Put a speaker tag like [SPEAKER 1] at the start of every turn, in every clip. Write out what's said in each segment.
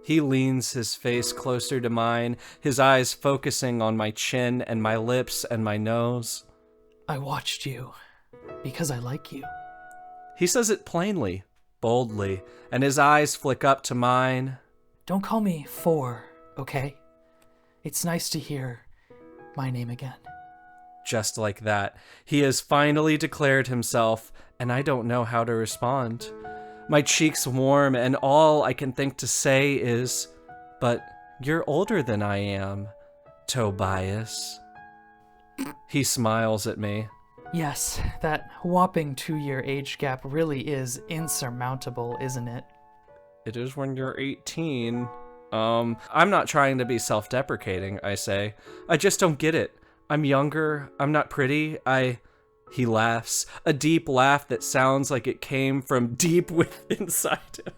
[SPEAKER 1] He leans his face closer to mine, his eyes focusing on my chin and my lips and my nose.
[SPEAKER 2] I watched you because I like you.
[SPEAKER 1] He says it plainly, boldly, and his eyes flick up to mine.
[SPEAKER 2] Don't call me Four, okay? It's nice to hear my name again.
[SPEAKER 1] Just like that, he has finally declared himself, and I don't know how to respond. My cheeks warm, and all I can think to say is, but you're older than I am, Tobias. He smiles at me.
[SPEAKER 2] Yes, that whopping 2-year age gap really is insurmountable, isn't it?
[SPEAKER 1] It is when you're 18. I'm not trying to be self-deprecating, I say. I just don't get it. I'm younger, I'm not pretty, He laughs, a deep laugh that sounds like it came from deep inside him.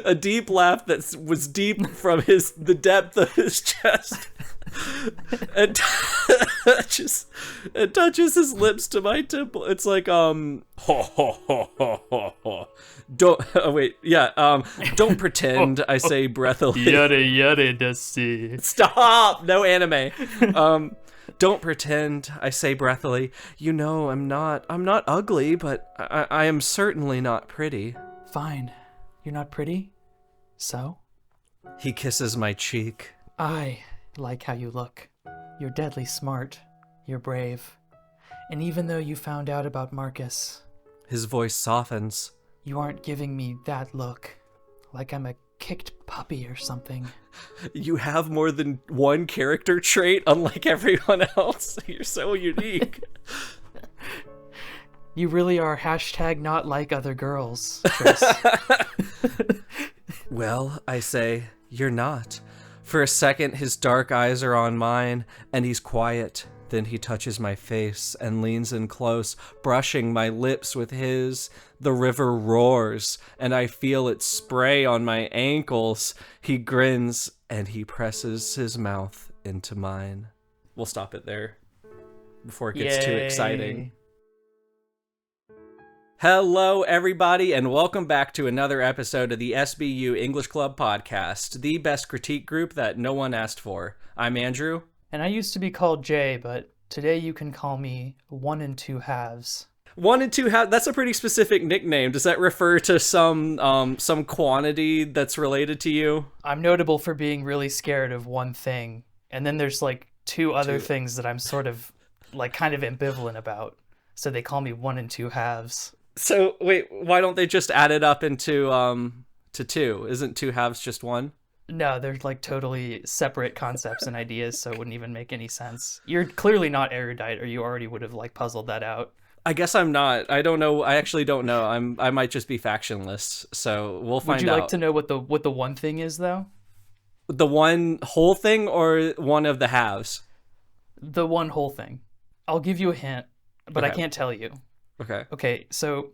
[SPEAKER 1] A deep laugh that was deep from the depth of his chest. And touches his lips to my temple. It's like, ho, ho, ho, ho, ho, ho. Don't pretend, I say breathily.
[SPEAKER 2] Yada yada dusty.
[SPEAKER 1] Stop! No anime. Don't pretend, I say breathily. You know, I'm not ugly, but I am certainly not pretty.
[SPEAKER 2] Fine. You're not pretty? So?
[SPEAKER 1] He kisses my cheek.
[SPEAKER 2] I like how you look. You're deadly smart. You're brave. And even though you found out about Marcus...
[SPEAKER 1] His voice softens.
[SPEAKER 2] You aren't giving me that look. Like I'm a kicked puppy or something.
[SPEAKER 1] You have more than one character trait, unlike everyone else. You're so unique.
[SPEAKER 2] You really are #not like other girls, Chris.
[SPEAKER 1] Well, I say, you're not. For a second, his dark eyes are on mine, and he's quiet. Then he touches my face and leans in close, brushing my lips with his. The river roars, and I feel it spray on my ankles. He grins, and he presses his mouth into mine. We'll stop it there before it gets too exciting. Hello, everybody, and welcome back to another episode of the SBU English Club podcast, the best critique group that no one asked for. I'm Andrew.
[SPEAKER 2] And I used to be called Jay, but today you can call me 1 and 2 halves.
[SPEAKER 1] 1 and 2 halves, that's a pretty specific nickname. Does that refer to some quantity that's related to you?
[SPEAKER 2] I'm notable for being really scared of one thing, and then there's like two other things that I'm sort of like kind of ambivalent about. So they call me 1 and 2 halves.
[SPEAKER 1] So wait, why don't they just add it up into to 2? Isn't 2 halves just 1?
[SPEAKER 2] No, they're like totally separate concepts and ideas, so it wouldn't even make any sense. You're clearly not erudite, or you already would have like puzzled that out.
[SPEAKER 1] I guess I'm not. I don't know. I actually don't know. I might just be factionless. So we'll find out.
[SPEAKER 2] Would you like to know what the one thing is, though?
[SPEAKER 1] The one whole thing or one of the halves?
[SPEAKER 2] The one whole thing. I'll give you a hint, but
[SPEAKER 1] Okay.
[SPEAKER 2] I can't tell you.
[SPEAKER 1] Okay.
[SPEAKER 2] Okay, so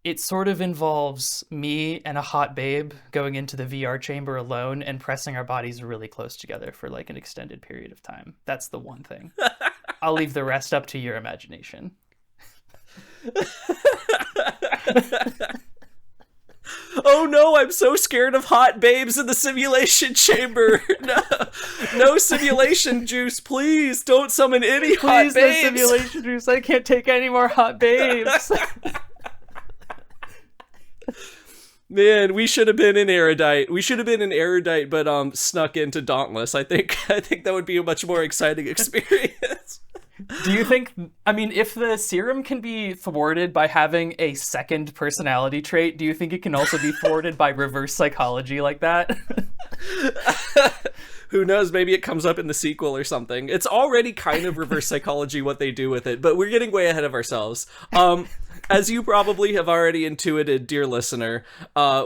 [SPEAKER 2] it sort of involves me and a hot babe going into the VR chamber alone and pressing our bodies really close together for like an extended period of time. That's the one thing. I'll leave the rest up to your imagination.
[SPEAKER 1] Oh no, I'm so scared of hot babes in the simulation chamber. No simulation juice, please. Don't summon any hot babes.
[SPEAKER 2] Please, no simulation juice. I can't take any more hot babes.
[SPEAKER 1] Man, we should have been in Erudite. We should have been in Erudite, but snuck into Dauntless. I think that would be a much more exciting experience.
[SPEAKER 2] Do you think, I mean, if the serum can be thwarted by having a second personality trait, do you think it can also be thwarted by reverse psychology like that?
[SPEAKER 1] Who knows? Maybe it comes up in the sequel or something. It's already kind of reverse psychology what they do with it, but we're getting way ahead of ourselves. As you probably have already intuited, dear listener,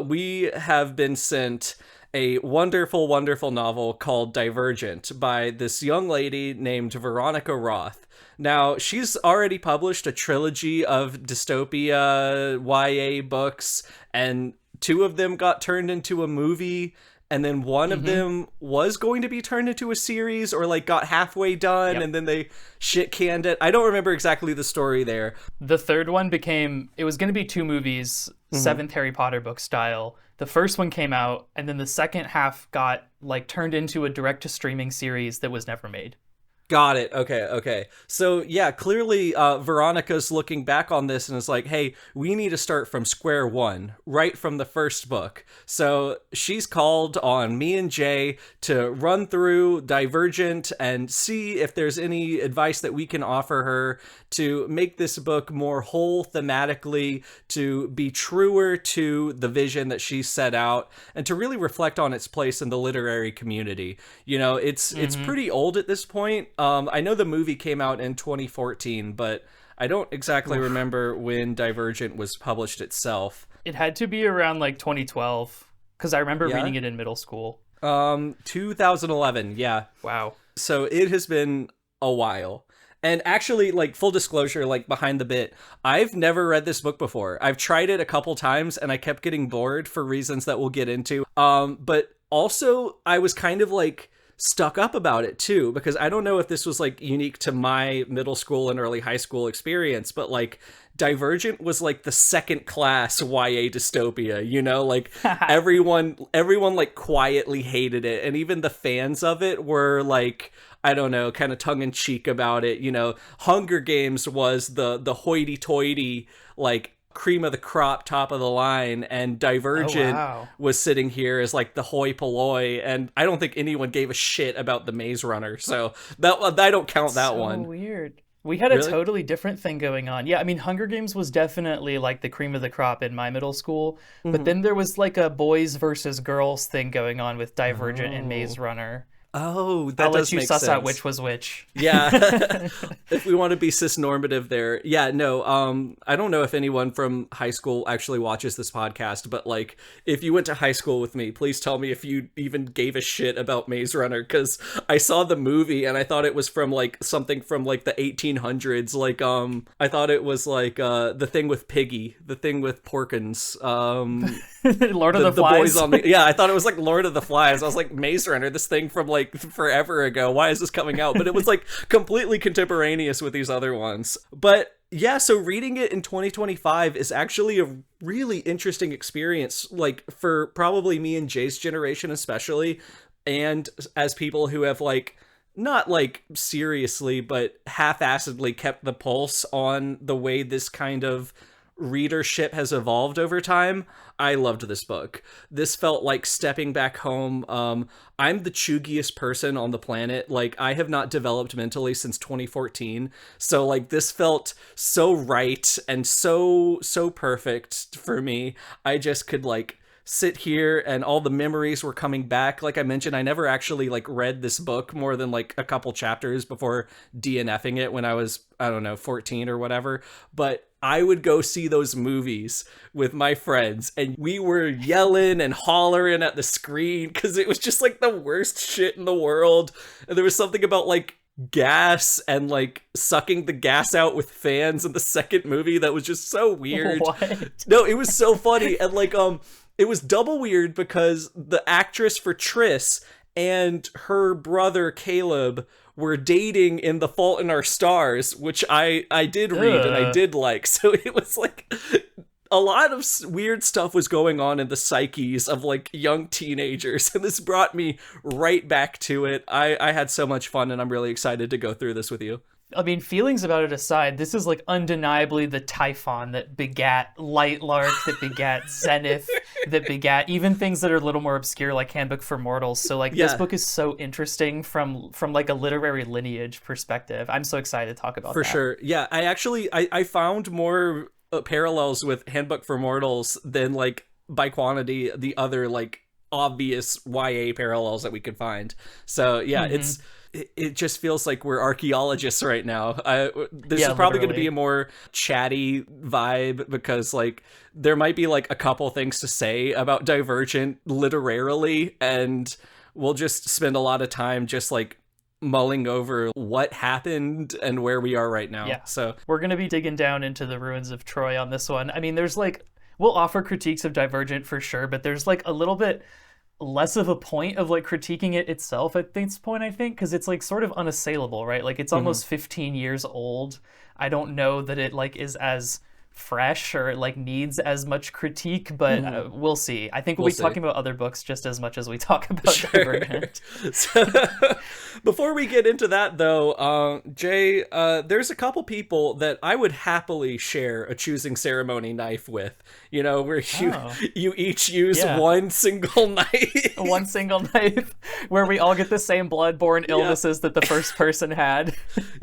[SPEAKER 1] we have been sent a wonderful, wonderful novel called Divergent by this young lady named Veronica Roth. Now, she's already published a trilogy of dystopia YA books, and 2 of them got turned into a movie, and then one of them was going to be turned into a series, or like got halfway done, and then they shit canned it. I don't remember exactly the story there.
[SPEAKER 2] The third one it was going to be 2 movies, 7th Harry Potter book style. The first one came out, and then the second half got like turned into a direct to streaming series that was never made.
[SPEAKER 1] Got it. Okay. So yeah, clearly Veronica's looking back on this and is like, hey, we need to start from square one, right from the first book. So she's called on me and Jay to run through Divergent and see if there's any advice that we can offer her to make this book more whole thematically, to be truer to the vision that she set out, and to really reflect on its place in the literary community. You know, it's pretty old at this point. I know the movie came out in 2014, but I don't exactly remember when Divergent was published itself.
[SPEAKER 2] It had to be around like 2012, because I remember reading it in middle school.
[SPEAKER 1] 2011, yeah.
[SPEAKER 2] Wow.
[SPEAKER 1] So it has been a while. And actually, like, full disclosure, like, behind the bit, I've never read this book before. I've tried it a couple times, and I kept getting bored for reasons that we'll get into. But also, I was kind of, like, stuck up about it, too, because I don't know if this was, like, unique to my middle school and early high school experience, but, like, Divergent was, like, the second-class YA dystopia, you know? Like, everyone, like, quietly hated it, and even the fans of it were, like, I don't know, kind of tongue-in-cheek about it. You know, Hunger Games was the hoity-toity, like, cream of the crop, top of the line, and Divergent was sitting here as, like, the hoi polloi, and I don't think anyone gave a shit about the Maze Runner, so that I don't count that one.
[SPEAKER 2] So weird. We had a totally different thing going on. Yeah, I mean, Hunger Games was definitely, like, the cream of the crop in my middle school, but then there was, like, a boys versus girls thing going on with Divergent and Maze Runner.
[SPEAKER 1] Oh, that does make sense.
[SPEAKER 2] I'll let you suss out which was which.
[SPEAKER 1] Yeah. If we want to be cis-normative there. Yeah, no, I don't know if anyone from high school actually watches this podcast, but, like, if you went to high school with me, please tell me if you even gave a shit about Maze Runner, because I saw the movie and I thought it was from, like, something from, like, the 1800s. Like, I thought it was, like, the thing with Piggy, the thing with Porkins.
[SPEAKER 2] Lord of the Flies.
[SPEAKER 1] Boys on the, yeah, I thought it was, like, Lord of the Flies. I was like, Maze Runner, this thing from, like, forever ago, why is this coming out? But it was, like, completely contemporaneous with these other ones. But yeah, so reading it in 2025 is actually a really interesting experience, like, for probably me and Jay's generation especially, and as people who have, like, not, like, seriously, but half-assedly kept the pulse on the way this kind of readership has evolved over time. I loved this book. This felt like stepping back home. I'm the chuggiest person on the planet. Like, I have not developed mentally since 2014. So, like, this felt so right and so perfect for me. I just could, like, sit here and all the memories were coming back. Like I mentioned, I never actually, like, read this book more than, like, a couple chapters before DNFing it when I was, I don't know, 14 or whatever. But I would go see those movies with my friends, and we were yelling and hollering at the screen because it was just, like, the worst shit in the world. And there was something about, like, gas and, like, sucking the gas out with fans in the second movie that was just so weird.
[SPEAKER 2] What?
[SPEAKER 1] No, it was so funny. And, like, it was double weird because the actress for Triss and her brother Caleb were dating in The Fault in Our Stars, which I did read and I did like. So it was, like, a lot of weird stuff was going on in the psyches of, like, young teenagers, and this brought me right back to it. I had so much fun, and I'm really excited to go through this with you.
[SPEAKER 2] I mean, feelings about it aside, this is, like, undeniably the Typhon that begat Light Lark, that begat Zenith, that begat even things that are a little more obscure, like Handbook for Mortals. So, like, this book is so interesting from like a literary lineage perspective. I'm so excited to talk about that.
[SPEAKER 1] For sure. Yeah, I found more parallels with Handbook for Mortals than, like, by quantity, the other, like, obvious YA parallels that we could find. So, yeah, it just feels like we're archaeologists right now. This is probably going to be a more chatty vibe because, like, there might be, like, a couple things to say about Divergent literarily, and we'll just spend a lot of time just, like, mulling over what happened and where we are right now.
[SPEAKER 2] Yeah.
[SPEAKER 1] So
[SPEAKER 2] we're going to be digging down into the ruins of Troy on this one. I mean, there's, like, we'll offer critiques of Divergent for sure, but there's, like, a little bit less of a point of like critiquing it itself at this point, I think, because it's like sort of unassailable, right? Like it's almost 15 years old. I don't know that it like is as fresh or like needs as much critique, but we'll see. I think we'll be talking about other books just as much as we talk about Divergent.
[SPEAKER 1] So, before we get into that though, Jay, there's a couple people that I would happily share a choosing ceremony knife with, you know, where you each use one single knife.
[SPEAKER 2] One single knife where we all get the same bloodborne illnesses that the first person had.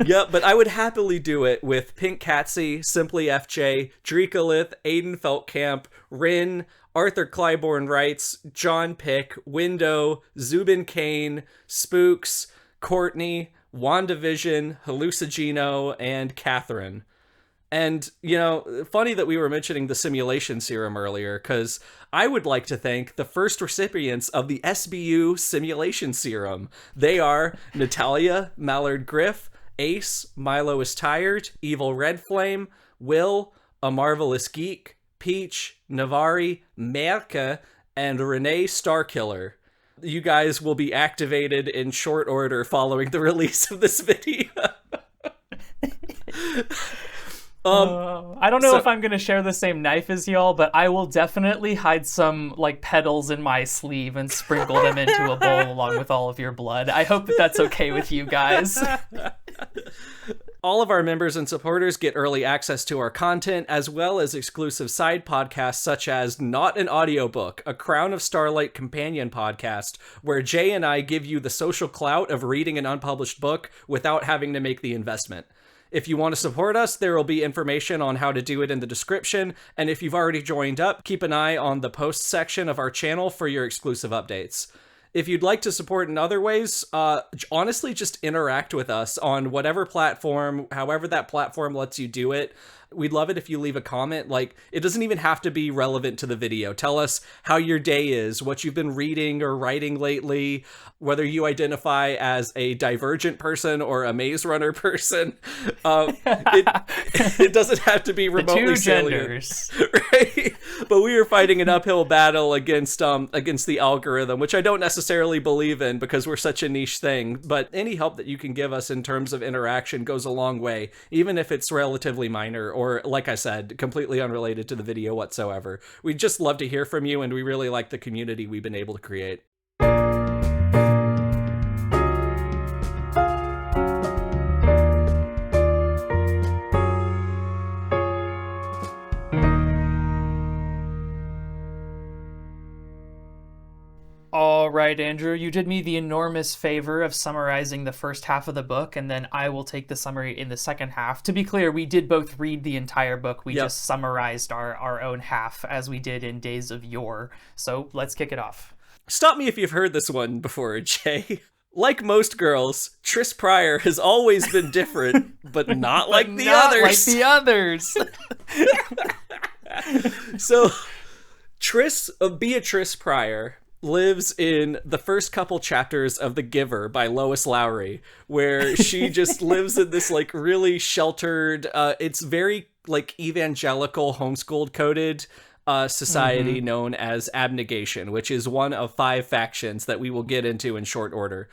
[SPEAKER 1] Yeah, but I would happily do it with Pink Catsy, Simply FJ, Dreekalith, Aiden Feldkamp, Rin, Arthur Clybourne Wrights, John Pick, Window, Zubin Kane, Spooks, Courtney, WandaVision, Hallucigeno, and Catherine. And, you know, funny that we were mentioning the simulation serum earlier, because I would like to thank the first recipients of the SBU simulation serum. They are Natalia Mallard Griff, Ace, Milo is Tired, Evil Red Flame, Will, A Marvelous Geek, Peach, Navari, Merke, and Renee Starkiller. You guys will be activated in short order following the release of this video.
[SPEAKER 2] I don't know if I'm going to share the same knife as y'all, but I will definitely hide some like petals in my sleeve and sprinkle them into a bowl along with all of your blood. I hope that that's okay with you guys.
[SPEAKER 1] All of our members and supporters get early access to our content, as well as exclusive side podcasts such as Not an Audiobook, a Crown of Starlight companion podcast, where Jay and I give you the social clout of reading an unpublished book without having to make the investment. If you want to support us, there will be information on how to do it in the description, and if you've already joined up, keep an eye on the posts section of our channel for your exclusive updates. If you'd like to support in other ways, honestly, just interact with us on whatever platform, however that platform lets you do it. We'd love it if you leave a comment. Like, it doesn't even have to be relevant to the video. Tell us how your day is, what you've been reading or writing lately, whether you identify as a Divergent person or a Maze Runner person. It doesn't have to be remotely
[SPEAKER 2] the two
[SPEAKER 1] salient,
[SPEAKER 2] genders.
[SPEAKER 1] right? But we are fighting an uphill battle against the algorithm, which I don't necessarily believe in because we're such a niche thing. But any help that you can give us in terms of interaction goes a long way, even if it's relatively minor or, like I said, completely unrelated to the video whatsoever. We'd just love to hear from you, and we really like the community we've been able to create.
[SPEAKER 2] All right, Andrew, you did me the enormous favor of summarizing the first half of the book, and then I will take the summary in the second half. To be clear, we did both read the entire book. We just summarized our own half as we did in Days of Yore. So let's kick it off.
[SPEAKER 1] Stop me if you've heard this one before, Jay. Like most girls, Tris Pryor has always been different, but not like the others.
[SPEAKER 2] Like the others.
[SPEAKER 1] So, Beatrice Pryor lives in the first couple chapters of The Giver by Lois Lowry, where she just lives in this like really sheltered, it's very like evangelical, homeschooled coded society known as Abnegation, which is one of 5 factions that we will get into in short order.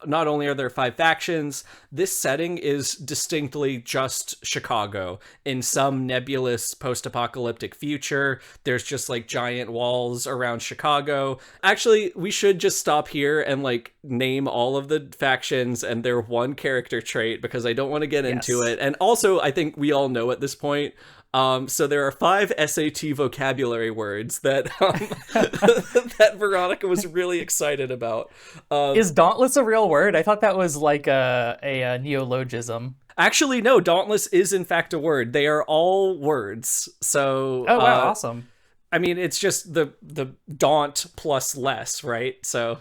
[SPEAKER 1] Not only are there 5 factions, this setting is distinctly just Chicago. In some nebulous post-apocalyptic future, there's just like giant walls around Chicago. Actually, we should just stop here and like name all of the factions and their one character trait, because I don't want to get into it. And also, I think we all know at this point, so there are 5 SAT vocabulary words that that Veronica was really excited about.
[SPEAKER 2] Is dauntless a real word? I thought that was like a neologism.
[SPEAKER 1] Actually, no, dauntless is in fact a word. They are all words. So
[SPEAKER 2] oh wow, awesome.
[SPEAKER 1] I mean, it's just the daunt plus less, right? So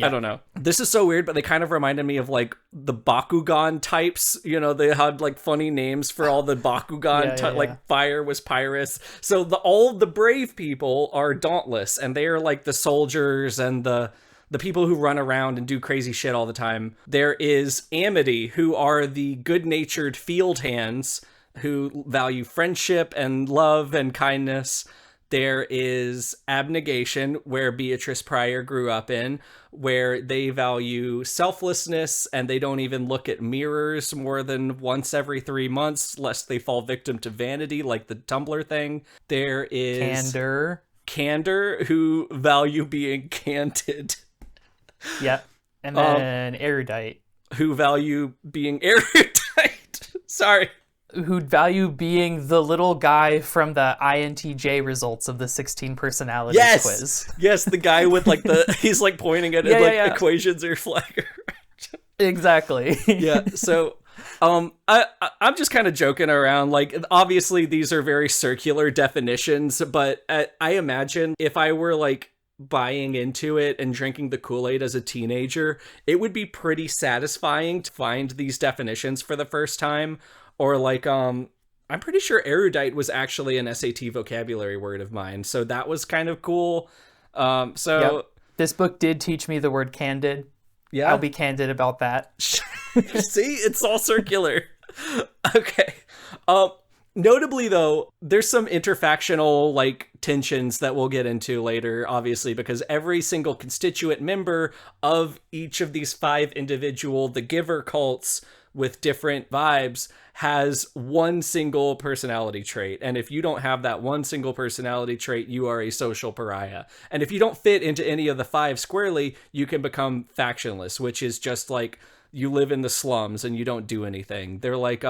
[SPEAKER 1] I don't know. This is so weird, but they kind of reminded me of like the Bakugan types. You know, they had like funny names for all the Bakugan, like fire was Pyrus. So all the brave people are dauntless, and they are like the soldiers and the people who run around and do crazy shit all the time. There is Amity, who are the good-natured field hands who value friendship and love and kindness. There is abnegation, where Beatrice Pryor grew up in, where they value selflessness and they don't even look at mirrors more than once every 3 months, lest they fall victim to vanity, like the Tumblr thing. There is candor, who value being candid.
[SPEAKER 2] Yep. And then erudite,
[SPEAKER 1] who value being erudite. Sorry.
[SPEAKER 2] Who'd value being the little guy from the INTJ results of the 16 personalities quiz.
[SPEAKER 1] Yes, the guy with like he's like pointing at equations or flag.
[SPEAKER 2] Exactly.
[SPEAKER 1] Yeah, so I'm just kind of joking around. Like, obviously these are very circular definitions, but I imagine if I were like buying into it and drinking the Kool-Aid as a teenager, it would be pretty satisfying to find these definitions for the first time. Or like, I'm pretty sure erudite was actually an SAT vocabulary word of mine, so that was kind of cool.
[SPEAKER 2] This book did teach me the word candid. Yeah, I'll be candid about that.
[SPEAKER 1] See, it's all circular. Okay. Notably, though, there's some interfactional like tensions that we'll get into later, obviously, because every single constituent member of each of these 5 individual The Giver cults with different vibes has one single personality trait. And if you don't have that one single personality trait, you are a social pariah. And if you don't fit into any of the 5 squarely, you can become factionless, which is just like you live in the slums and you don't do anything. They're like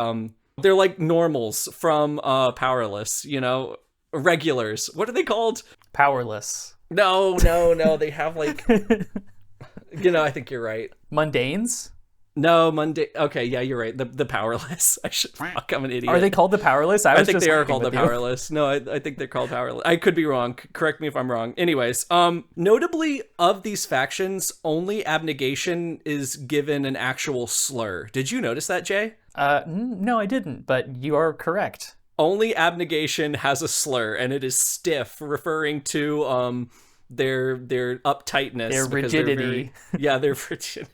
[SPEAKER 1] normals from Powerless, you know, regulars. What are they called?
[SPEAKER 2] Powerless.
[SPEAKER 1] No. They have like, you know, I think you're right.
[SPEAKER 2] Mundanes?
[SPEAKER 1] No, Monday. Okay, yeah, you're right. The Powerless. I'm an idiot.
[SPEAKER 2] Are they called the Powerless?
[SPEAKER 1] I think they are called the Powerless. No, I think they're called Powerless. I could be wrong. Correct me if I'm wrong. Anyways, notably of these factions, only abnegation is given an actual slur. Did you notice that, Jay?
[SPEAKER 2] No, I didn't, but you are correct.
[SPEAKER 1] Only abnegation has a slur, and it is stiff, referring to their uptightness,
[SPEAKER 2] their rigidity.
[SPEAKER 1] Their rigidity.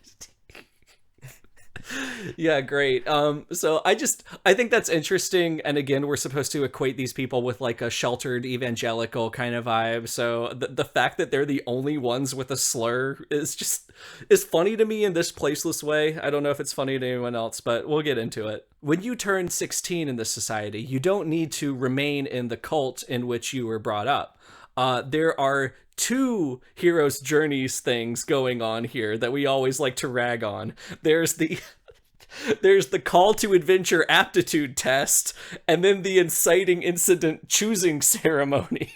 [SPEAKER 1] Yeah, great. So I think that's interesting. And again, we're supposed to equate these people with like a sheltered evangelical kind of vibe. So the fact that they're the only ones with a slur is funny to me in this placeless way. I don't know if it's funny to anyone else, but we'll get into it. When you turn 16 in this society, you don't need to remain in the cult in which you were brought up. There are 2 hero's journeys things going on here that we always like to rag on. There's the call to adventure aptitude test, and then the inciting incident choosing ceremony,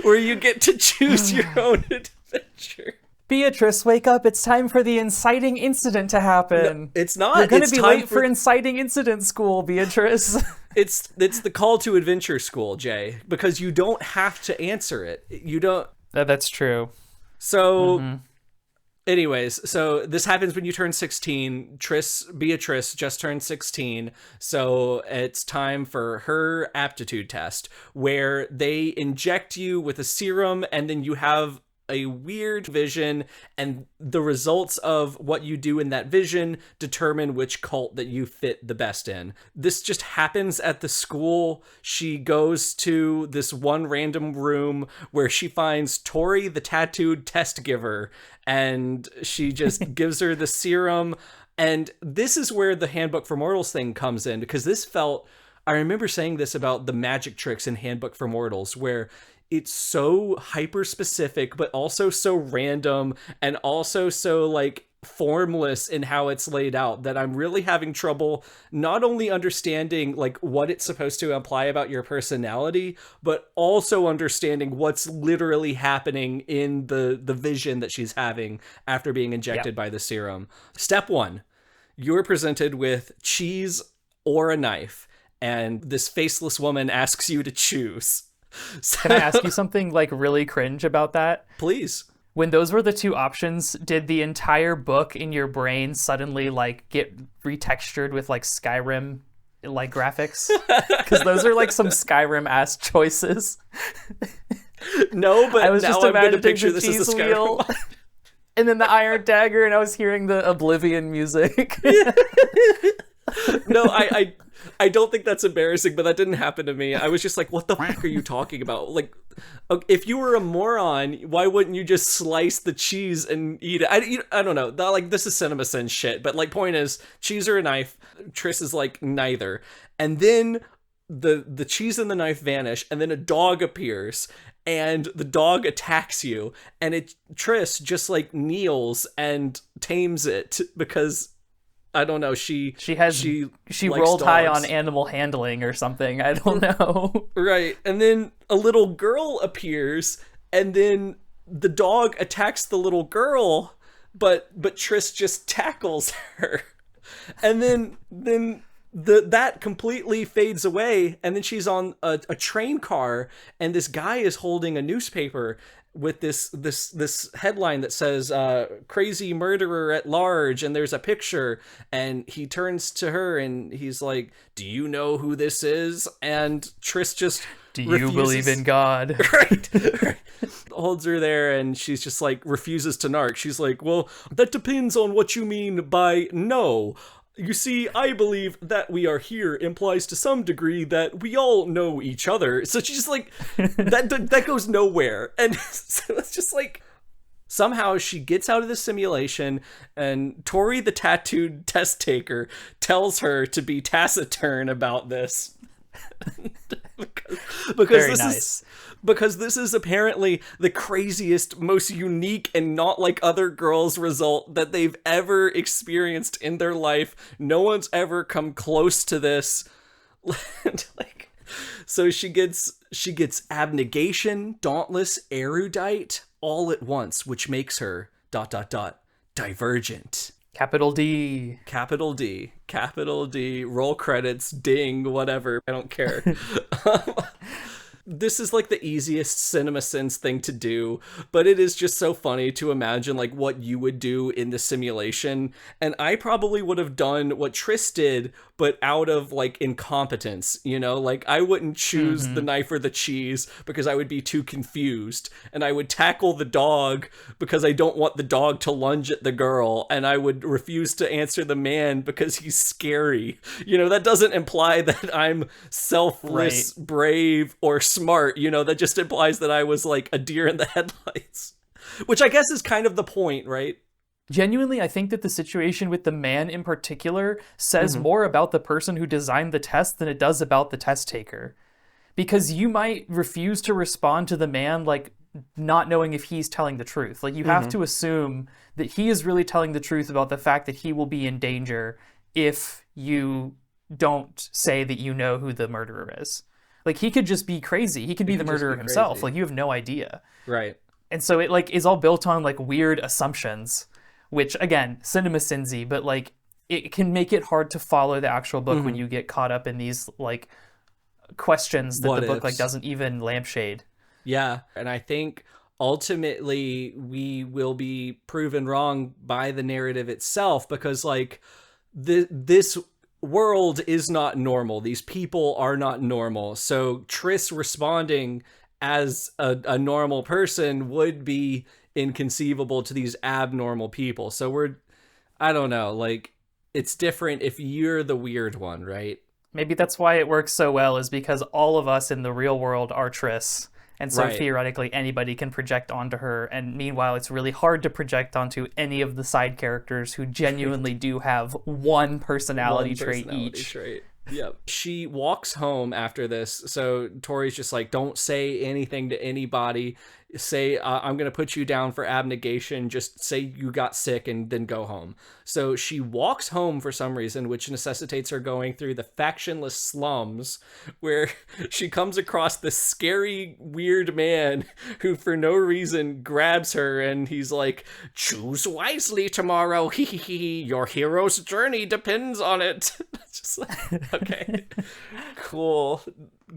[SPEAKER 1] where you get to choose your own adventure.
[SPEAKER 2] Beatrice, wake up. It's time for the inciting incident to happen.
[SPEAKER 1] No, it's not.
[SPEAKER 2] You're going to be late for inciting incident school, Beatrice.
[SPEAKER 1] It's the call to adventure school, Jay, because you don't have to answer it. You don't.
[SPEAKER 2] That's true.
[SPEAKER 1] So, anyways, so this happens when you turn 16. Beatrice just turned 16, so it's time for her aptitude test, where they inject you with a serum, and then you have a weird vision, and the results of what you do in that vision determine which cult that you fit the best in. This just happens at the school. She goes to this one random room where she finds Tori, the tattooed test giver, and she just gives her the serum. And this is where the Handbook for Mortals thing comes in, because I remember saying this about the magic tricks in Handbook for Mortals, where it's so hyper specific, but also so random, and also so like formless in how it's laid out, that I'm really having trouble not only understanding like what it's supposed to imply about your personality, but also understanding what's literally happening in the vision that she's having after being injected by the serum. Step 1, you're presented with cheese or a knife, and this faceless woman asks you to choose.
[SPEAKER 2] Can I ask you something like really cringe about that?
[SPEAKER 1] Please.
[SPEAKER 2] When those were the 2 options, did the entire book in your brain suddenly like get retextured with like Skyrim like graphics? Because those are like some Skyrim ass choices.
[SPEAKER 1] No, but
[SPEAKER 2] I was
[SPEAKER 1] now
[SPEAKER 2] just
[SPEAKER 1] I'm going to
[SPEAKER 2] imagining
[SPEAKER 1] picture
[SPEAKER 2] the
[SPEAKER 1] this as
[SPEAKER 2] cheese
[SPEAKER 1] a Skyrim
[SPEAKER 2] wheel, and then the iron dagger, and I was hearing the Oblivion music.
[SPEAKER 1] No, I don't think that's embarrassing, but that didn't happen to me. I was just like, what the fuck are you talking about? Like, if you were a moron, why wouldn't you just slice the cheese and eat it? I don't know. Like, this is CinemaSins shit, but like, point is, cheese or a knife? Triss is like, neither. And then the cheese and the knife vanish, and then a dog appears, and the dog attacks you, and Triss just like kneels and tames it because I don't know, she
[SPEAKER 2] rolled high on animal handling or something. I don't know.
[SPEAKER 1] Right. And then a little girl appears, and then the dog attacks the little girl, but Triss just tackles her. And then that completely fades away, and then she's on a train car, and this guy is holding a newspaper with this headline that says crazy murderer at large, and there's a picture, and he turns to her and he's like, do you know who this is? And Triss just
[SPEAKER 2] do you believe in God?
[SPEAKER 1] Right. Holds her there, and she's just like refuses to narc. She's like, well, that depends on what you mean by no. You see, I believe that we are here implies to some degree that we all know each other. So she's just like, that goes nowhere. And so it's just like, somehow she gets out of the simulation, and Tori, the tattooed test taker, tells her to be taciturn about this. because this is apparently the craziest, most unique, and not like other girls result that they've ever experienced in their life. No one's ever come close to this. Like, so she gets abnegation, dauntless, erudite, all at once, which makes her ... divergent.
[SPEAKER 2] Capital D.
[SPEAKER 1] Capital D. Capital D. Roll credits. Ding. Whatever. I don't care. This is like the easiest CinemaSins thing to do, but it is just so funny to imagine like what you would do in the simulation. And I probably would have done what Triss did, but out of like incompetence, you know, like I wouldn't choose the knife or the cheese because I would be too confused, and I would tackle the dog because I don't want the dog to lunge at the girl, and I would refuse to answer the man because he's scary. You know, that doesn't imply that I'm selfless, brave, or smart. You know, that just implies that I was like a deer in the headlights, which I guess is kind of the point, right?
[SPEAKER 2] Genuinely, I think that the situation with the man in particular says more about the person who designed the test than it does about the test taker. Because you might refuse to respond to the man, like, not knowing if he's telling the truth. Like, you have to assume that he is really telling the truth about the fact that he will be in danger if you don't say that you know who the murderer is. Like, he could just be crazy. He could be the murderer himself. Like, you have no idea.
[SPEAKER 1] Right.
[SPEAKER 2] And so it, like, is all built on, like, weird assumptions, which, again, CinemaSinsy, but, like, it can make it hard to follow the actual book when you get caught up in these, like, questions that the book, like, doesn't even lampshade.
[SPEAKER 1] Yeah, and I think ultimately we will be proven wrong by the narrative itself, because, like, this world is not normal. These people are not normal. So Triss responding as a normal person would be inconceivable to these abnormal people. So I don't know, like, it's different if you're the weird one, right?
[SPEAKER 2] Maybe that's why it works so well, is because all of us in the real world are Triss. And so theoretically anybody can project onto her. And meanwhile, it's really hard to project onto any of the side characters who genuinely do have one personality trait each.
[SPEAKER 1] Yep. She walks home after this. So Tori's just like, don't say anything to anybody. Say, I'm going to put you down for abnegation. Just say you got sick and then go home. So she walks home for some reason, which necessitates her going through the factionless slums, where she comes across this scary, weird man who for no reason grabs her, and he's like, choose wisely tomorrow. Hee hee hee. Your hero's journey depends on it. Just like, okay, cool.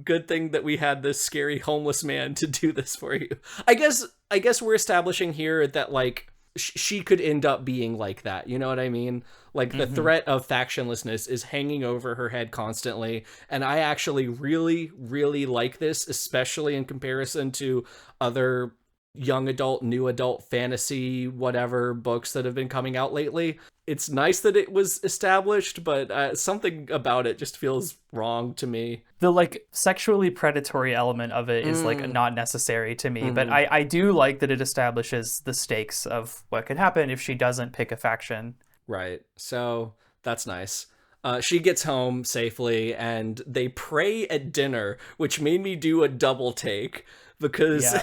[SPEAKER 1] Good thing that we had this scary homeless man to do this for you. I guess we're establishing here that, like, she could end up being like that. You know what I mean? Like, the threat of factionlessness is hanging over her head constantly. And I actually really, really like this, especially in comparison to other young adult, new adult fantasy, whatever books that have been coming out lately. It's nice that it was established, but something about it just feels wrong to me.
[SPEAKER 2] The like sexually predatory element of it is like not necessary to me, but I do like that it establishes the stakes of what could happen if she doesn't pick a faction.
[SPEAKER 1] Right. So that's nice. She gets home safely and they pray at dinner, which made me do a double take because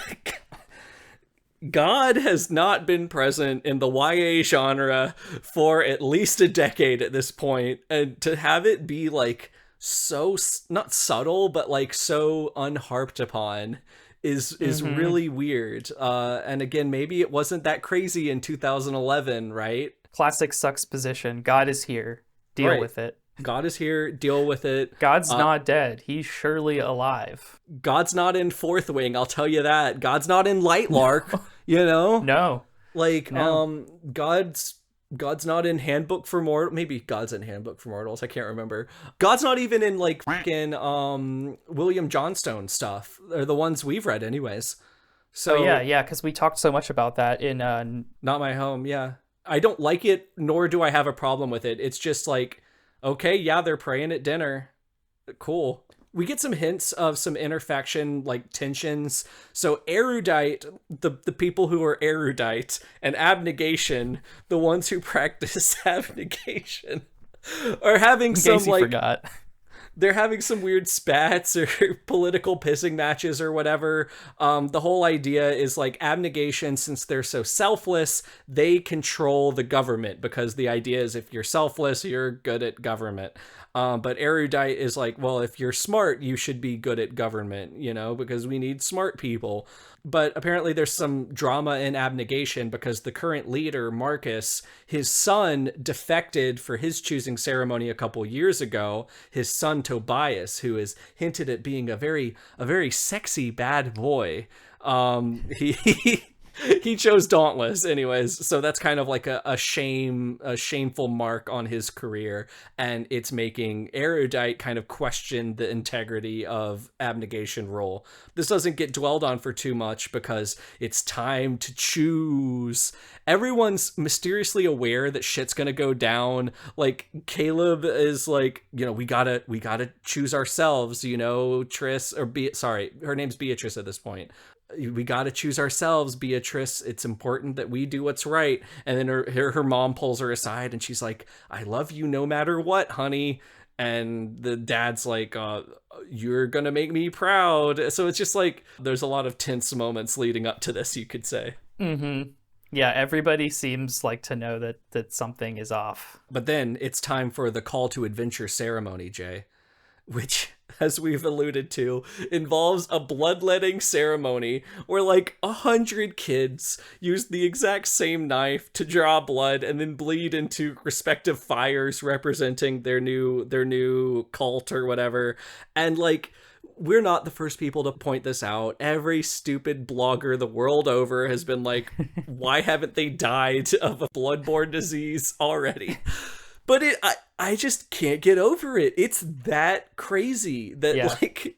[SPEAKER 1] God has not been present in the YA genre for at least a decade at this point, and to have it be like so not subtle but like so unharped upon is really weird. And again, maybe it wasn't that crazy in 2011, right?
[SPEAKER 2] Classic sucks position. God is here. Deal with it.
[SPEAKER 1] God is here. Deal with it.
[SPEAKER 2] God's not dead. He's surely alive.
[SPEAKER 1] God's not in Fourth Wing. I'll tell you that. God's not in Light Lark. You know?
[SPEAKER 2] No.
[SPEAKER 1] Like, no. God's not in Handbook for Mortals. Maybe God's in Handbook for Mortals. I can't remember. God's not even in like fucking William Johnstone stuff. Or the ones we've read, anyways. So
[SPEAKER 2] yeah, because we talked so much about that in
[SPEAKER 1] Not My Home. Yeah, I don't like it, nor do I have a problem with it. It's just like, okay, yeah, they're praying at dinner. Cool. We get some hints of some interfaction like tensions. So erudite, the people who are erudite, and abnegation, the ones who practice abnegation, are having some like
[SPEAKER 2] forgot.
[SPEAKER 1] They're having some weird spats or political pissing matches or whatever. The whole idea is like abnegation, since they're so selfless, they control the government, because the idea is if you're selfless, you're good at government. But erudite is like, well, if you're smart, you should be good at government, you know, because we need smart people. But apparently there's some drama in abnegation because the current leader, Marcus, his son defected for his choosing ceremony a couple years ago. His son, Tobias, who is hinted at being a very sexy bad boy. He chose Dauntless anyways, so that's kind of like a shameful mark on his career, and it's making erudite kind of question the integrity of abnegation role. This doesn't get dwelled on for too much because it's time to choose. Everyone's mysteriously aware that shit's gonna go down. Like Caleb is like, you know, we gotta choose ourselves, you know, her name's Beatrice at this point. We got to choose ourselves, Beatrice. It's important that we do what's right. And then her mom pulls her aside and she's like, I love you no matter what, honey. And the dad's like, you're going to make me proud. So it's just like, there's a lot of tense moments leading up to this, you could say.
[SPEAKER 2] Mm-hmm. Yeah, everybody seems like to know that something is off.
[SPEAKER 1] But then it's time for the call to adventure ceremony, Jay, which, as we've alluded to, involves a bloodletting ceremony where like 100 kids use the exact same knife to draw blood and then bleed into respective fires representing their new cult or whatever. And like, we're not the first people to point this out. Every stupid blogger the world over has been like, why haven't they died of a bloodborne disease already? But I just can't get over it. It's that crazy that like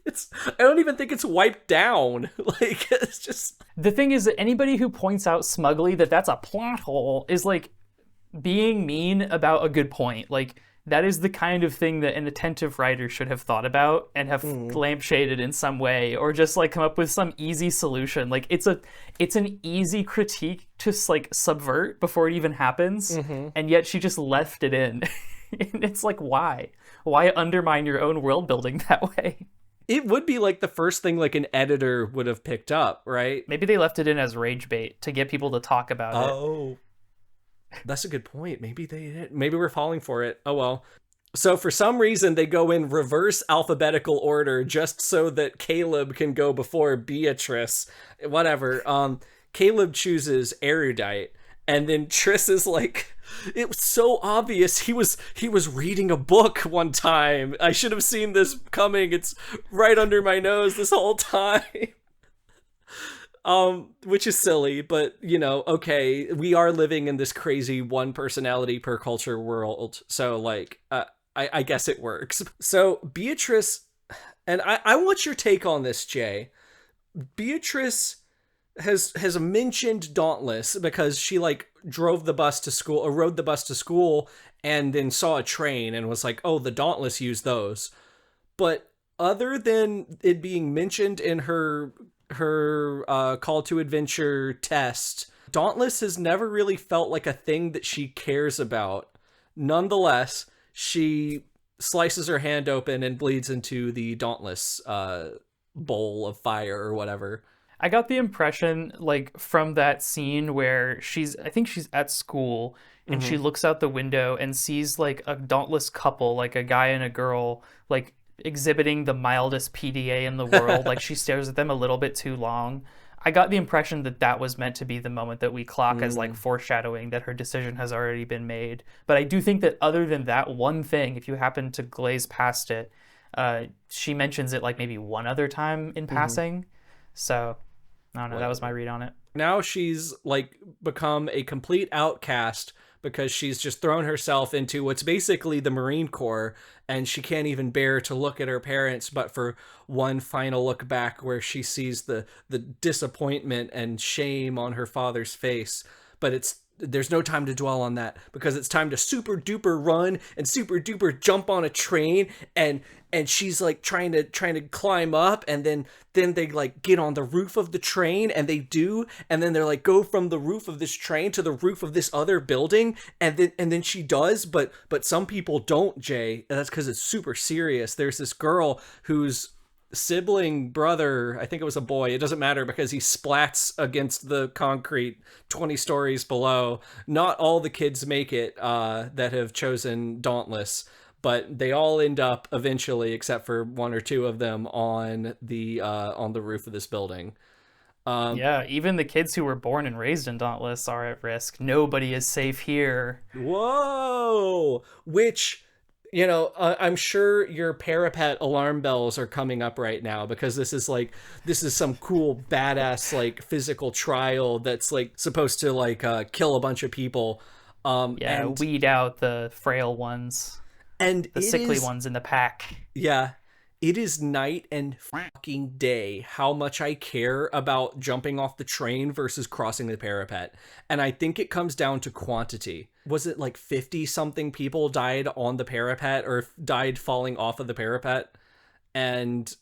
[SPEAKER 1] I don't even think it's wiped down. Like, it's just,
[SPEAKER 2] the thing is that anybody who points out smugly that that's a plot hole is like being mean about a good point. Like, that is the kind of thing that an attentive writer should have thought about and have lampshaded in some way, or just like come up with some easy solution. Like, it's an easy critique to like subvert before it even happens, and yet she just left it in. And it's like, why undermine your own world building that way?
[SPEAKER 1] It would be like the first thing like an editor would have picked up, right?
[SPEAKER 2] Maybe they left it in as rage bait to get people to talk about it.
[SPEAKER 1] Oh, that's a good point. Maybe they did. Maybe we're falling for it. Oh well. So for some reason they go in reverse alphabetical order just so that Caleb can go before Beatrice. Whatever. Caleb chooses erudite, and then Triss is like, it was so obvious he was reading a book one time. I should have seen this coming. It's right under my nose this whole time. Which is silly, but you know, okay, we are living in this crazy one personality per culture world, so like, I guess it works. So Beatrice, and I want your take on this, Jay. Beatrice has mentioned Dauntless because she like drove the bus to school or rode the bus to school and then saw a train and was like, oh, the Dauntless use those. But other than it being mentioned in her call to adventure test, Dauntless has never really felt like a thing that she cares about. Nonetheless, she slices her hand open and bleeds into the Dauntless bowl of fire or whatever.
[SPEAKER 2] I got the impression, like, from that scene where I think she's at school and she looks out the window and sees, like, a dauntless couple, like a guy and a girl, like, exhibiting the mildest PDA in the world. Like, she stares at them a little bit too long. I got the impression that that was meant to be the moment that we clock as, like, foreshadowing that her decision has already been made. But I do think that other than that one thing, if you happen to glaze past it, she mentions it, like, maybe one other time in passing. So... I don't know. That was my read on it.
[SPEAKER 1] Now she's like become a complete outcast because she's just thrown herself into what's basically the Marine Corps, and she can't even bear to look at her parents but for one final look back where she sees the disappointment and shame on her father's face. But there's no time to dwell on that because it's time to super duper run and super duper jump on a train, and she's like trying to climb up, and then they like get on the roof of the train, and they do, and then they're like go from the roof of this train to the roof of this other building, and then she does, but some people don't, Jay, and that's because it's super serious. There's this girl whose sibling brother, I think it was a boy, it doesn't matter because he splats against the concrete 20 stories below. Not all the kids make it that have chosen Dauntless, but they all end up eventually, except for one or two of them, on the roof of this building.
[SPEAKER 2] Yeah, even the kids who were born and raised in Dauntless are at risk. Nobody is safe here.
[SPEAKER 1] Whoa! Which, you know, I'm sure your parapet alarm bells are coming up right now because this is some cool badass like physical trial that's like supposed to like kill a bunch of people.
[SPEAKER 2] And weed out the frail ones.
[SPEAKER 1] And
[SPEAKER 2] the sickly ones in the pack.
[SPEAKER 1] Yeah. It is night and fucking day how much I care about jumping off the train versus crossing the parapet. And I think it comes down to quantity. Was it like 50 something people died on the parapet or died falling off of the parapet? And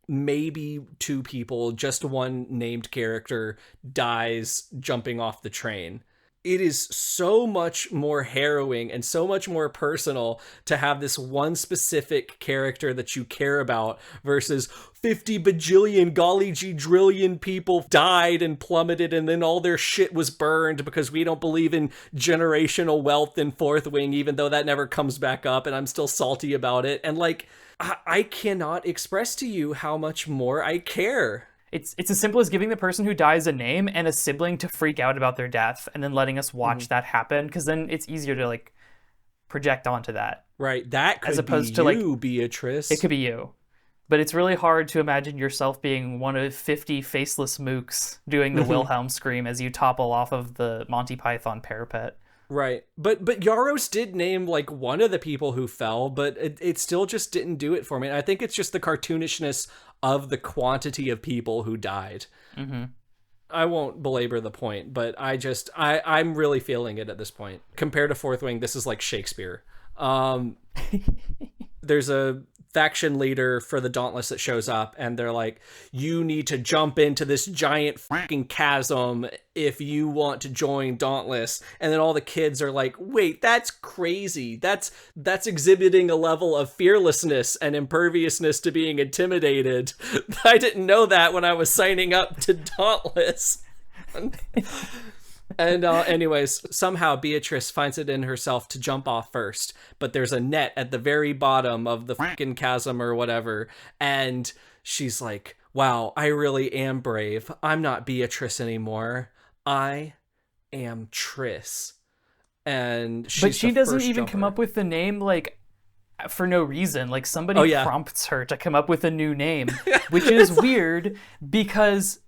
[SPEAKER 1] maybe 2 people, just one named character, dies jumping off the train. It is so much more harrowing and so much more personal to have this one specific character that you care about versus 50 bajillion golly gee drillion people died and plummeted and then all their shit was burned because we don't believe in generational wealth in Fourth Wing, even though that never comes back up and I'm still salty about it. And like, I cannot express to you how much more I care.
[SPEAKER 2] It's as simple as giving the person who dies a name and a sibling to freak out about their death and then letting us watch that happen, because then it's easier to like project onto that.
[SPEAKER 1] Right, that could
[SPEAKER 2] as opposed
[SPEAKER 1] be
[SPEAKER 2] to
[SPEAKER 1] you,
[SPEAKER 2] like,
[SPEAKER 1] Beatrice.
[SPEAKER 2] It could be you. But it's really hard to imagine yourself being one of 50 faceless mooks doing the Wilhelm scream as you topple off of the Monty Python parapet.
[SPEAKER 1] Right. But Yaros did name like one of the people who fell, but it still just didn't do it for me. And I think it's just the cartoonishness of the quantity of people who died.
[SPEAKER 2] Mm-hmm.
[SPEAKER 1] I won't belabor the point, but I'm really feeling it at this point. Compared to Fourth Wing, this is like Shakespeare. There's a faction leader for the Dauntless that shows up, and they're like, you need to jump into this giant fucking chasm if you want to join Dauntless. And then all the kids are like, wait, that's crazy. That's exhibiting a level of fearlessness and imperviousness to being intimidated. I didn't know that when I was signing up to Dauntless. And anyways, somehow Beatrice finds it in herself to jump off first, but there's a net at the very bottom of the fucking chasm or whatever, and she's like, wow, I really am brave. I'm not Beatrice anymore. I am Triss. And
[SPEAKER 2] but she doesn't even come up with the name like for no reason. Like somebody prompts her to come up with a new name, which is weird because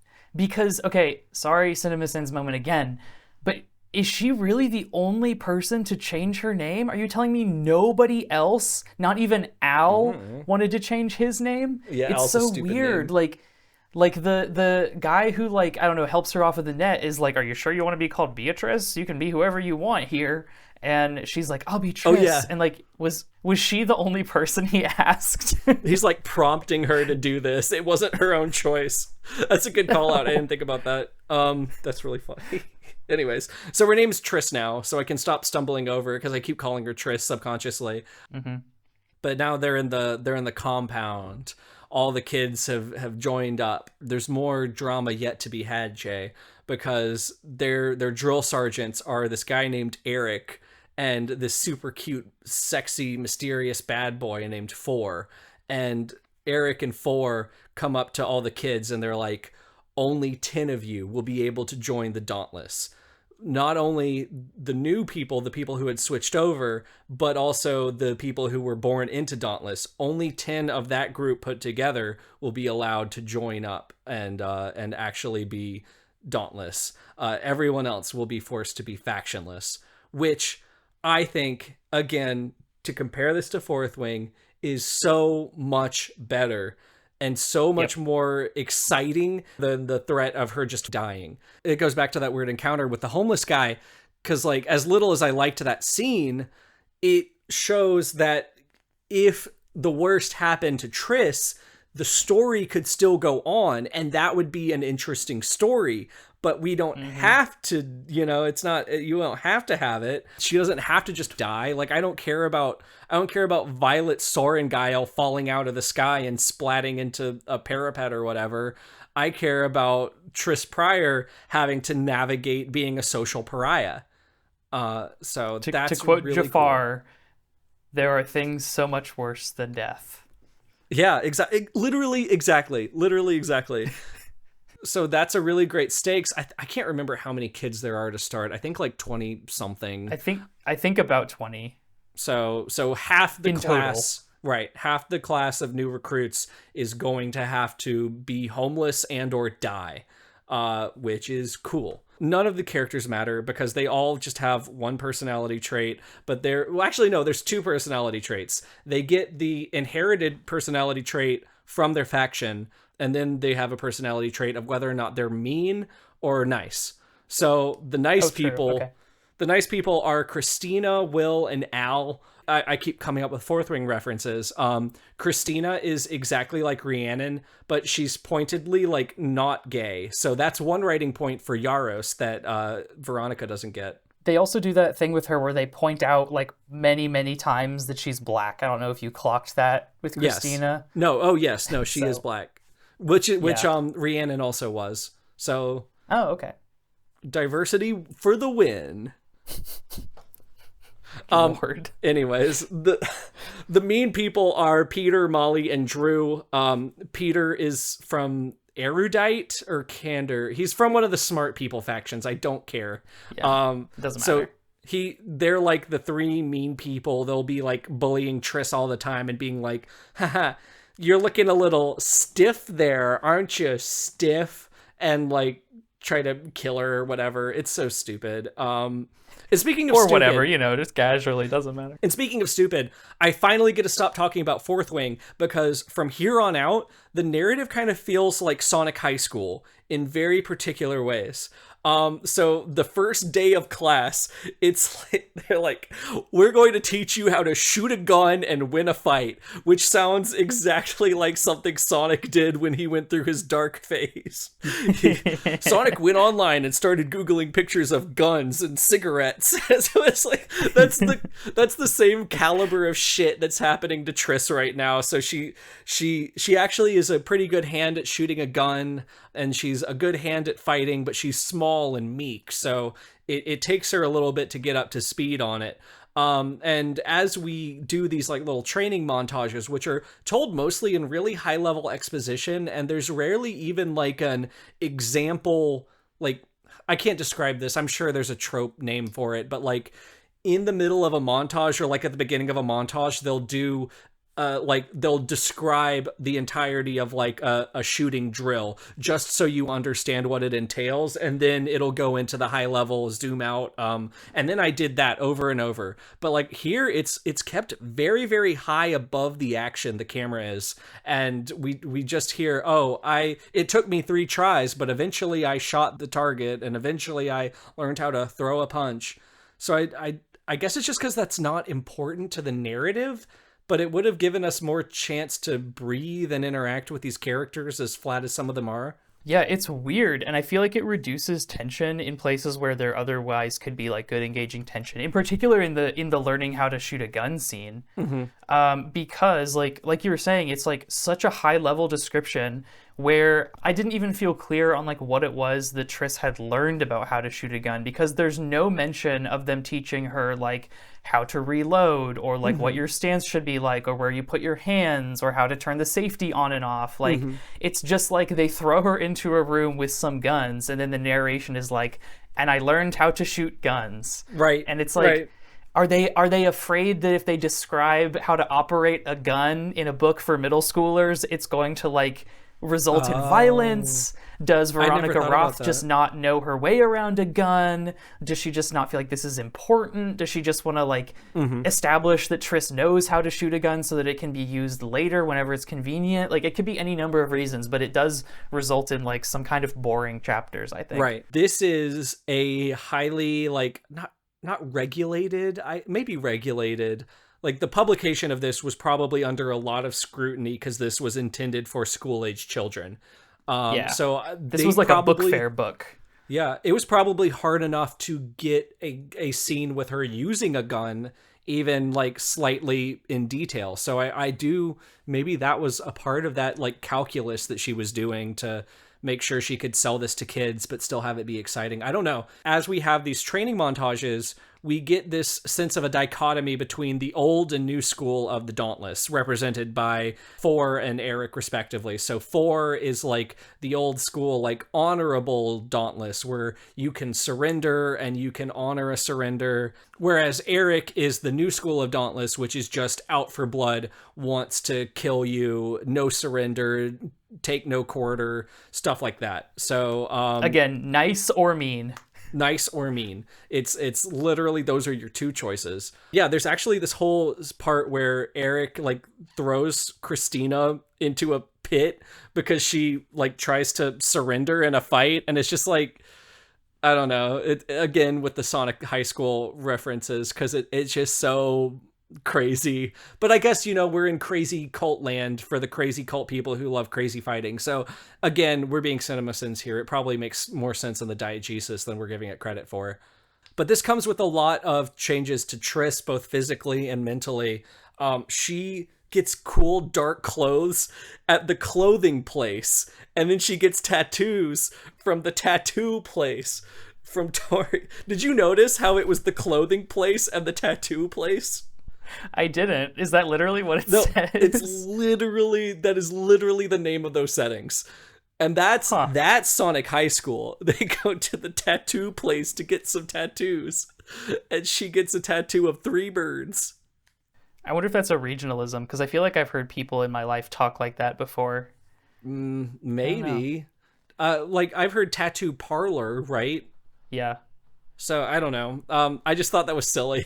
[SPEAKER 2] okay, sorry, Cinema Sins moment again, but is she really the only person to change her name? Are you telling me nobody else, not even Al, wanted to change his name?
[SPEAKER 1] Yeah,
[SPEAKER 2] it's
[SPEAKER 1] Al's
[SPEAKER 2] so
[SPEAKER 1] a stupid
[SPEAKER 2] weird.
[SPEAKER 1] name.
[SPEAKER 2] Like Like the guy who, like, I don't know, helps her off with the net is like, "Are you sure you want to be called Beatrice? You can be whoever you want here." And she's like, "I'll be Triss."
[SPEAKER 1] Oh, yeah.
[SPEAKER 2] And like, was she the only person he asked?
[SPEAKER 1] He's like prompting her to do this. It wasn't her own choice. That's a good call out. I didn't think about that. That's really funny. Anyways, so her name's Triss now, so I can stop stumbling over because I keep calling her Triss subconsciously.
[SPEAKER 2] Mm-hmm.
[SPEAKER 1] But now they're in the compound. All the kids have joined up. There's more drama yet to be had, Jay, because their drill sergeants are this guy named Eric and this super cute, sexy, mysterious bad boy named Four. And Eric and Four come up to all the kids and they're like, only 10 of you will be able to join the Dauntless. Not only the new people, the people who had switched over, but also the people who were born into Dauntless. Only 10 of that group put together will be allowed to join up and actually be Dauntless. Everyone else will be forced to be factionless, which I think, again, to compare this to Fourth Wing, is so much better and so much more exciting than the threat of her just dying. It goes back to that weird encounter with the homeless guy, because like, as little as I liked that scene, it shows that if the worst happened to Triss, the story could still go on, and that would be an interesting story. But we don't have to, it's not, you don't have to have it. She doesn't have to just die. Like, I don't care about Violet Sorrengail falling out of the sky and splatting into a parapet or whatever. I care about Triss Pryor having to navigate being a social pariah. So that's
[SPEAKER 2] to quote
[SPEAKER 1] really
[SPEAKER 2] Jafar,
[SPEAKER 1] cool.
[SPEAKER 2] There are things so much worse than death.
[SPEAKER 1] Yeah, exactly. Literally, exactly. So that's a really great stakes. I can't remember how many kids there are to start. I think like 20 something.
[SPEAKER 2] I think about 20.
[SPEAKER 1] So half the
[SPEAKER 2] in
[SPEAKER 1] class,
[SPEAKER 2] total.
[SPEAKER 1] right? Half the class of new recruits is going to have to be homeless and or die, which is cool. None of the characters matter because they all just have one personality trait, but there's two personality traits. They get the inherited personality trait from their faction, and then they have a personality trait of whether or not they're mean or nice. So the nice people,
[SPEAKER 2] Okay.
[SPEAKER 1] the nice people are Christina, Will, and Al. I keep coming up with Fourth Wing references. Christina is exactly like Rhiannon, but she's pointedly like not gay. So that's one writing point for Yaros that Veronica doesn't get.
[SPEAKER 2] They also do that thing with her where they point out like many, many times that she's black. I don't know if you clocked that with Christina.
[SPEAKER 1] Yes. No. Oh, yes. No, she is black, which
[SPEAKER 2] Yeah.
[SPEAKER 1] Rhiannon also was. So.
[SPEAKER 2] Oh, okay.
[SPEAKER 1] Diversity for the win.
[SPEAKER 2] Lord.
[SPEAKER 1] Anyways, the mean people are Peter, Molly, and Drew. Peter is from Erudite or Candor. He's from one of the smart people factions. I don't care.
[SPEAKER 2] Yeah, doesn't matter.
[SPEAKER 1] So they're like the three mean people. They'll be like bullying Triss all the time and being like, haha, you're looking a little stiff there, aren't you? Stiff. And like try to kill her or whatever. It's so stupid. And speaking of
[SPEAKER 2] or
[SPEAKER 1] stupid,
[SPEAKER 2] whatever, just casually, doesn't matter.
[SPEAKER 1] and speaking of stupid, I finally get to stop talking about Fourth Wing because from here on out, the narrative kind of feels like Sonic High School in very particular ways. So the first day of class, it's like, they're like, we're going to teach you how to shoot a gun and win a fight, which sounds exactly like something Sonic did when he went through his dark phase. Sonic went online and started Googling pictures of guns and cigarettes. So it's like, that's the same caliber of shit that's happening to Triss right now. So she actually is a pretty good hand at shooting a gun, and she's a good hand at fighting, but she's small and meek, so it takes her a little bit to get up to speed on it. And as we do these like little training montages, which are told mostly in really high level exposition, and there's rarely even like an example, like, I can't describe this, I'm sure there's a trope name for it, but like in the middle of a montage or like at the beginning of a montage, they'll do like they'll describe the entirety of like a shooting drill just so you understand what it entails, and then it'll go into the high level zoom out, and then I did that over and over. But like here it's kept very, very high above the action, the camera is, and we just hear, it took me 3 tries, but eventually I shot the target and eventually I learned how to throw a punch. So I guess it's just because that's not important to the narrative, but it would have given us more chance to breathe and interact with these characters, as flat as some of them are.
[SPEAKER 2] Yeah, it's weird, and I feel like it reduces tension in places where there otherwise could be like good engaging tension. In particular, in the learning how to shoot a gun scene, because like you were saying, it's like such a high level description where I didn't even feel clear on like what it was that Triss had learned about how to shoot a gun, because there's no mention of them teaching her like how to reload, or like what your stance should be like, or where you put your hands, or how to turn the safety on and off. Like it's just like they throw her into a room with some guns, and then the narration is like, and I learned how to shoot guns.
[SPEAKER 1] Right.
[SPEAKER 2] And it's like, are they afraid that if they describe how to operate a gun in a book for middle schoolers, it's going to like result in violence? Does Veronica Roth just not know her way around a gun? Does she just not feel like this is important? Does she just want to like establish that Triss knows how to shoot a gun so that it can be used later whenever it's convenient? Like, it could be any number of reasons, but it does result in like some kind of boring chapters, I think.
[SPEAKER 1] Right. This is a highly like not regulated, maybe regulated. Like, the publication of this was probably under a lot of scrutiny because this was intended for school-age children. So
[SPEAKER 2] this was like a book fair book.
[SPEAKER 1] Yeah, it was probably hard enough to get a scene with her using a gun, even like slightly in detail. So I do, maybe that was a part of that like calculus that she was doing to make sure she could sell this to kids but still have it be exciting. I don't know. As we have these training montages, we get this sense of a dichotomy between the old and new school of the Dauntless, represented by Thor and Eric, respectively. So Thor is like the old school, like honorable Dauntless, where you can surrender and you can honor a surrender. Whereas Eric is the new school of Dauntless, which is just out for blood, wants to kill you, no surrender, take no quarter, stuff like that. So
[SPEAKER 2] again, nice or mean.
[SPEAKER 1] Nice or mean. It's literally, those are your two choices. Yeah, there's actually this whole part where Eric like throws Christina into a pit because she like tries to surrender in a fight, and it's just like, I don't know, it again with the Sonic High School references, because it's just so crazy. But I guess, you know, we're in crazy cult land for the crazy cult people who love crazy fighting. So again, we're being CinemaSins here. It probably makes more sense in the diegesis than we're giving it credit for. But this comes with a lot of changes to Triss, both physically and mentally. She gets cool dark clothes at the clothing place, and then she gets tattoos from the tattoo place from Tori. Did you notice how it was the clothing place and the tattoo place?
[SPEAKER 2] I didn't. Is that literally what it says?
[SPEAKER 1] That is literally the name of those settings. And that's Sonic High School. They go to the tattoo place to get some tattoos, and she gets a tattoo of 3 birds.
[SPEAKER 2] I wonder if that's a regionalism, because I feel like I've heard people in my life talk like that before.
[SPEAKER 1] Maybe. Like, I've heard tattoo parlor, right?
[SPEAKER 2] Yeah.
[SPEAKER 1] So I don't know. I just thought that was silly.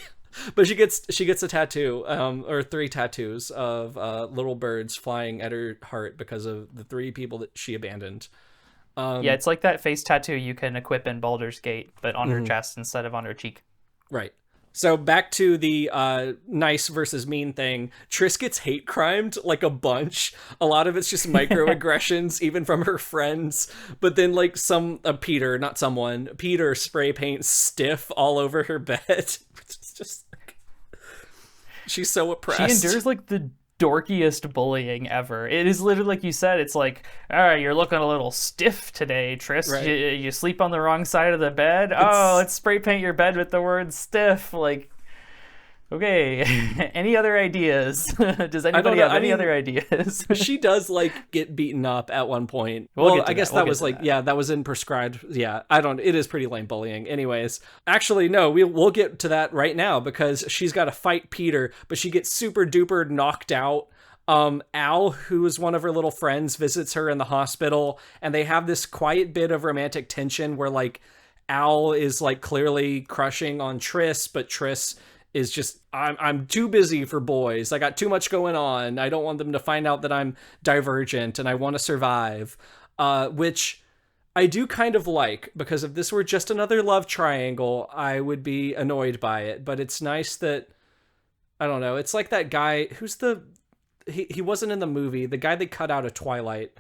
[SPEAKER 1] But she gets a tattoo, or 3 tattoos of little birds flying at her heart because of the 3 people that she abandoned.
[SPEAKER 2] Yeah, it's like that face tattoo you can equip in Baldur's Gate, but on her chest instead of on her cheek.
[SPEAKER 1] Right. So back to the nice versus mean thing. Triss gets hate crimed like a bunch. A lot of it's just microaggressions, even from her friends. But then like Peter spray paints stiff all over her bed. It's just like, she's so oppressed.
[SPEAKER 2] She endures like the dorkiest bullying ever. It is literally like you said, it's like, all right, you're looking a little stiff today, Triss. Right. You sleep on the wrong side of the bed. Let's spray paint your bed with the word stiff. Like, okay. Any other ideas? Does anybody have any other ideas?
[SPEAKER 1] She does like get beaten up at one point. I guess that was like, that was in prescribed. Yeah, it is pretty lame bullying. Anyways, actually, no, we'll get to that right now, because she's got to fight Peter, but she gets super duper knocked out Al, who is one of her little friends, visits her in the hospital, and they have this quiet bit of romantic tension where like Al is like clearly crushing on Triss, but Triss is just, I'm too busy for boys. I got too much going on. I don't want them to find out that I'm divergent and I want to survive. Which I do kind of like, because if this were just another love triangle, I would be annoyed by it. But it's nice that, I don't know, it's like that guy who's he wasn't in the movie, the guy they cut out of Twilight,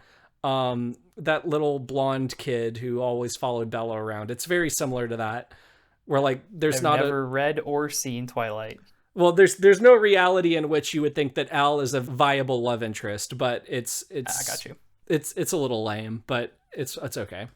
[SPEAKER 1] that little blonde kid who always followed Bella around. It's very similar to that, where like I've
[SPEAKER 2] never read or seen Twilight.
[SPEAKER 1] Well, there's no reality in which you would think that Al is a viable love interest, but it's
[SPEAKER 2] I got you.
[SPEAKER 1] It's a little lame, but it's okay.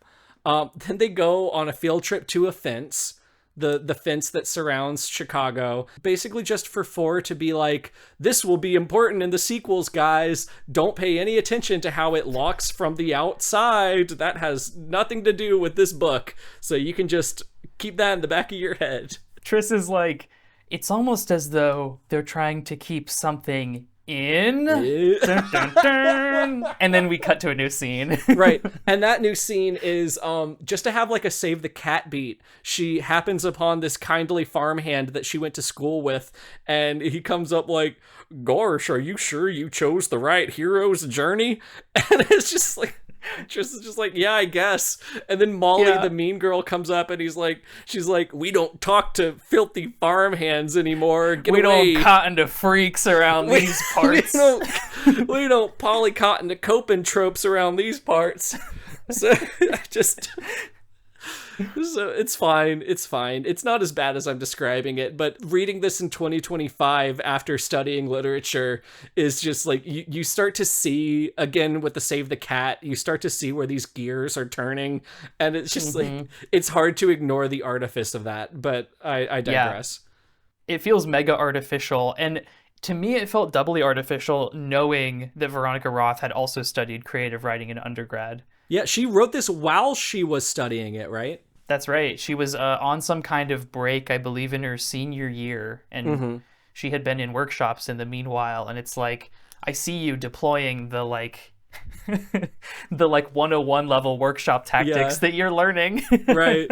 [SPEAKER 1] Then they go on a field trip to a fence, the fence that surrounds Chicago, basically just for 4 to be like, this will be important in the sequels, guys. Don't pay any attention to how it locks from the outside. That has nothing to do with this book. So you can just keep that in the back of your head.
[SPEAKER 2] Triss is like, it's almost as though they're trying to keep something in. Dun, dun, dun. And then we cut to a new scene.
[SPEAKER 1] Right. And that new scene is just to have like a save the cat beat. She happens upon this kindly farmhand that she went to school with, and he comes up like, gosh, are you sure you chose the right hero's journey? And it's just like, just like, yeah, I guess. And then Molly, the mean girl, comes up and she's like, we don't talk to filthy farmhands anymore. Get
[SPEAKER 2] we
[SPEAKER 1] away.
[SPEAKER 2] Don't cotton to freaks around these parts.
[SPEAKER 1] we don't poly cotton to coping tropes around these parts. So so it's fine. It's fine. It's not as bad as I'm describing it, but reading this in 2025 after studying literature is just like, you start to see, again with the Save the Cat, you start to see where these gears are turning, and it's just like, it's hard to ignore the artifice of that, but I digress.
[SPEAKER 2] Yeah. It feels mega artificial, and to me it felt doubly artificial knowing that Veronica Roth had also studied creative writing in undergrad.
[SPEAKER 1] Yeah, she wrote this while she was studying it, right?
[SPEAKER 2] That's right. She was on some kind of break, I believe, in her senior year, and she had been in workshops in the meanwhile, and it's like, I see you deploying the like the like 101 level workshop tactics that you're learning.
[SPEAKER 1] Right.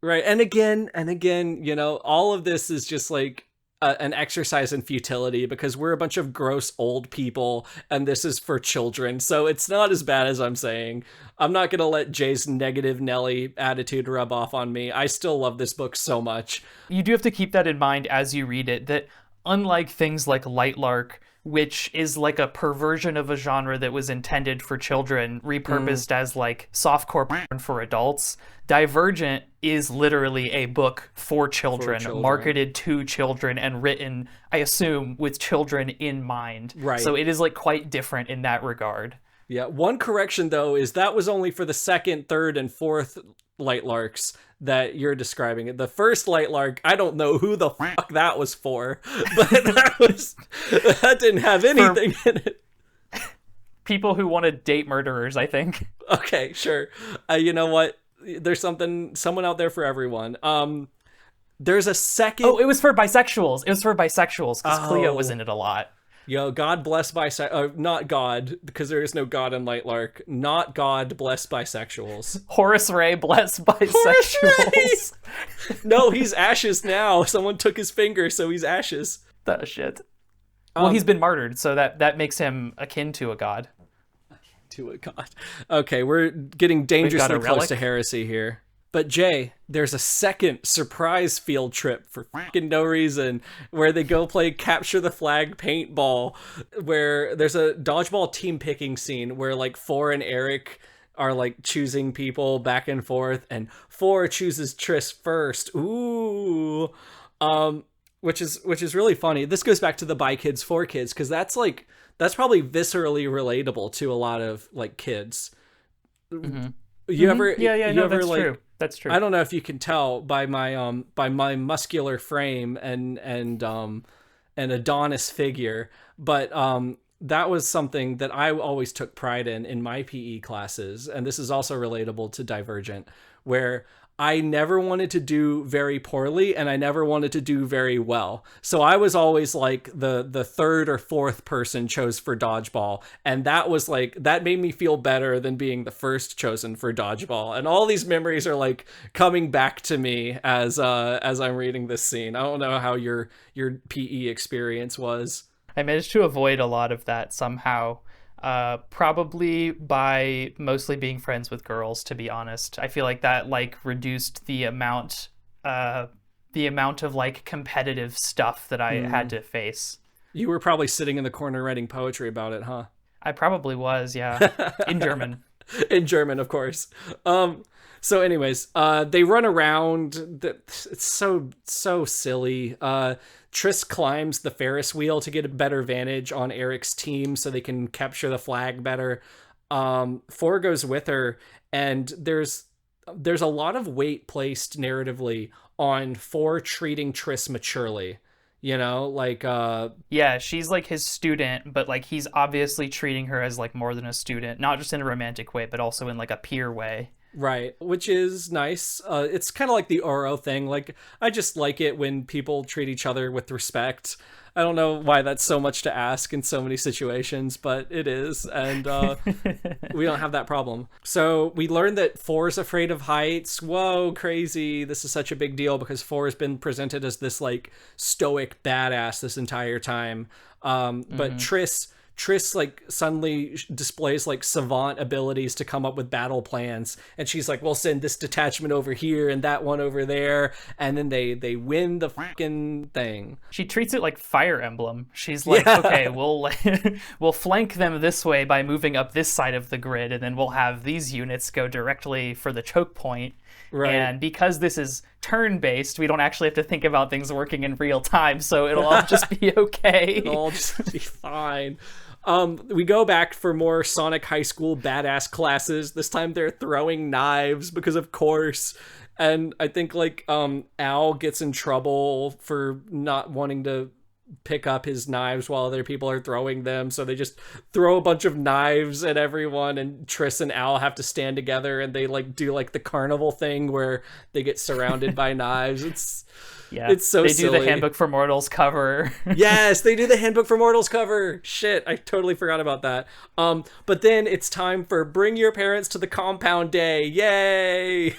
[SPEAKER 1] Right. And again, you know, all of this is just like an exercise in futility, because we're a bunch of gross old people and this is for children. So it's not as bad as I'm saying. I'm not going to let Jay's negative Nelly attitude rub off on me. I still love this book so much.
[SPEAKER 2] You do have to keep that in mind as you read it, that unlike things like Light Lark, which is like a perversion of a genre that was intended for children, repurposed as like softcore porn for adults, Divergent is literally a book for children, marketed to children, and written, I assume, with children in mind.
[SPEAKER 1] Right.
[SPEAKER 2] So it is like quite different in that regard.
[SPEAKER 1] Yeah. One correction though is that was only for the second, third, and fourth Light Larks that you're describing. The first Light Lark, I don't know who the fuck that was for, but that didn't have anything in it.
[SPEAKER 2] People who want to date murderers, I think.
[SPEAKER 1] Okay, sure. You know what? There's someone out there for everyone. There's a second.
[SPEAKER 2] Oh, it was for bisexuals. It was for bisexuals because Cleo was in it a lot.
[SPEAKER 1] Yo, God bless not God, because there is no God in Light Lark. Not God bless bisexuals.
[SPEAKER 2] Horace Ray bless bisexuals.
[SPEAKER 1] No, he's ashes now. Someone took his finger, so he's ashes.
[SPEAKER 2] Oh, shit. Well, he's been martyred, so that makes him akin to a god.
[SPEAKER 1] To a god. Okay, we're getting dangerously close to heresy here. But Jay, there's a second surprise field trip for fucking no reason, where they go play capture the flag paintball, where there's a dodgeball team picking scene where like 4 and Eric are like choosing people back and forth, and 4 chooses Triss first. Ooh. Which is really funny. This goes back to the by kids for kids, because that's probably viscerally relatable to a lot of like kids. You ever
[SPEAKER 2] that's like, true. That's true.
[SPEAKER 1] I don't know if you can tell by my muscular frame and Adonis figure, but that was something that I always took pride in my PE classes, and this is also relatable to Divergent, where I never wanted to do very poorly and I never wanted to do very well. So I was always like the third or fourth person chose for dodgeball. And that was like, that made me feel better than being the first chosen for dodgeball. And all these memories are like coming back to me as I'm reading this scene. I don't know how your PE experience was.
[SPEAKER 2] I managed to avoid a lot of that somehow. Probably by mostly being friends with girls, to be honest. I feel like that like reduced the amount of like competitive stuff that I had to face.
[SPEAKER 1] You were probably sitting in the corner writing poetry about it, huh?
[SPEAKER 2] I probably was, yeah. In German.
[SPEAKER 1] In German, of course. So anyways, they run around. It's so silly. Triss climbs the Ferris wheel to get a better vantage on Eric's team so they can capture the flag better. Four goes with her, and there's a lot of weight placed narratively on Four treating Triss maturely. You know, like
[SPEAKER 2] yeah, she's like his student, but like he's obviously treating her as like more than a student, not just in a romantic way, but also in like a peer way.
[SPEAKER 1] Right, which is nice. It's kind of like the Oro thing. Like, I just like it when people treat each other with respect. I don't know why that's so much to ask in so many situations, but it is, and we don't have that problem. So we learned that Four's afraid of heights. Whoa, crazy. This is such a big deal because Four has been presented as this, like, stoic badass this entire time. But Triss like suddenly displays like savant abilities to come up with battle plans, and she's like, we'll send this detachment over here and that one over there, and then they win the fucking thing.
[SPEAKER 2] She treats it like Fire Emblem. She's like, yeah. Okay, we'll flank them this way by moving up this side of the grid, and then we'll have these units go directly for the choke point. Right. And because this is turn-based, we don't actually have to think about things working in real time, so it'll all just be okay.
[SPEAKER 1] It'll all just be fine. We go back for more Sonic High School badass classes. This time they're throwing knives because of course. And I think like Al gets in trouble for not wanting to pick up his knives while other people are throwing them, so they just throw a bunch of knives at everyone, and Triss and Al have to stand together and they like do like the carnival thing where they get surrounded by knives. It's so
[SPEAKER 2] they
[SPEAKER 1] silly.
[SPEAKER 2] Do the Handbook for Mortals cover.
[SPEAKER 1] Yes, they do the Handbook for Mortals cover. Shit, I totally forgot about that. But then it's time for Bring Your Parents to the Compound Day. Yay!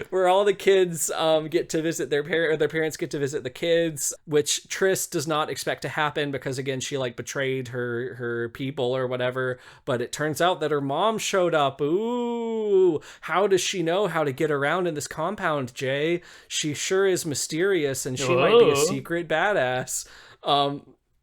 [SPEAKER 1] Where all the kids get to visit their parents get to visit the kids, which Triss does not expect to happen because again she like betrayed her people or whatever. But it turns out that her mom showed up. Ooh, how does she know how to get around in this compound, Jay? She sure is mysterious, and she might be a secret badass.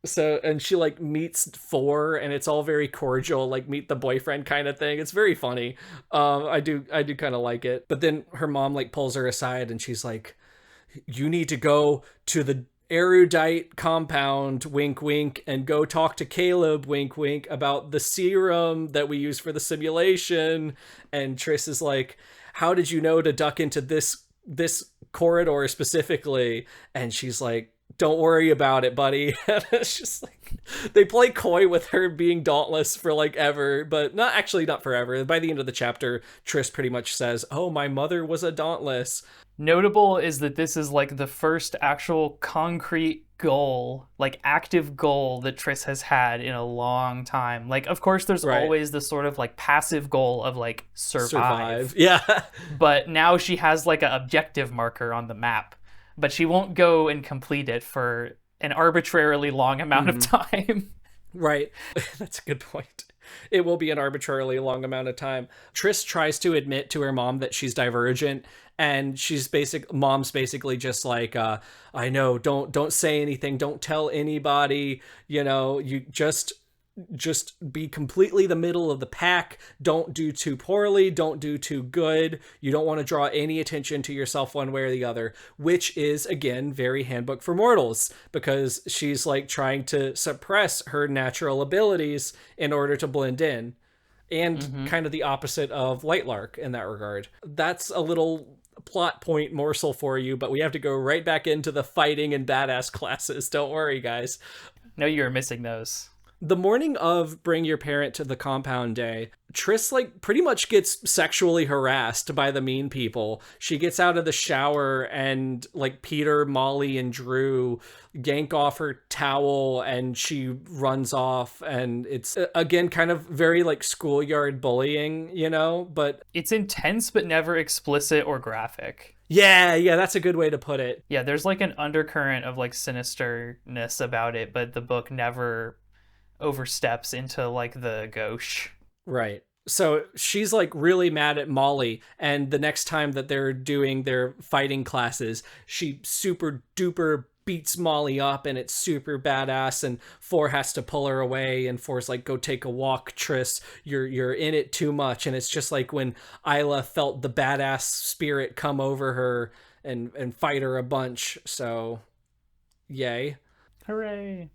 [SPEAKER 1] So, and she like meets Four, and it's all very cordial, like meet the boyfriend kind of thing. It's very funny. I do kind of like it. But then her mom like pulls her aside, and she's like, "You need to go to the erudite compound, wink wink, and go talk to Caleb, wink wink, about the serum that we use for the simulation." And Triss is like, "How did you know to duck into this corridor specifically?" And she's like, "Don't worry about it, buddy." It's just like they play coy with her being dauntless for like ever, but not forever. By the end of the chapter, Triss pretty much says, "Oh, my mother was a dauntless."
[SPEAKER 2] Notable is that this is like the first actual concrete goal, like active goal that Triss has had in a long time. Like, of course, there's always the sort of like passive goal of like survive.
[SPEAKER 1] Yeah.
[SPEAKER 2] But now she has like an objective marker on the map, but she won't go and complete it for an arbitrarily long amount of time.
[SPEAKER 1] Right. That's a good point. It will be an arbitrarily long amount of time. Triss tries to admit to her mom that she's divergent, and mom's basically just like, I know, don't say anything, don't tell anybody, you know, you just be completely the middle of the pack. Don't do too poorly, don't do too good. You don't want to draw any attention to yourself one way or the other, which is again very Handbook for Mortals, because she's like trying to suppress her natural abilities in order to blend in, and kind of the opposite of Lightlark in that regard. That's a little plot point morsel for you, but we have to go right back into the fighting and badass classes. Don't worry, guys.
[SPEAKER 2] No, you're missing those.
[SPEAKER 1] The morning of Bring Your Parent to the Compound Day, Triss like pretty much gets sexually harassed by the mean people. She gets out of the shower and like Peter, Molly, and Drew yank off her towel and she runs off, and it's again kind of very like schoolyard bullying, you know, but
[SPEAKER 2] It's intense but never explicit or graphic.
[SPEAKER 1] yeah, that's a good way to put it.
[SPEAKER 2] Yeah, there's like an undercurrent of like sinisterness about it, but the book never oversteps into like the gauche.
[SPEAKER 1] Right. So she's like really mad at Molly, and the next time that they're doing their fighting classes, she super duper beats Molly up, and it's super badass, and Four has to pull her away, and Four's like, go take a walk, Triss, you're in it too much. And it's just like when Isla felt the badass spirit come over her and fight her a bunch. So yay.
[SPEAKER 2] Hooray.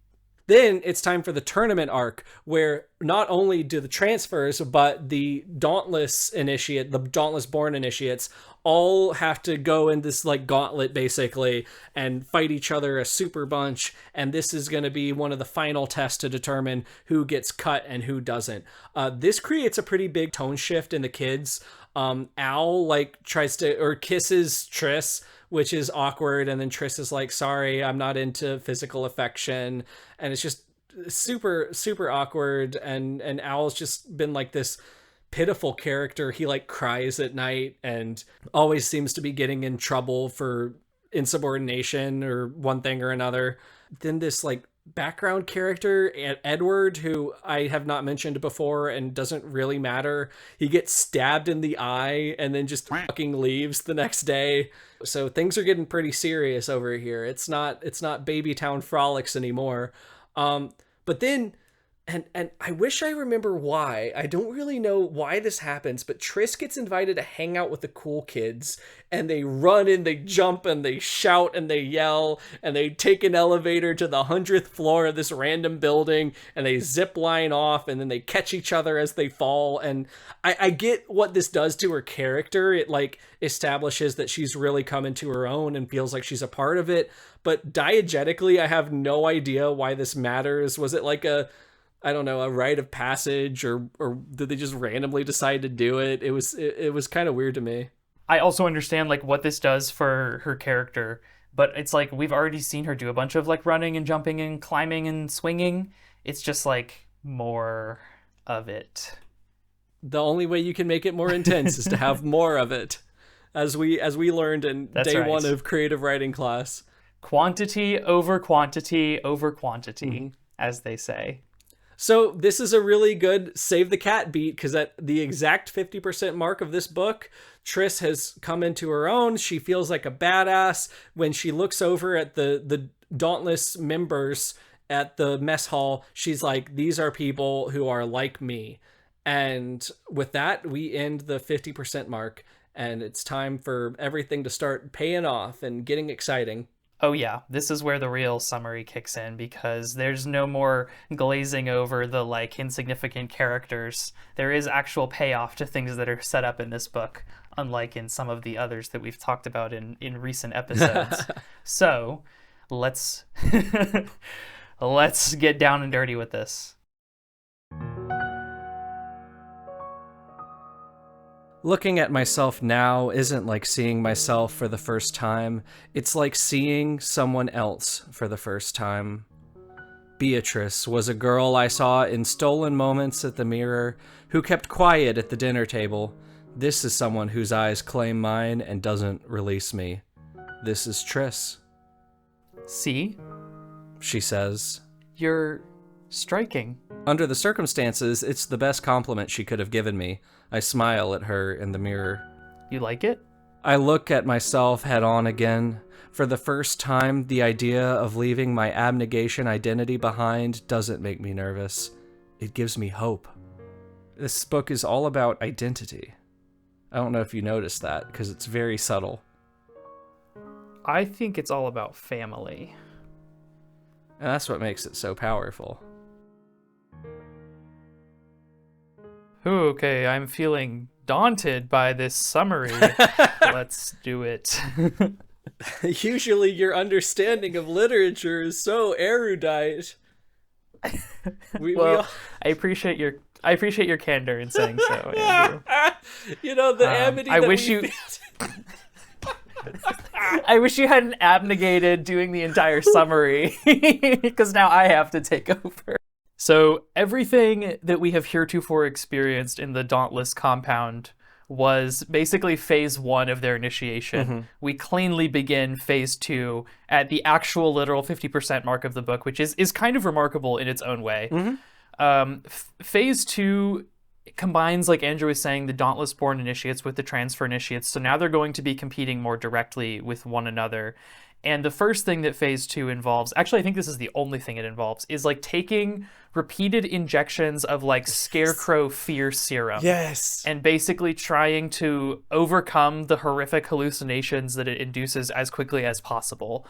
[SPEAKER 1] Then it's time for the tournament arc, where not only do the transfers, but the Dauntless initiate, the Dauntless born initiates, all have to go in this like gauntlet basically and fight each other a super bunch. And this is going to be one of the final tests to determine who gets cut and who doesn't. This creates a pretty big tone shift in the kids. Al like tries to, or kisses Triss, which is awkward, and then Triss is like, sorry, I'm not into physical affection, and it's just super awkward. And Al's just been like this pitiful character. He like cries at night and always seems to be getting in trouble for insubordination or one thing or another. Then this like background character, Edward, who I have not mentioned before and doesn't really matter. He gets stabbed in the eye and then just fucking leaves the next day. So things are getting pretty serious over here. It's not Babytown frolics anymore. But then and I wish I remember why. I don't really know why this happens, but Triss gets invited to hang out with the cool kids, and they run and they jump and they shout and they yell, and they take an elevator to the 100th floor of this random building, and they zip line off, and then they catch each other as they fall. And I get what this does to her character. It like establishes that she's really come into her own and feels like she's a part of it. But diegetically, I have no idea why this matters. Was it like a rite of passage, or did they just randomly decide to do it? It was kind of weird to me.
[SPEAKER 2] I also understand like what this does for her character, but it's like we've already seen her do a bunch of like running and jumping and climbing and swinging. It's just like more of it.
[SPEAKER 1] The only way you can make it more intense is to have more of it, as we learned in day one of creative writing class.
[SPEAKER 2] Quantity over quantity over quantity, as they say.
[SPEAKER 1] So this is a really good save the cat beat, because at the exact 50% mark of this book, Triss has come into her own. She feels like a badass. When she looks over at the Dauntless members at the mess hall, she's like, these are people who are like me. And with that, we end the 50% mark, and it's time for everything to start paying off and getting exciting.
[SPEAKER 2] Oh yeah, this is where the real summary kicks in, because there's no more glazing over the like insignificant characters. There is actual payoff to things that are set up in this book, unlike in some of the others that we've talked about in recent episodes. So let's let's get down and dirty with this.
[SPEAKER 1] Looking at myself now isn't like seeing myself for the first time. It's like seeing someone else for the first time. Beatrice was a girl I saw in stolen moments at the mirror, who kept quiet at the dinner table. This is someone whose eyes claim mine and doesn't release me. This is Triss.
[SPEAKER 2] See?
[SPEAKER 1] She says.
[SPEAKER 2] You're striking.
[SPEAKER 1] Under the circumstances, it's the best compliment she could have given me. I smile at her in the mirror.
[SPEAKER 2] You like it?
[SPEAKER 1] I look at myself head on again. For the first time, the idea of leaving my abnegation identity behind doesn't make me nervous. It gives me hope. This book is all about identity. I don't know if you noticed that, because it's very subtle.
[SPEAKER 2] I think it's all about family.
[SPEAKER 1] And that's what makes it so powerful.
[SPEAKER 2] Okay, I'm feeling daunted by this summary. Let's do it.
[SPEAKER 1] Usually your understanding of literature is so erudite. We all...
[SPEAKER 2] I appreciate your candor in saying so, Andrew.
[SPEAKER 1] The amity
[SPEAKER 2] I
[SPEAKER 1] that
[SPEAKER 2] wish
[SPEAKER 1] we
[SPEAKER 2] you I wish you hadn't abnegated doing the entire summary, because now I have to take over. So everything that we have heretofore experienced in the Dauntless compound was basically phase 1 of their initiation.
[SPEAKER 1] Mm-hmm.
[SPEAKER 2] We cleanly begin phase 2 at the actual literal 50% mark of the book, which is kind of remarkable in its own way.
[SPEAKER 1] Mm-hmm.
[SPEAKER 2] Phase 2 combines, like Andrew was saying, the Dauntless-born initiates with the transfer initiates, so now they're going to be competing more directly with one another. And the first thing that phase 2 involves, actually I think this is the only thing it involves, is like taking repeated injections of like scarecrow fear serum.
[SPEAKER 1] Yes.
[SPEAKER 2] And basically trying to overcome the horrific hallucinations that it induces as quickly as possible.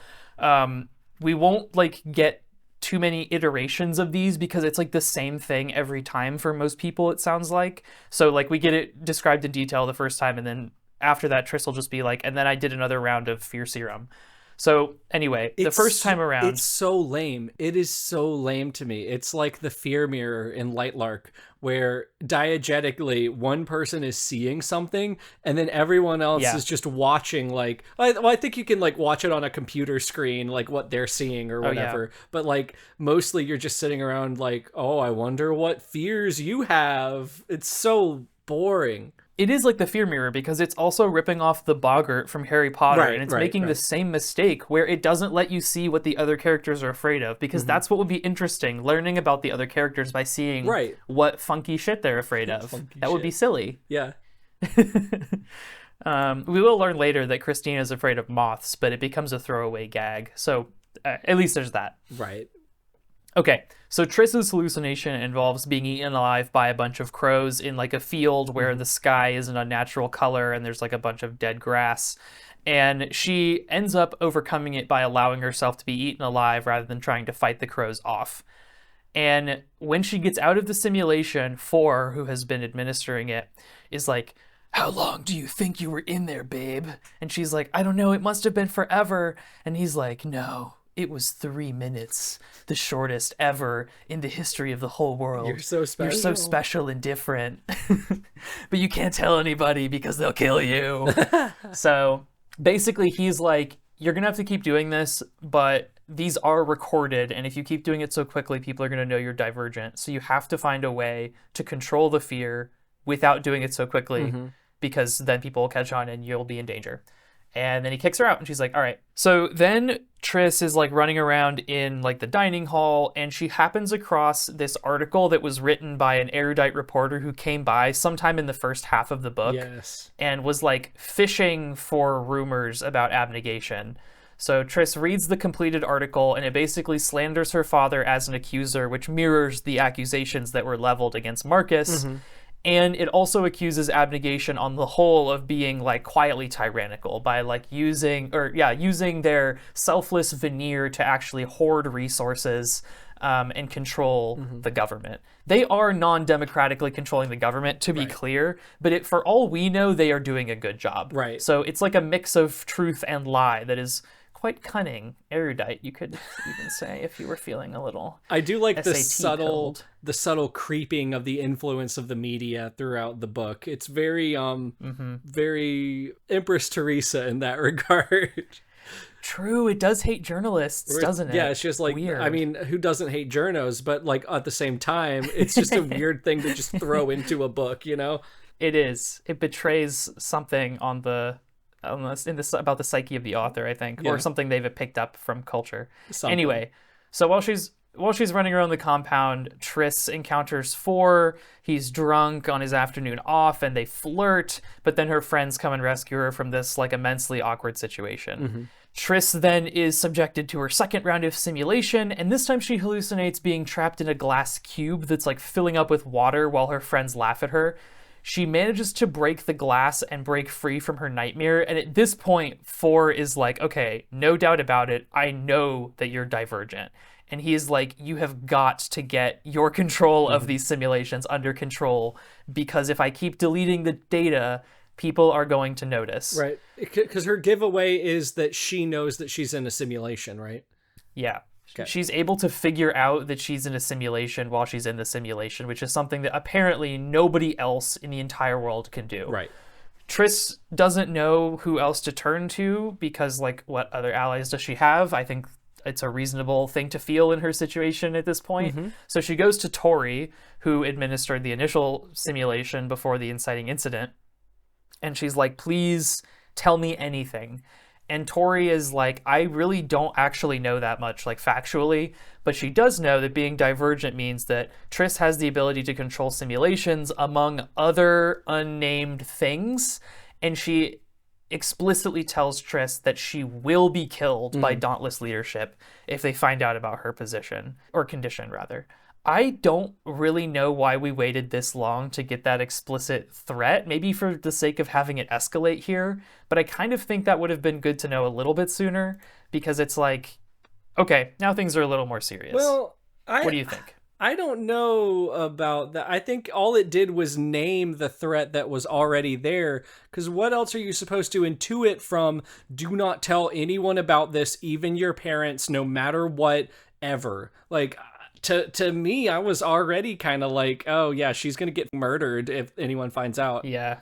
[SPEAKER 2] We won't like get too many iterations of these because it's like the same thing every time for most people, it sounds like. So like we get it described in detail the first time, and then after that Triss will just be like, and then I did another round of fear serum. So anyway, the first time around...
[SPEAKER 1] It's so lame. It is so lame to me. It's like the fear mirror in Lightlark, where diegetically one person is seeing something and then everyone else is just watching. Like, I think you can like watch it on a computer screen, like what they're seeing or whatever. But like mostly you're just sitting around like, oh, I wonder what fears you have. It's so boring.
[SPEAKER 2] It is like the fear mirror because it's also ripping off the boggart from Harry Potter, and it's making the same mistake where it doesn't let you see what the other characters are afraid of, because that's what would be interesting, learning about the other characters by seeing what funky shit they're afraid of. That would be silly.
[SPEAKER 1] Yeah.
[SPEAKER 2] We will learn later that Christina is afraid of moths, but it becomes a throwaway gag. So at least there's that.
[SPEAKER 1] Right.
[SPEAKER 2] Okay, so Triss's hallucination involves being eaten alive by a bunch of crows in like a field where the sky is an unnatural color and there's like a bunch of dead grass. And she ends up overcoming it by allowing herself to be eaten alive rather than trying to fight the crows off. And when she gets out of the simulation, Four, who has been administering it, is like, "How long do you think you were in there, babe?" And she's like, "I don't know, it must have been forever." And he's like, "No. It was 3 minutes, the shortest ever in the history of the whole world.
[SPEAKER 1] You're so special.
[SPEAKER 2] You're so special and different. But you can't tell anybody because they'll kill you." So basically he's like, you're going to have to keep doing this, but these are recorded, and if you keep doing it so quickly, people are going to know you're divergent. So you have to find a way to control the fear without doing it so quickly, because then people will catch on and you'll be in danger. And then he kicks her out, and she's like, all right. So then Triss is like running around in like the dining hall, and she happens across this article that was written by an erudite reporter who came by sometime in the first half of the book and was like fishing for rumors about abnegation. So Triss reads the completed article, and it basically slanders her father as an accuser, which mirrors the accusations that were leveled against Marcus. And it also accuses abnegation on the whole of being like quietly tyrannical by like using their selfless veneer to actually hoard resources and control the government. They are non-democratically controlling the government, to be clear, but for all we know, they are doing a good job. Right. So it's like a mix of truth and lie that is quite cunning, erudite, you could even say, if you were feeling a little
[SPEAKER 1] I do like the
[SPEAKER 2] SAT
[SPEAKER 1] subtle creeping of the influence of the media throughout the book. It's very very Empress Teresa in that regard.
[SPEAKER 2] True, it does hate journalists, doesn't it?
[SPEAKER 1] Yeah, it's just like, weird. I mean, who doesn't hate journos? But like at the same time, it's just a weird thing to just throw into a book, you know?
[SPEAKER 2] It is. It betrays something on the about the psyche of the author, I think, or something they've picked up from culture. Anyway, so while she's running around the compound, Triss encounters Four. He's drunk on his afternoon off, and they flirt. But then her friends come and rescue her from this like immensely awkward situation. Triss then is subjected to her second round of simulation, and this time she hallucinates being trapped in a glass cube that's like filling up with water while her friends laugh at her. She manages to break the glass and break free from her nightmare, and at this point, Four is like, okay, no doubt about it, I know that you're divergent. And he is like, you have got to get your control of these simulations under control, because if I keep deleting the data, people are going to notice.
[SPEAKER 1] Right, because her giveaway is that she knows that she's in a simulation, right?
[SPEAKER 2] Yeah.
[SPEAKER 1] Okay.
[SPEAKER 2] She's able to figure out that she's in a simulation while she's in the simulation, which is something that apparently nobody else in the entire world can do.
[SPEAKER 1] Right.
[SPEAKER 2] Triss doesn't know who else to turn to because, like, what other allies does she have? I think it's a reasonable thing to feel in her situation at this point.
[SPEAKER 1] Mm-hmm.
[SPEAKER 2] So she goes to Tori, who administered the initial simulation before the inciting incident. And she's like, please tell me anything. And Tori is like, I really don't actually know that much, like, factually, but she does know that being divergent means that Triss has the ability to control simulations among other unnamed things, and she explicitly tells Triss that she will be killed by Dauntless leadership if they find out about her position, or condition, rather. I don't really know why we waited this long to get that explicit threat, maybe for the sake of having it escalate here, but I kind of think that would have been good to know a little bit sooner, because it's like, okay, now things are a little more serious.
[SPEAKER 1] Well,
[SPEAKER 2] what do you think?
[SPEAKER 1] I don't know about that. I think all it did was name the threat that was already there, because what else are you supposed to intuit from do not tell anyone about this, even your parents, no matter what, ever? Like, to me, I was already kind of like, oh yeah, she's gonna get murdered if anyone finds out.
[SPEAKER 2] Yeah,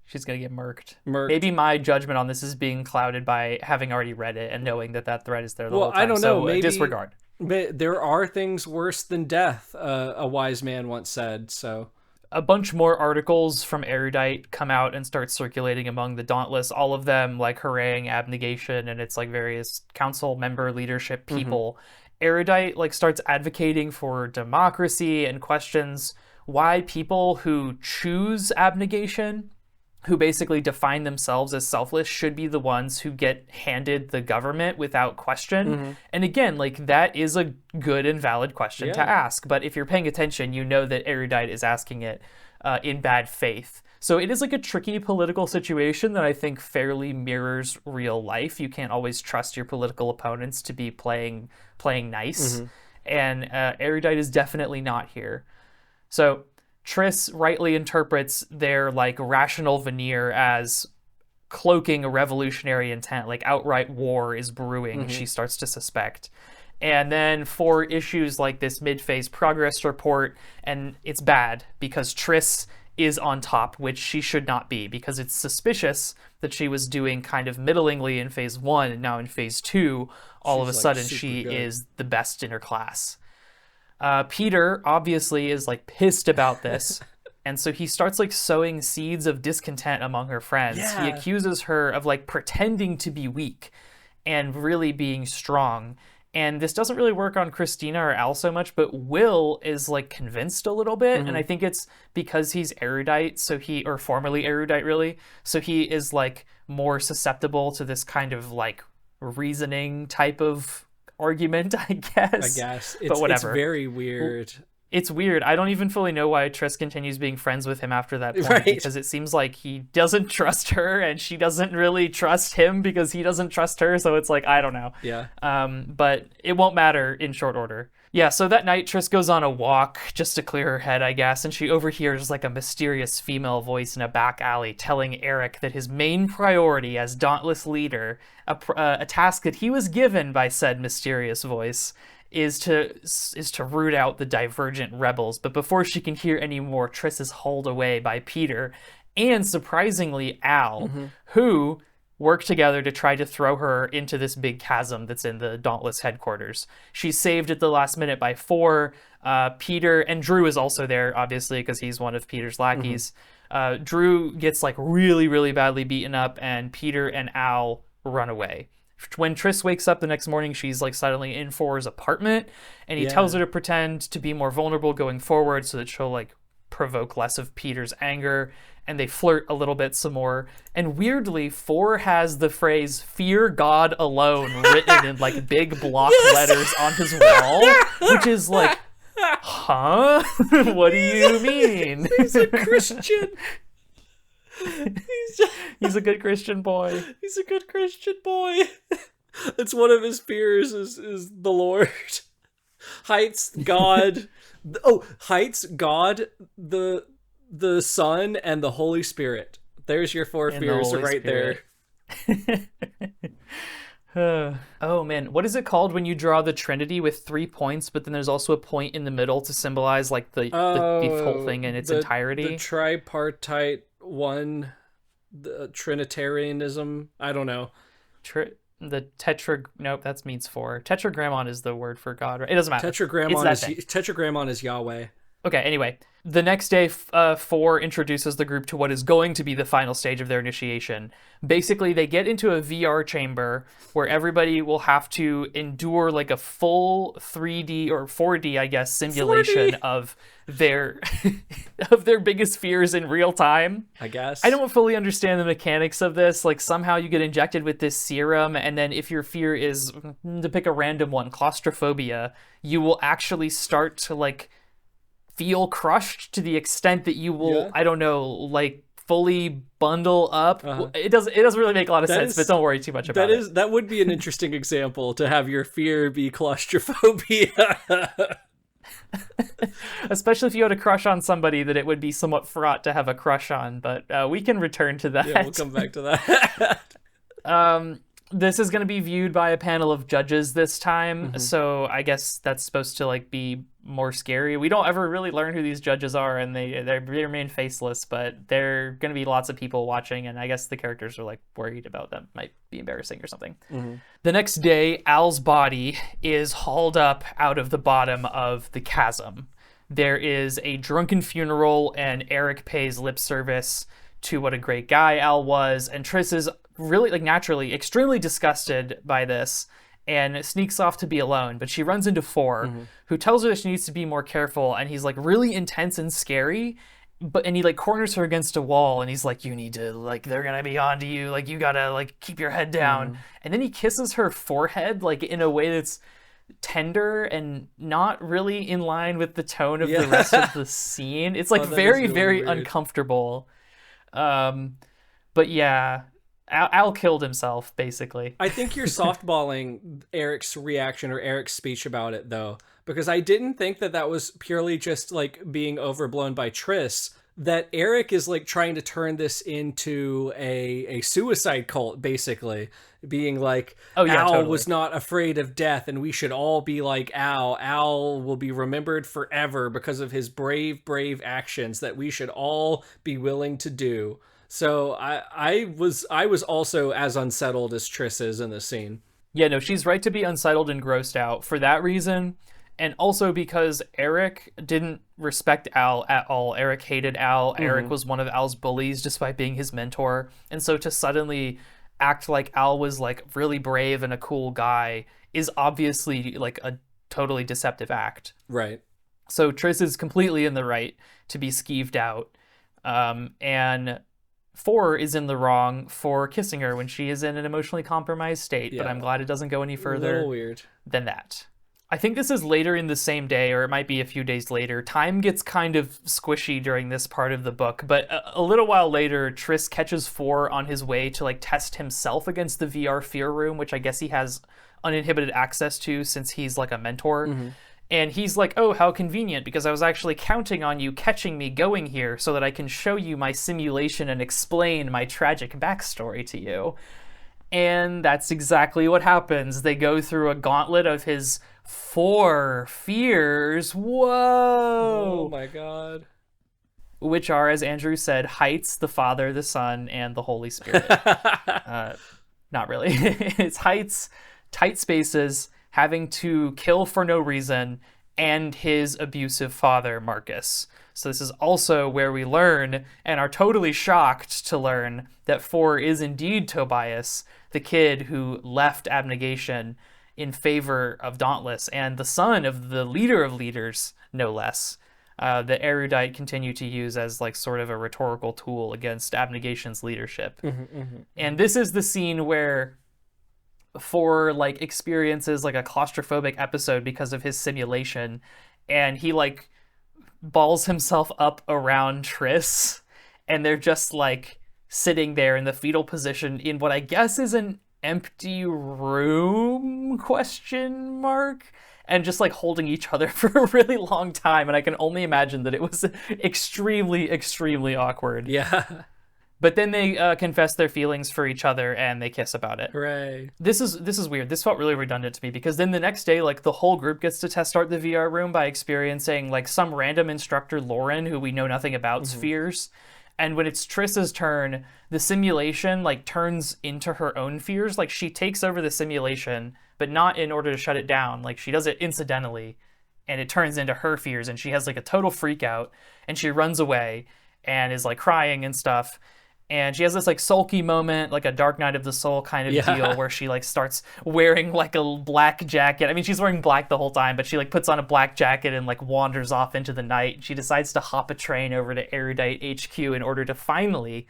[SPEAKER 2] she's gonna get murked. Maybe my judgment on this is being clouded by having already read it and knowing that threat is there the whole time.
[SPEAKER 1] I don't know.
[SPEAKER 2] So
[SPEAKER 1] maybe
[SPEAKER 2] disregard.
[SPEAKER 1] But there are things worse than death, a wise man once said. So
[SPEAKER 2] a bunch more articles from Erudite come out and start circulating among the Dauntless, all of them like haranguing abnegation, and it's like various council member leadership people. Erudite like starts advocating for democracy and questions why people who choose abnegation, who basically define themselves as selfless, should be the ones who get handed the government without question. And again, like, that is a good and valid question to ask, but if you're paying attention, you know that Erudite is asking it in bad faith. So it is like a tricky political situation that I think fairly mirrors real life. You can't always trust your political opponents to be playing nice. And Erudite is definitely not here. So Triss rightly interprets their like rational veneer as cloaking a revolutionary intent, like outright war is brewing, she starts to suspect. And then for issues like this mid-phase progress report, and it's bad because Triss is on top, which she should not be, because it's suspicious that she was doing kind of middlingly in phase 1, and now in phase 2, all of a sudden she is the best in her class. Peter obviously is like pissed about this, and so he starts like sowing seeds of discontent among her friends. He accuses her of like pretending to be weak and really being strong. And this doesn't really work on Christina or Al so much, but Will is like convinced a little bit. And I think it's because he's erudite, or formerly erudite really, so he is like more susceptible to this kind of like reasoning type of argument, I guess.
[SPEAKER 1] But
[SPEAKER 2] whatever.
[SPEAKER 1] It's very weird.
[SPEAKER 2] It's weird. I don't even fully know why Triss continues being friends with him after that point, because it seems like he doesn't trust her and she doesn't really trust him because he doesn't trust her. So it's like, I don't know. But it won't matter in short order. Yeah, so that night Triss goes on a walk just to clear her head, I guess, and she overhears like a mysterious female voice in a back alley telling Eric that his main priority as Dauntless leader, a task that he was given by said mysterious voice, is to root out the Divergent rebels. But before she can hear any more, Triss is hauled away by Peter and, surprisingly, Al, who work together to try to throw her into this big chasm that's in the Dauntless headquarters. She's saved at the last minute by 4. Peter, and Drew is also there, obviously, because he's one of Peter's lackeys. Drew gets like really, really badly beaten up, and Peter and Al run away. When Triss wakes up the next morning, she's like suddenly in 4's apartment, and he tells her to pretend to be more vulnerable going forward so that she'll like provoke less of Peter's anger, and they flirt a little bit some more. And weirdly, 4 has the phrase "Fear God alone" written in like big block letters on his wall, which is like, huh? What do you mean?
[SPEAKER 1] He's a Christian.
[SPEAKER 2] He's a good Christian boy.
[SPEAKER 1] He's a good Christian boy. It's one of his fears is the Lord. Heights, God. Heights, God, the Son, and the Holy Spirit. There's your 4 fears right there.
[SPEAKER 2] Oh man, what is it called when you draw the Trinity with 3 points, but then there's also a point in the middle to symbolize like the whole thing in its entirety?
[SPEAKER 1] The tripartite one, the Trinitarianism. I don't know.
[SPEAKER 2] Nope, that means 4. Tetragrammaton is the word for God, right? It doesn't matter.
[SPEAKER 1] Tetragrammaton is Yahweh.
[SPEAKER 2] Okay, anyway. The next day, 4 introduces the group to what is going to be the final stage of their initiation. Basically, they get into a VR chamber where everybody will have to endure like a full 3D or 4D, I guess, simulation
[SPEAKER 1] 4D?
[SPEAKER 2] of their of their biggest fears in real time.
[SPEAKER 1] I guess.
[SPEAKER 2] I don't fully understand the mechanics of this. Like, somehow you get injected with this serum, and then if your fear is, to pick a random one, claustrophobia, you will actually start to like feel crushed to the extent that you will, I don't know, like fully bundle up. It doesn't really make a lot of sense, but don't worry too much about it.
[SPEAKER 1] That would be an interesting example, to have your fear be claustrophobia.
[SPEAKER 2] Especially if you had a crush on somebody that it would be somewhat fraught to have a crush on, but we can return to that.
[SPEAKER 1] Yeah, we'll come back to that.
[SPEAKER 2] This is going to be viewed by a panel of judges this time, so I guess that's supposed to like be more scary. We don't ever really learn who these judges are, and they remain faceless, but there are going to be lots of people watching, and I guess the characters are like worried about them. Might be embarrassing or something. The next day, Al's body is hauled up out of the bottom of the chasm. There is a drunken funeral, and Eric pays lip service to what a great guy Al was, and Triss is really, like, naturally extremely disgusted by this and sneaks off to be alone, but she runs into 4, who tells her that she needs to be more careful, and he's like really intense and scary, and he like corners her against a wall, and he's like, you need to, like, they're gonna be onto you, like, you gotta like keep your head down. And then he kisses her forehead like in a way that's tender and not really in line with the tone of the rest of the scene. It's like very, very weird. Uncomfortable. But yeah, Al killed himself, basically.
[SPEAKER 1] I think you're softballing Eric's reaction or Eric's speech about it, though, because I didn't think that was purely just like being overblown by Triss. That Eric is like trying to turn this into a suicide cult, basically, being like, Al totally was not afraid of death, and we should all be like Al. Al will be remembered forever because of his brave actions that we should all be willing to do. So I was also as unsettled as Triss is in this scene.
[SPEAKER 2] Yeah, no, she's right to be unsettled and grossed out for that reason. And also because Eric didn't respect Al at all. Eric hated Al. Eric was one of Al's bullies despite being his mentor. And so to suddenly act like Al was like really brave and a cool guy is obviously like a totally deceptive act.
[SPEAKER 1] Right.
[SPEAKER 2] So Triss is completely in the right to be skeeved out. And 4 is in the wrong for kissing her when she is in an emotionally compromised state. Yeah. But I'm glad it doesn't go any further than that. I think this is later in the same day, or it might be a few days later. Time gets kind of squishy during this part of the book, but a little while later, Triss catches 4 on his way to like test himself against the VR fear room, which I guess he has uninhibited access to since he's like a mentor. And he's like, oh, how convenient, because I was actually counting on you catching me going here so that I can show you my simulation and explain my tragic backstory to you. And that's exactly what happens. They go through a gauntlet of his 4 fears. Whoa!
[SPEAKER 1] Oh my god.
[SPEAKER 2] Which are, as Andrew said, heights, the Father, the Son, and the Holy Spirit. Not really. It's heights, tight spaces, having to kill for no reason, and his abusive father, Marcus. So this is also where we learn, and are totally shocked to learn, that 4 is indeed Tobias, the kid who left abnegation in favor of Dauntless, and the son of the leader of leaders, no less. The erudite continue to use as like sort of a rhetorical tool against abnegation's leadership. And this is the scene where 4 like experiences like a claustrophobic episode because of his simulation, and he like balls himself up around Triss, and they're just like sitting there in the fetal position in what I guess is an empty room, question mark, and just like holding each other for a really long time. And I can only imagine that it was extremely awkward.
[SPEAKER 1] Yeah.
[SPEAKER 2] But then they confess their feelings for each other and they kiss about it.
[SPEAKER 1] Hooray.
[SPEAKER 2] This is weird. This felt really redundant to me because then the next day, like the whole group gets to test start the VR room by experiencing like some random instructor, Lauren, who we know nothing about, fears. And when it's Triss's turn, the simulation like turns into her own fears. Like she takes over the simulation, but not in order to shut it down. Like she does it incidentally, and it turns into her fears, and she has like a total freak out, and she runs away and is like crying and stuff. And she has this like sulky moment, like a Dark Night of the Soul kind of deal, where she like starts wearing like a black jacket. I mean, she's wearing black the whole time, but she like puts on a black jacket and like wanders off into the night. She decides to hop a train over to Erudite HQ in order to finally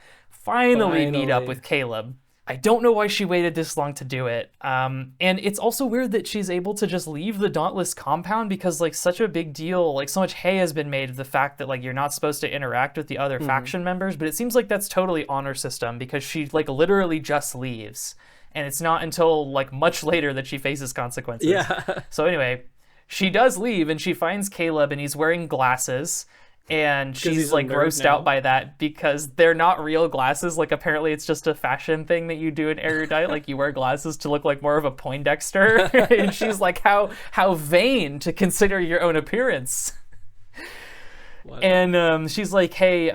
[SPEAKER 2] meet up with Caleb. I don't know why she waited this long to do it. And it's also weird that she's able to just leave the Dauntless compound because like such a big deal, like so much hay has been made of the fact that like you're not supposed to interact with the other faction members, but it seems like that's totally on her system because she like literally just leaves. And it's not until like much later that she faces consequences.
[SPEAKER 1] Yeah.
[SPEAKER 2] So anyway, she does leave and she finds Caleb and he's wearing glasses. And she's like grossed out by that because they're not real glasses. Like apparently it's just a fashion thing that you do in Erudite. Like you wear glasses to look like more of a Poindexter. And she's like, how vain to consider your own appearance. What? And she's like, hey,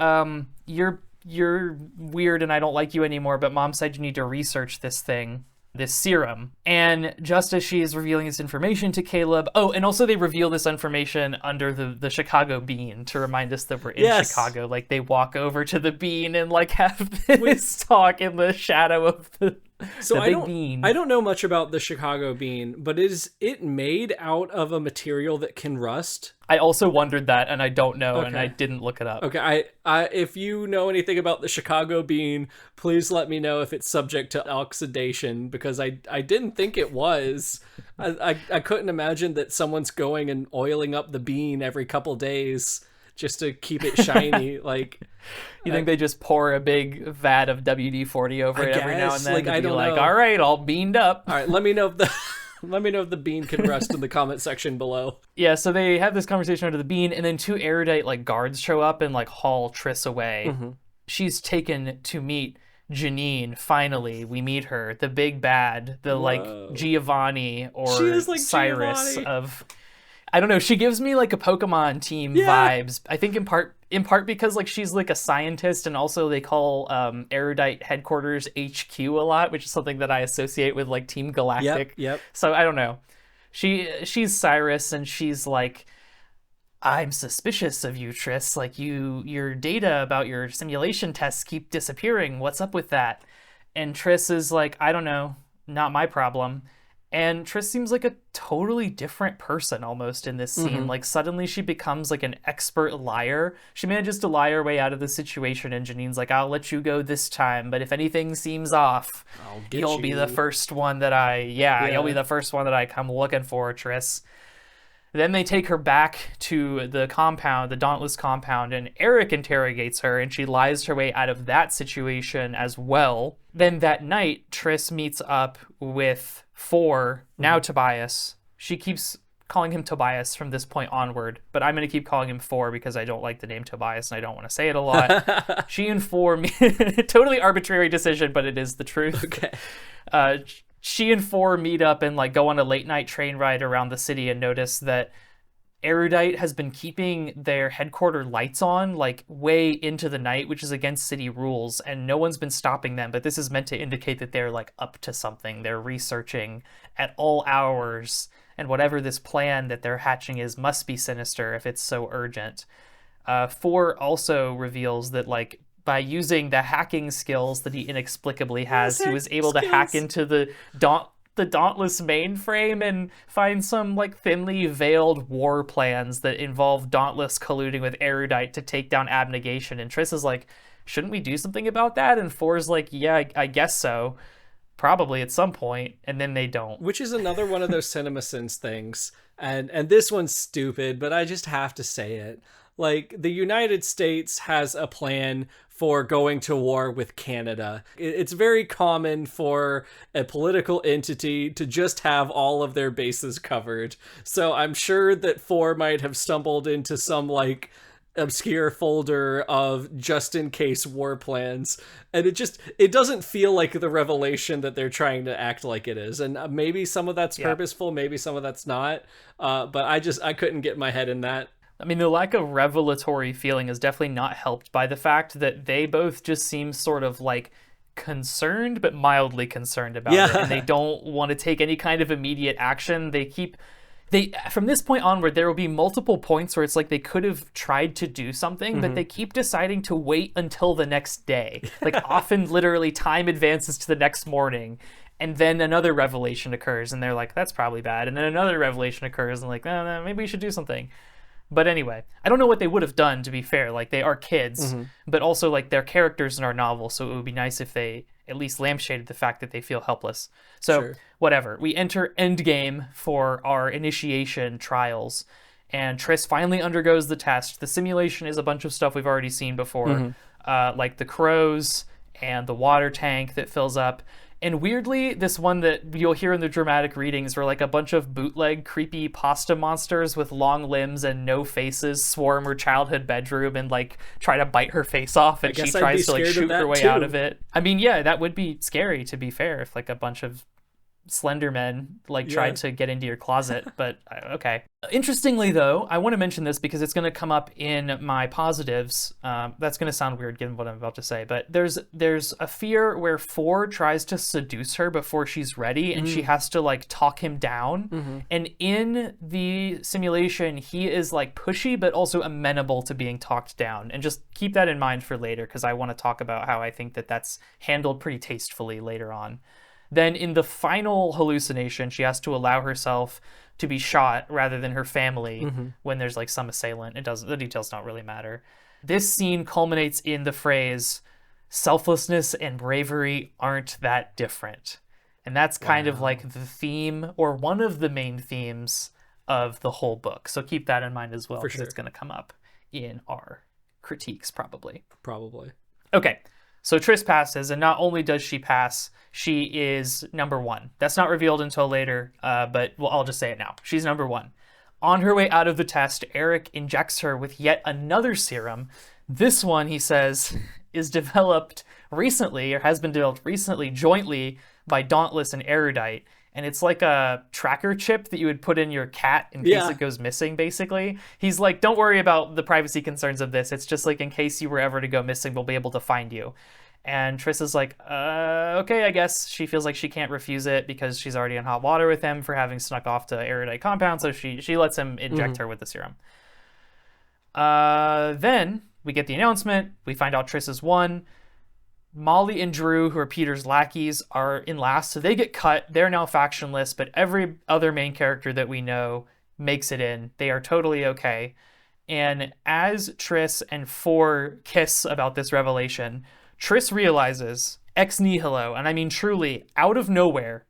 [SPEAKER 2] you're weird and I don't like you anymore, but Mom said you need to research this thing. This serum. And just as she is revealing this information to Caleb, and also they reveal this information under the Chicago bean to remind us that we're in Chicago. Like they walk over to the bean and like have this talk in the shadow of the big bean.
[SPEAKER 1] I don't know much about the Chicago bean, but is it made out of a material that can rust?
[SPEAKER 2] I also wondered that, and I don't know, and I didn't look it up.
[SPEAKER 1] Okay, I if you know anything about the Chicago bean, please let me know if it's subject to oxidation, because I didn't think it was. I couldn't imagine that someone's going and oiling up the bean every couple days just to keep it shiny. Like,
[SPEAKER 2] you think they just pour a big vat of WD-40 over it every now and then?
[SPEAKER 1] Like,
[SPEAKER 2] to
[SPEAKER 1] I don't
[SPEAKER 2] know.
[SPEAKER 1] Like,
[SPEAKER 2] all right, all beaned up.
[SPEAKER 1] All right, let me know if the let me know if the bean can rust in the comment section below.
[SPEAKER 2] Yeah, so they have this conversation under the bean, and then two Erudite like guards show up and like haul Triss away. She's taken to meet Janine. Finally, we meet her, the big bad, the like Giovanni or
[SPEAKER 1] she is like
[SPEAKER 2] Cyrus
[SPEAKER 1] Giovanni.
[SPEAKER 2] Of. I don't know. She gives me like a Pokemon team vibes. I think in part because like she's like a scientist, and also they call Erudite headquarters HQ a lot, which is something that I associate with like Team Galactic.
[SPEAKER 1] Yep.
[SPEAKER 2] So I don't know. She's Cyrus, and she's like, I'm suspicious of you, Triss. Like your data about your simulation tests keep disappearing. What's up with that? And Triss is like, I don't know, not my problem. And Triss seems like a totally different person almost in this scene. Like suddenly she becomes like an expert liar. She manages to lie her way out of the situation, and Janine's like, I'll let you go this time, but if anything seems off, you'll be the first one that you'll be the first one that I come looking for, Triss. Then they take her back to the compound, the Dauntless compound, and Eric interrogates her, and she lies her way out of that situation as well. Then that night, Triss meets up with now Tobias. She keeps calling him Tobias from this point onward, but I'm going to keep calling him because I don't like the name Tobias and I don't want to say it a lot. She and totally arbitrary decision, but it is the truth.
[SPEAKER 1] Okay.
[SPEAKER 2] She and meet up and like go on a late night train ride around the city and notice that Erudite has been keeping their headquarter lights on like way into the night, which is against city rules, and no one's been stopping them, but this is meant to indicate that they're like up to something. They're researching at all hours, and whatever this plan that they're hatching is must be sinister if it's so urgent. 4 also reveals that like by using the hacking skills that he inexplicably has, he was able to hack into the Dauntless mainframe and find some like thinly veiled war plans that involve Dauntless colluding with Erudite to take down Abnegation. And Triss is like, shouldn't we do something about that? And 4's like, yeah, I guess so. Probably at some point. And then they don't.
[SPEAKER 1] Which is another one of those CinemaSins things. And this one's stupid, but I just have to say it. Like, the United States has a plan for going to war with Canada. It's very common for a political entity to just have all of their bases covered. So I'm sure that 4 might have stumbled into some, like, obscure folder of just in case war plans, and it doesn't feel like the revelation that they're trying to act like it is. And maybe some of that's purposeful, maybe some of that's not, but I couldn't get my head in that.
[SPEAKER 2] I mean, the lack of revelatory feeling is definitely not helped by the fact that they both just seem sort of like concerned, but mildly concerned about it, and they don't want to take any kind of immediate action. From this point onward, there will be multiple points where it's like they could have tried to do something, but they keep deciding to wait until the next day. Like often literally time advances to the next morning, and then another revelation occurs, and they're like, that's probably bad. And then another revelation occurs, and like, no, maybe we should do something. But anyway, I don't know what they would have done, to be fair. Like, they are kids, but also, like, they're characters in our novel, so it would be nice if they at least lampshaded the fact that they feel helpless. So, whatever. We enter Endgame for our initiation trials, and Triss finally undergoes the test. The simulation is a bunch of stuff we've already seen before, like the crows and the water tank that fills up. And weirdly, this one that you'll hear in the dramatic readings where like a bunch of bootleg creepy pasta monsters with long limbs and no faces swarm her childhood bedroom and like try to bite her face off, and she tries to like shoot her way out of it. I mean, yeah, that would be scary, to be fair, if like a bunch of slender men like tried to get into your closet, but okay. Interestingly though, I want to mention this because it's going to come up in my positives. That's going to sound weird given what I'm about to say, but there's a fear where 4 tries to seduce her before she's ready, and she has to like talk him down. And in the simulation, he is like pushy but also amenable to being talked down. And just keep that in mind for later, because I want to talk about how I think that that's handled pretty tastefully later on. Then in the final hallucination, she has to allow herself to be shot rather than her family when there's like some assailant. The details don't really matter. This scene culminates in the phrase, "Selflessness and bravery aren't that different." And that's kind of like the theme, or one of the main themes of the whole book. So keep that in mind as well, because it's going to come up in our critiques probably. Okay. So Triss passes, and not only does she pass, she is number 1. That's not revealed until later, but I'll just say it now. She's number 1. On her way out of the test, Eric injects her with yet another serum. This one, he says, is developed recently, or has been developed recently, jointly by Dauntless and Erudite. And it's like a tracker chip that you would put in your cat in case it goes missing, basically. He's like, don't worry about the privacy concerns of this. It's just like in case you were ever to go missing, we'll be able to find you. And Triss is like, okay, I guess. She feels like she can't refuse it because she's already in hot water with him for having snuck off to Erudite compound, so she lets him inject her with the serum. Then we get the announcement. We find out Triss has won. Molly and Drew, who are Peter's lackeys, are in last, so they get cut. They're now factionless, but every other main character that we know makes it in. They are totally okay. And as Triss and 4 kiss about this revelation, Triss realizes, ex nihilo, and I mean truly out of nowhere,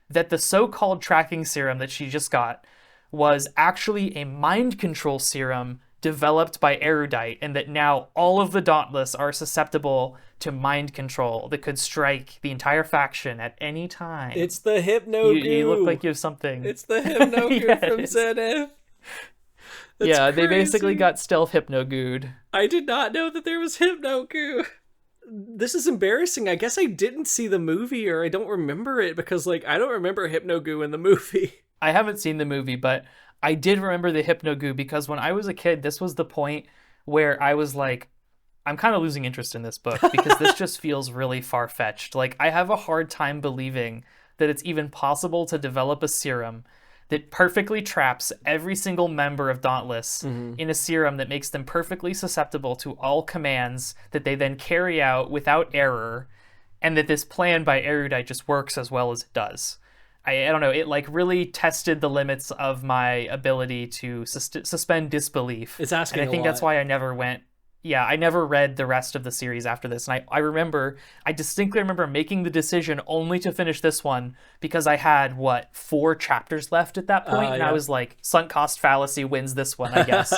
[SPEAKER 2] that the so-called tracking serum that she just got was actually a mind control serum developed by Erudite, and that now all of the Dauntless are susceptible to mind control that could strike the entire faction at any time.
[SPEAKER 1] It's the hypno goo.
[SPEAKER 2] You look like you have something.
[SPEAKER 1] It's the hypno goo from Zenith.
[SPEAKER 2] Yeah, crazy. They basically got stealth hypno gooed.
[SPEAKER 1] I did not know that there was hypno goo. This is embarrassing. I guess I didn't see the movie, or I don't remember it, because like I don't remember hypno goo in the movie.
[SPEAKER 2] I haven't seen the movie, but I did remember the hypno goo because when I was a kid, this was the point where I was like, I'm kind of losing interest in this book because this just feels really far-fetched. Like, I have a hard time believing that it's even possible to develop a serum that perfectly traps every single member of Dauntless in a serum that makes them perfectly susceptible to all commands that they then carry out without error, and that this plan by Erudite just works as well as it does. I don't know, it like really tested the limits of my ability to suspend disbelief.
[SPEAKER 1] It's asking
[SPEAKER 2] and I think that's why I never read the rest of the series after this. And I distinctly remember making the decision only to finish this one because I had, 4 chapters left at that point? And I was like, sunk cost fallacy wins this one, I guess.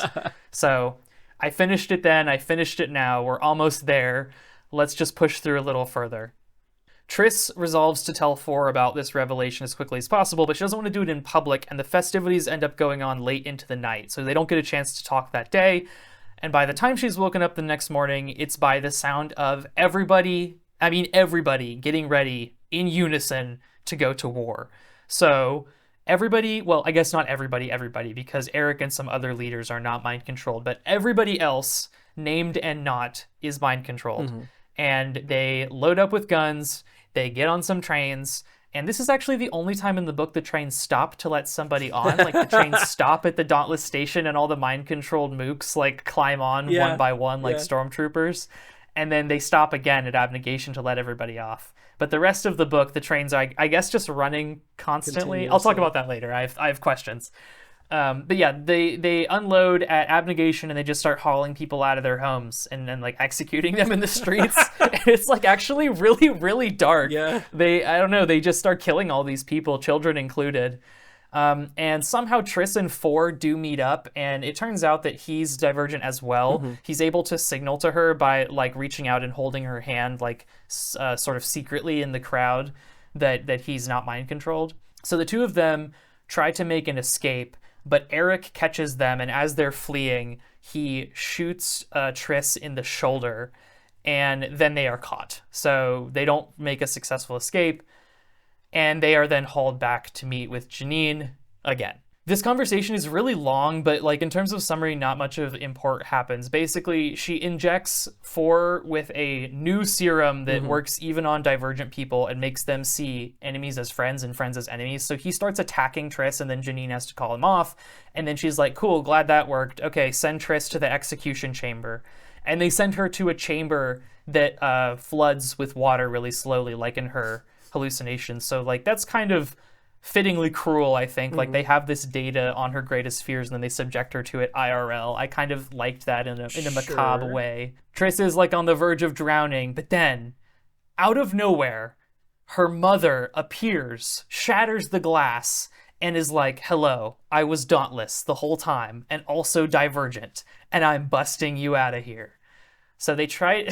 [SPEAKER 2] So I finished it then, I finished it now, we're almost there. Let's just push through a little further. Triss resolves to tell 4 about this revelation as quickly as possible, but she doesn't want to do it in public, and the festivities end up going on late into the night, so they don't get a chance to talk that day. And by the time she's woken up the next morning, it's by the sound of everybody getting ready in unison to go to war. So everybody, well, I guess not everybody, because Eric and some other leaders are not mind controlled, but everybody else, named and not, is mind controlled. And they load up with guns, they get on some trains, and this is actually the only time in the book the trains stop to let somebody on. Like, the trains stop at the Dauntless station and all the mind-controlled mooks, like, climb on one by one like stormtroopers. And then they stop again at Abnegation to let everybody off. But the rest of the book, the trains are, I guess, just running constantly. I'll talk about that later. I have questions. But yeah, they unload at Abnegation and they just start hauling people out of their homes and then like executing them in the streets. It's like actually really, really dark.
[SPEAKER 1] Yeah.
[SPEAKER 2] I don't know, they just start killing all these people, children included. And somehow Triss and Four do meet up, and it turns out that he's Divergent as well. He's able to signal to her by like reaching out and holding her hand, like sort of secretly in the crowd, that he's not mind controlled. So the two of them try to make an escape, but Eric catches them, and as they're fleeing, he shoots Triss in the shoulder, and then they are caught. So they don't make a successful escape, and they are then hauled back to meet with Janine again. This conversation is really long, but like in terms of summary, not much of import happens. Basically, she injects Four with a new serum that works even on Divergent people and makes them see enemies as friends and friends as enemies. So he starts attacking Triss, and then Janine has to call him off. And then she's like, cool, glad that worked. Okay, send Triss to the execution chamber. And they send her to a chamber that floods with water really slowly, like in her hallucinations. So like that's kind of fittingly cruel, I think. Like they have this data on her greatest fears and then they subject her to it IRL. I kind of liked that in a macabre way. Triss is like on the verge of drowning, but then out of nowhere, her mother appears, shatters the glass, and is like, hello, I was Dauntless the whole time and also Divergent, and I'm busting you out of here. So they try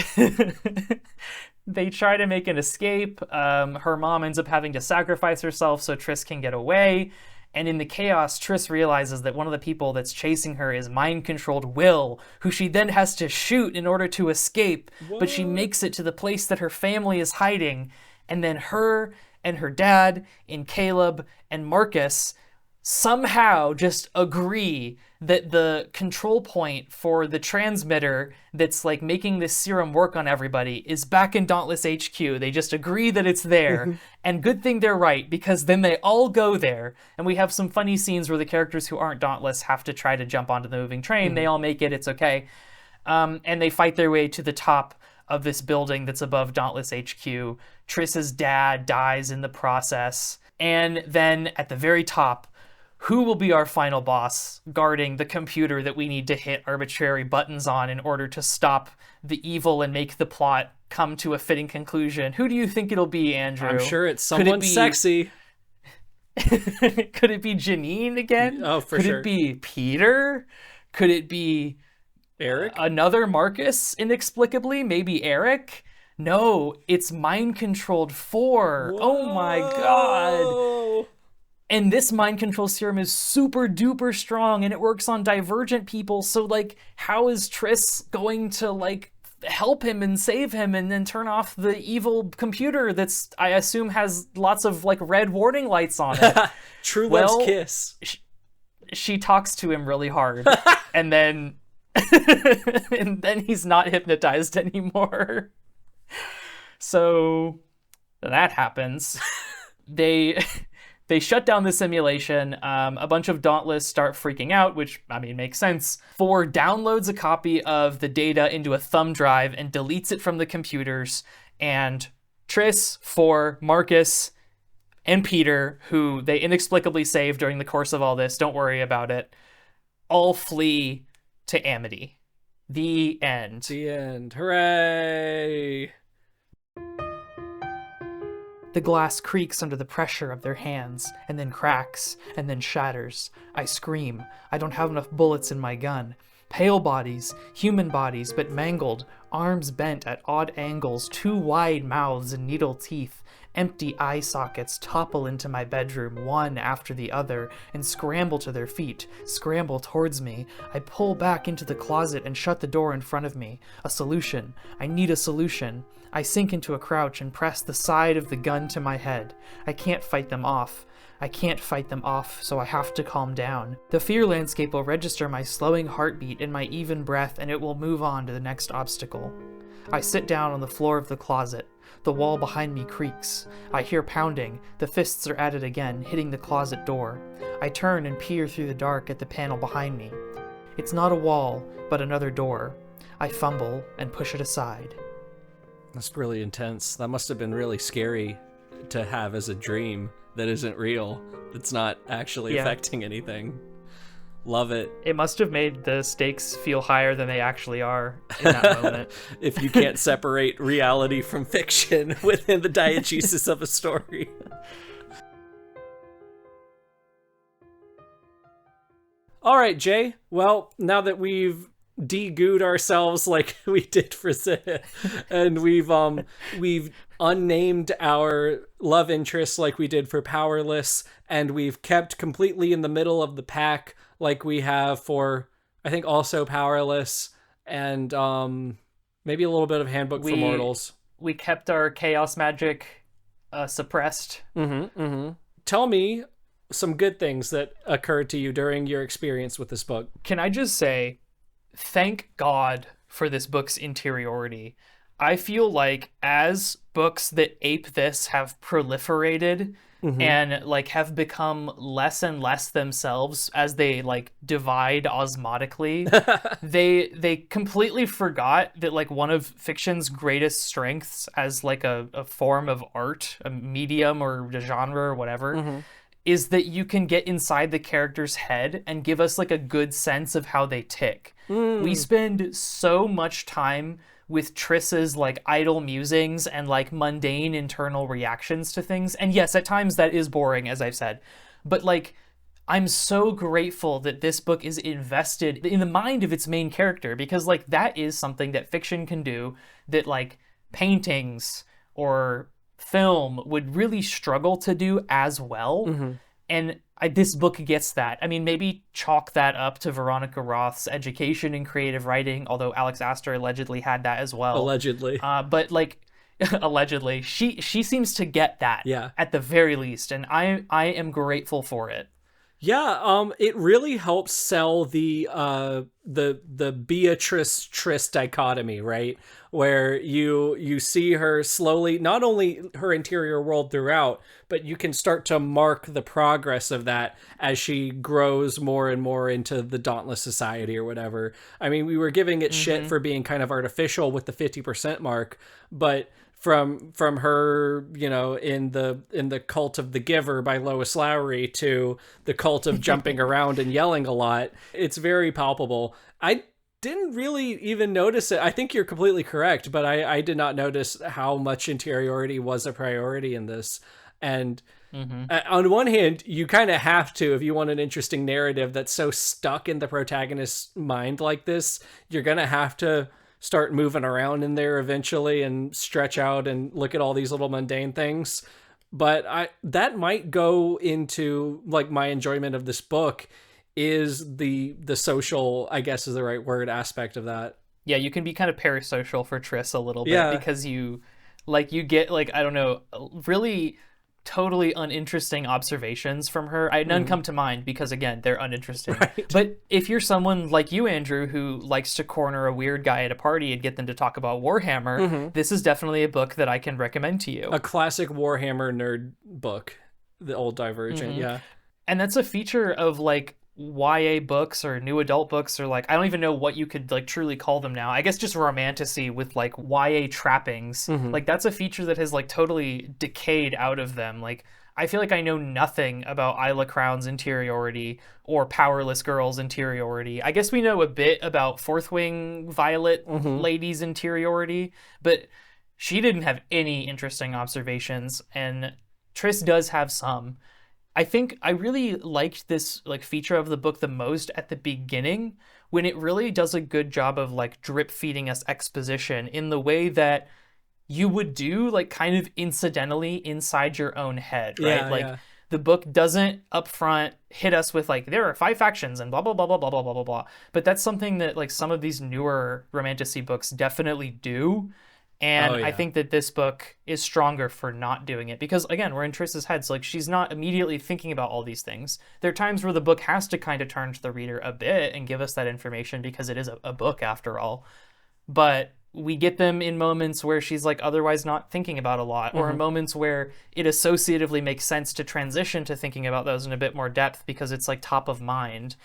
[SPEAKER 2] they try to make an escape. Her mom ends up having to sacrifice herself so Triss can get away. And in the chaos, Triss realizes that one of the people that's chasing her is mind-controlled Will, who she then has to shoot in order to escape. What? But she makes it to the place that her family is hiding. And then her and her dad and Caleb and Marcus somehow just agree that the control point for the transmitter that's like making this serum work on everybody is back in Dauntless HQ. They just agree that it's there. And good thing they're right, because then they all go there. And we have some funny scenes where the characters who aren't Dauntless have to try to jump onto the moving train. They all make it, it's okay. And they fight their way to the top of this building that's above Dauntless HQ. Triss's dad dies in the process. And then at the very top, who will be our final boss guarding the computer that we need to hit arbitrary buttons on in order to stop the evil and make the plot come to a fitting conclusion? Who do you think it'll be, Andrew?
[SPEAKER 1] I'm sure it's someone sexy.
[SPEAKER 2] Could it be Janine again?
[SPEAKER 1] Oh, for
[SPEAKER 2] Could
[SPEAKER 1] sure.
[SPEAKER 2] Could it be Peter? Could it be
[SPEAKER 1] Eric?
[SPEAKER 2] Another Marcus, inexplicably? Maybe Eric? No, it's mind-controlled Four.
[SPEAKER 1] Whoa.
[SPEAKER 2] Oh my god. And this mind control serum is super duper strong and it works on Divergent people. So like, how is Triss going to like help him and save him and then turn off the evil computer that's, I assume, has lots of like red warning lights on it?
[SPEAKER 1] True love's kiss.
[SPEAKER 2] She talks to him really hard and then and then he's not hypnotized anymore. So that happens. They shut down the simulation. A bunch of Dauntless start freaking out, which, I mean, makes sense. Four downloads a copy of the data into a thumb drive and deletes it from the computers. And Triss, Four, Marcus, and Peter, who they inexplicably save during the course of all this, don't worry about it, all flee to Amity. The end.
[SPEAKER 1] The end. Hooray!
[SPEAKER 2] The glass creaks under the pressure of their hands, and then cracks, and then shatters. I scream. I don't have enough bullets in my gun. Pale bodies, human bodies, but mangled, Arms bent at odd angles, two wide mouths and needle teeth. Empty eye sockets topple into my bedroom, one after the other, and scramble to their feet, scramble towards me. I pull back into the closet and shut the door in front of me. A solution. I need a solution. I sink into a crouch and press the side of the gun to my head. I can't fight them off. So I have to calm down. The fear landscape will register my slowing heartbeat and my even breath, and it will move on to the next obstacle. I sit down on the floor of the closet. The wall behind me creaks. I hear pounding. The fists are at it again, hitting the closet door. I turn and peer through the dark at the panel behind me. It's not a wall, but another door. I fumble and push it aside.
[SPEAKER 1] That's really intense. That must have been really scary to have as a dream that isn't real. That's not actually affecting anything. Love it.
[SPEAKER 2] It must have made the stakes feel higher than they actually are in that moment.
[SPEAKER 1] If you can't separate reality from fiction within the diegesis of a story. All right, Jay. Well, now that we've de-gooed ourselves like we did for Zia, and we've unnamed our love interests like we did for Powerless, and we've kept completely in the middle of the pack like we have for, I think, also Powerless, and maybe a little bit of Handbook for Mortals.
[SPEAKER 2] We kept our chaos magic suppressed.
[SPEAKER 1] Tell me some good things that occurred to you during your experience with this book.
[SPEAKER 2] Can I just say, thank God for this book's interiority. I feel like as books that ape this have proliferated and like have become less and less themselves as they like divide osmotically, they completely forgot that like one of fiction's greatest strengths as like a form of art, a medium or a genre or whatever, is that you can get inside the character's head and give us like a good sense of how they tick. We spend so much time with Triss's like idle musings and like mundane internal reactions to things. And yes, at times that is boring, as I've said. But like, I'm so grateful that this book is invested in the mind of its main character, because like that is something that fiction can do that like paintings or film would really struggle to do as well. And this book gets that. I mean, maybe chalk that up to Veronica Roth's education in creative writing, although Alex Astor allegedly had that as well.
[SPEAKER 1] Allegedly.
[SPEAKER 2] But like, allegedly, she seems to get that at the very least, and I am grateful for it.
[SPEAKER 1] Yeah, it really helps sell the Beatrice Triss dichotomy, right? Where you see her slowly, not only her interior world throughout, but you can start to mark the progress of that as she grows more and more into the Dauntless Society or whatever. I mean, we were giving it shit for being kind of artificial with the 50% mark, but from her, you know, in the Cult of the Giver by Lois Lowry to the Cult of jumping around and yelling a lot, it's very palpable. I didn't really even notice it. I think you're completely correct, but I did not notice how much interiority was a priority in this. And on one hand, you kind of have to, if you want an interesting narrative that's so stuck in the protagonist's mind like this, you're going to have to start moving around in there eventually and stretch out and look at all these little mundane things. But that might go into like my enjoyment of this book is the social, I guess is the right word, aspect of that.
[SPEAKER 2] Yeah, you can be kind of parasocial for Triss a little bit because you get like, I don't know, really totally uninteresting observations from her. None come to mind because, again, they're uninteresting. Right. But if you're someone like you, Andrew, who likes to corner a weird guy at a party and get them to talk about Warhammer, this is definitely a book that I can recommend to you.
[SPEAKER 1] A classic Warhammer nerd book, the old Divergent, yeah.
[SPEAKER 2] And that's a feature of like YA books or new adult books, or like, I don't even know what you could like truly call them now. I guess just romantasy with like YA trappings. Like that's a feature that has like totally decayed out of them. Like I feel like I know nothing about Isla Crown's interiority or Powerless Girl's interiority. I guess we know a bit about Fourth Wing Violet Lady's interiority, but she didn't have any interesting observations, and Triss does have some. I think I really liked this like feature of the book the most at the beginning, when it really does a good job of like drip feeding us exposition in the way that you would do like kind of incidentally inside your own head, right?
[SPEAKER 1] Yeah,
[SPEAKER 2] Like
[SPEAKER 1] yeah.
[SPEAKER 2] the book doesn't upfront hit us with like there are 5 factions and blah blah blah blah blah blah blah blah blah. But that's something that like some of these newer romantasy books definitely do.
[SPEAKER 1] Oh,
[SPEAKER 2] And I
[SPEAKER 1] yeah.
[SPEAKER 2] think that this book is stronger for not doing it because again, we're in Triss's head, so like she's not immediately thinking about all these things. There are times where the book has to kind of turn to the reader a bit and give us that information because it is a book after all, but we get them in moments where she's like otherwise not thinking about a lot, or in moments where it associatively makes sense to transition to thinking about those in a bit more depth because it's like top of mind.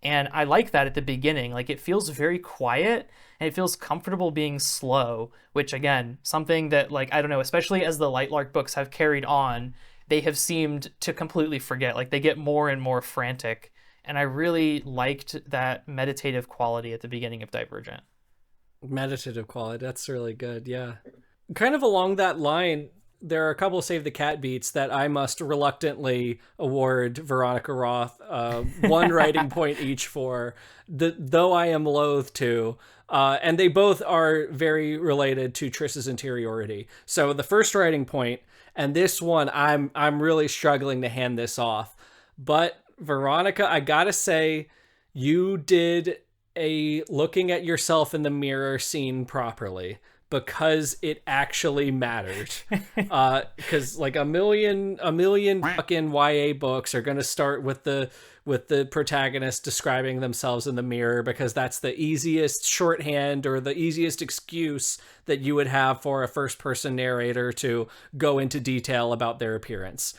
[SPEAKER 2] And I like that at the beginning. Like it feels very quiet and it feels comfortable being slow, which again, something that like I don't know, especially as the Lightlark books have carried on, they have seemed to completely forget. Like they get more and more frantic. And I really liked that meditative quality at the beginning of Divergent.
[SPEAKER 1] Meditative quality. That's really good. Yeah. Kind of along that line, there are a couple of Save the Cat beats that I must reluctantly award Veronica Roth one writing point each for, though I am loath to. And they both are very related to Triss's interiority. So the first writing point, and this one, I'm really struggling to hand this off. But Veronica, I gotta say, you did a looking at yourself in the mirror scene properly, because it actually mattered. Because like a million fucking YA books are gonna start with the protagonist describing themselves in the mirror because that's the easiest shorthand or the easiest excuse that you would have for a first person narrator to go into detail about their appearance.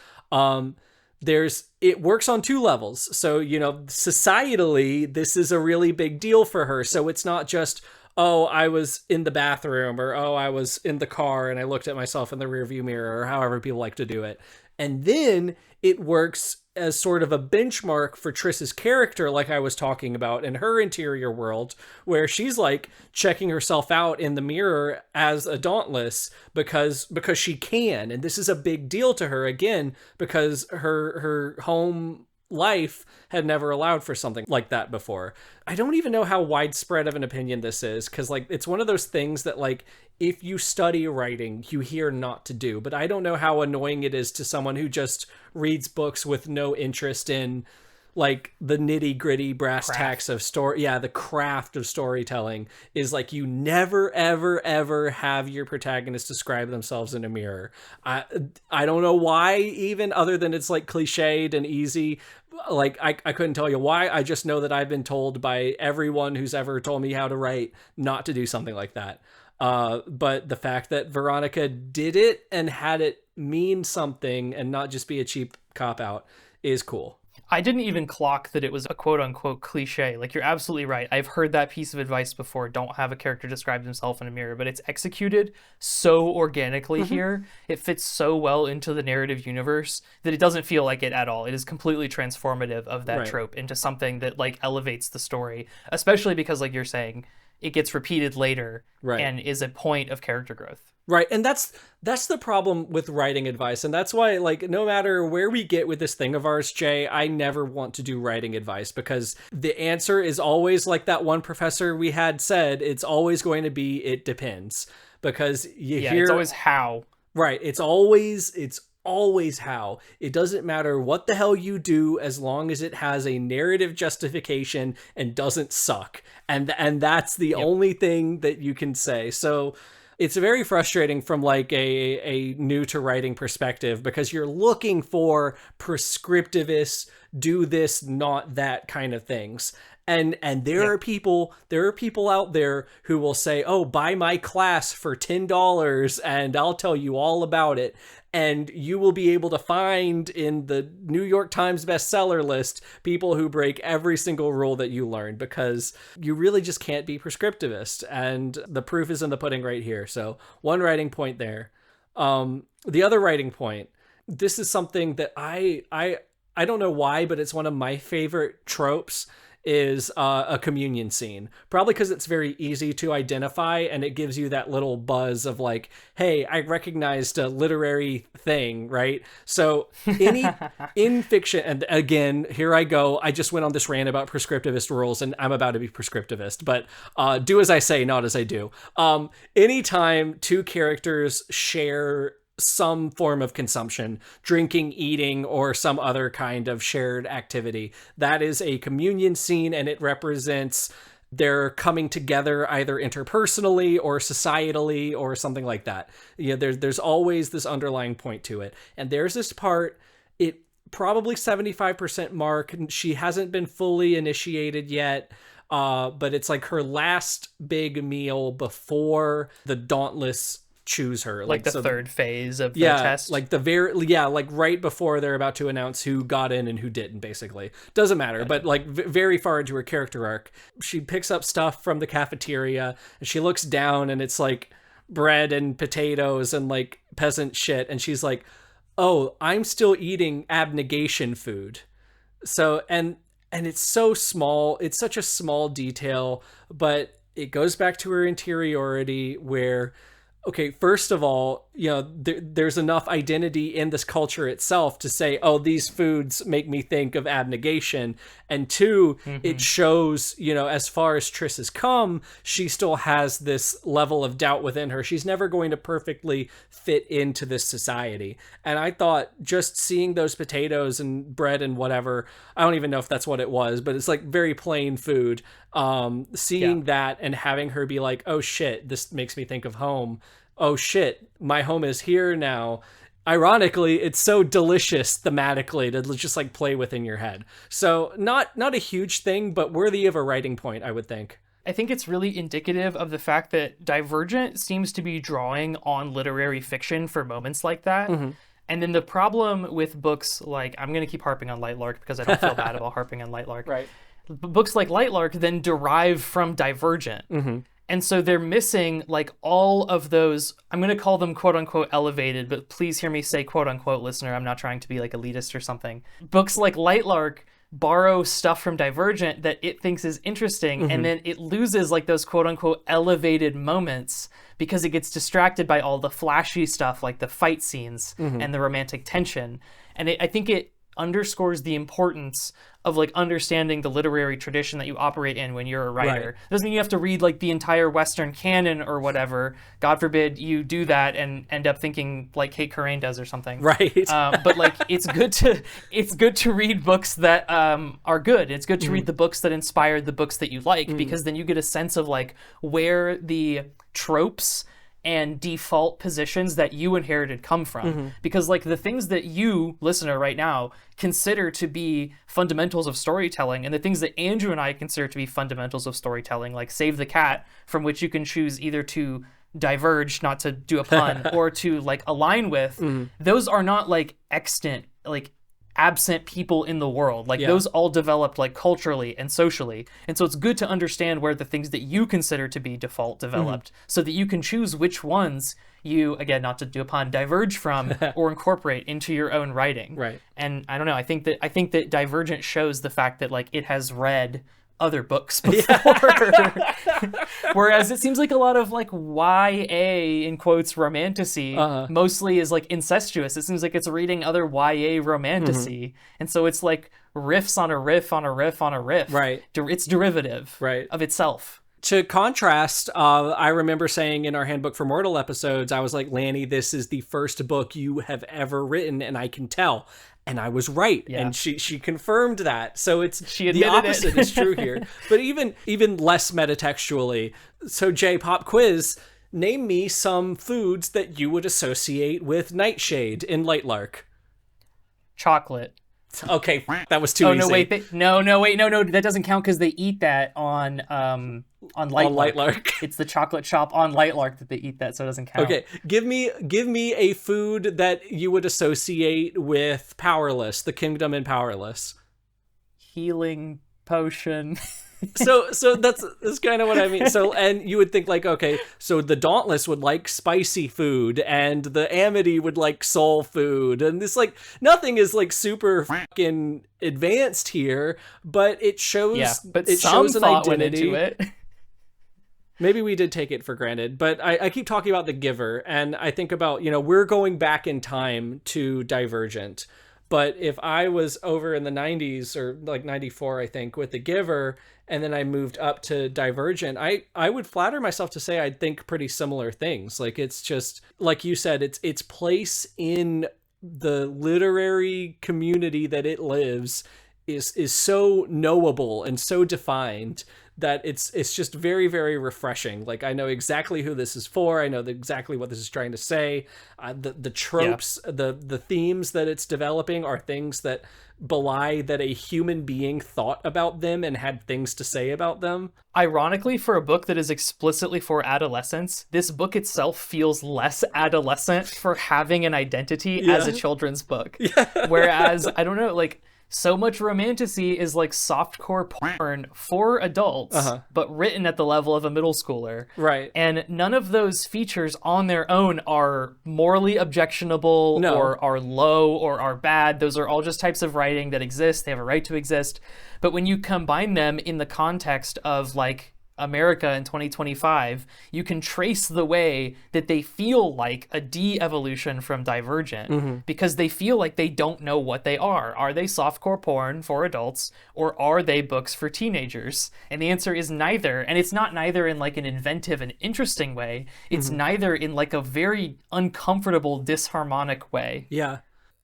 [SPEAKER 1] It works on two levels. So, societally, this is a really big deal for her. So it's not just, oh, I was in the bathroom, or oh, I was in the car and I looked at myself in the rearview mirror, or however people like to do it. And then it works as sort of a benchmark for Triss's character, like I was talking about, in her interior world, where she's like checking herself out in the mirror as a Dauntless because she can, and this is a big deal to her again because her home life had never allowed for something like that before. I don't even know how widespread of an opinion this is, because like it's one of those things that like if you study writing you hear not to do, but I don't know how annoying it is to someone who just reads books with no interest in like the nitty gritty brass tacks of story. Yeah, the craft of storytelling is like you never, ever, ever have your protagonist describe themselves in a mirror. I don't know why, even other than it's like cliched and easy. Like I couldn't tell you why. I just know that I've been told by everyone who's ever told me how to write not to do something like that. But the fact that Veronica did it and had it mean something and not just be a cheap cop out is cool.
[SPEAKER 2] I didn't even clock that it was a quote unquote cliche. Like, you're absolutely right. I've heard that piece of advice before. Don't have a character describe himself in a mirror, but it's executed so organically here. It fits so well into the narrative universe that it doesn't feel like it at all. It is completely transformative of that trope into something that like elevates the story, especially because, like you're saying, it gets repeated later and is a point of character growth.
[SPEAKER 1] Right. And that's the problem with writing advice. And that's why, like, no matter where we get with this thing of ours, Jay, I never want to do writing advice because the answer is always like that one professor we had said, it's always going to be, it depends. Because you hear...
[SPEAKER 2] it's always how.
[SPEAKER 1] Right. It's always how. It doesn't matter what the hell you do as long as it has a narrative justification and doesn't suck. And that's the only thing that you can say. So... it's very frustrating from like a new to writing perspective because you're looking for prescriptivist, do this, not that kind of things. And there are people out there who will say, oh, buy my class for $10 and I'll tell you all about it. And you will be able to find in the New York Times bestseller list people who break every single rule that you learned because you really just can't be prescriptivist. And the proof is in the pudding right here. So one writing point there. The other writing point, this is something that I don't know why, but it's one of my favorite tropes is a communion scene. Probably because it's very easy to identify, and it gives you that little buzz of like, hey, I recognized a literary thing, right? So in fiction, and again, here I go. I just went on this rant about prescriptivist rules, and I'm about to be prescriptivist, but do as I say, not as I do. Anytime two characters share some form of consumption, drinking, eating, or some other kind of shared activity, that is a communion scene, and it represents their coming together either interpersonally or societally or something like that. You know, there's always this underlying point to it. And there's this part, it probably 75% mark. She hasn't been fully initiated yet. But it's like her last big meal before the Dauntless choose her,
[SPEAKER 2] like the third phase of the test,
[SPEAKER 1] like like right before they're about to announce who got in and who didn't. Basically, doesn't matter. But like very far into her character arc, she picks up stuff from the cafeteria and she looks down and it's like bread and potatoes and like peasant shit, and she's like, "Oh, I'm still eating abnegation food." So and it's so small. It's such a small detail, but it goes back to her interiority where, okay, first of all, you know, there's enough identity in this culture itself to say, oh, these foods make me think of abnegation. And two, it shows, you know, as far as Triss has come, she still has this level of doubt within her. She's never going to perfectly fit into this society. And I thought just seeing those potatoes and bread and whatever, I don't even know if that's what it was, but it's like very plain food. Seeing that and having her be like, oh shit, this makes me think of home. Oh shit, my home is here now. Ironically, it's so delicious thematically to just like play within your head. So not a huge thing, but worthy of a writing point, I would think.
[SPEAKER 2] I think it's really indicative of the fact that Divergent seems to be drawing on literary fiction for moments like that. And then the problem with books like, I'm going to keep harping on Lightlark because I don't feel bad about harping on Lightlark.
[SPEAKER 1] Right.
[SPEAKER 2] Books like Lightlark then derive from Divergent. And so they're missing like all of those, I'm going to call them quote unquote elevated, but please hear me say quote unquote, listener. I'm not trying to be like elitist or something. Books like Lightlark borrow stuff from Divergent that it thinks is interesting, and then it loses like those quote unquote elevated moments because it gets distracted by all the flashy stuff like the fight scenes and the romantic tension. And I think it underscores the importance of like understanding the literary tradition that you operate in when you're a writer.
[SPEAKER 1] Right.
[SPEAKER 2] Doesn't mean you have to read like the entire Western canon or whatever. God forbid you do that and end up thinking like Kate Corain does or something.
[SPEAKER 1] Right.
[SPEAKER 2] But like it's good to read books that are good. It's good to read the books that inspired the books that you like, because then you get a sense of like where the tropes and default positions that you inherited come from. Because like the things that you, listener, right now consider to be fundamentals of storytelling, and the things that Andrew and I consider to be fundamentals of storytelling, like Save the Cat, from which you can choose either to diverge, not to do a pun, or to like align with, those are not like extant, like absent people in the world. Like those all developed like culturally and socially. And so it's good to understand where the things that you consider to be default developed, so that you can choose which ones you, again, not to do a pun, diverge from or incorporate into your own writing.
[SPEAKER 1] Right.
[SPEAKER 2] And I don't know, I think that Divergent shows the fact that like it has read other books before. Whereas it seems like a lot of like YA in quotes romantasy mostly is like incestuous. It seems like it's reading other YA romantasy. And so it's like riffs on a riff on a riff on a riff.
[SPEAKER 1] Right.
[SPEAKER 2] It's derivative of itself.
[SPEAKER 1] To contrast, I remember saying in our Handbook for Mortal episodes, I was like, Lanny, this is the first book you have ever written, and I can tell. And I was right. Yeah. And she confirmed that. So it's the opposite is true here. But even less metatextually. So Jay, pop quiz, name me some foods that you would associate with Nightshade in Lightlark.
[SPEAKER 2] Chocolate.
[SPEAKER 1] Okay, that was too easy.
[SPEAKER 2] No, wait. No, that doesn't count because they eat that on Lightlark.
[SPEAKER 1] On Lightlark.
[SPEAKER 2] It's the chocolate shop on Lightlark that they eat that, so it doesn't count.
[SPEAKER 1] Okay, give me a food that you would associate with Powerless, the Kingdom in Powerless.
[SPEAKER 2] Healing potion.
[SPEAKER 1] So that's kind of what I mean. So, and you would think like, okay, so the Dauntless would like spicy food, and the Amity would like soul food, and this like nothing is like super fucking advanced here, but it shows.
[SPEAKER 2] Yeah, but
[SPEAKER 1] it
[SPEAKER 2] some
[SPEAKER 1] shows an
[SPEAKER 2] thought went
[SPEAKER 1] identity.
[SPEAKER 2] into it.
[SPEAKER 1] Maybe we did take it for granted, but I keep talking about The Giver, and I think about, we're going back in time to Divergent. But if I was over in the 90s, or like 94, I think, with The Giver, and then I moved up to Divergent, I would flatter myself to say I'd think pretty similar things. Like, it's just, like you said, its place in the literary community that it lives is so knowable and so defined that it's just very, very refreshing. Like, I know exactly who this is for. I know exactly what this is trying to say. The tropes, the themes that it's developing are things that belie that a human being thought about them and had things to say about them.
[SPEAKER 2] Ironically, for a book that is explicitly for adolescents, this book itself feels less adolescent for having an identity as a children's book. Yeah. Whereas, I don't know, like, so much romantasy is like softcore porn for adults, but written at the level of a middle schooler.
[SPEAKER 1] Right.
[SPEAKER 2] And none of those features on their own are morally objectionable or are low or are bad. Those are all just types of writing that exist. They have a right to exist. But when you combine them in the context of like America in 2025, you can trace the way that they feel like a de-evolution from Divergent because they feel like they don't know what they are. Are they softcore porn for adults, or are they books for teenagers? And the answer is neither. And it's not neither in like an inventive and interesting way. It's neither in like a very uncomfortable, disharmonic way.
[SPEAKER 1] Yeah.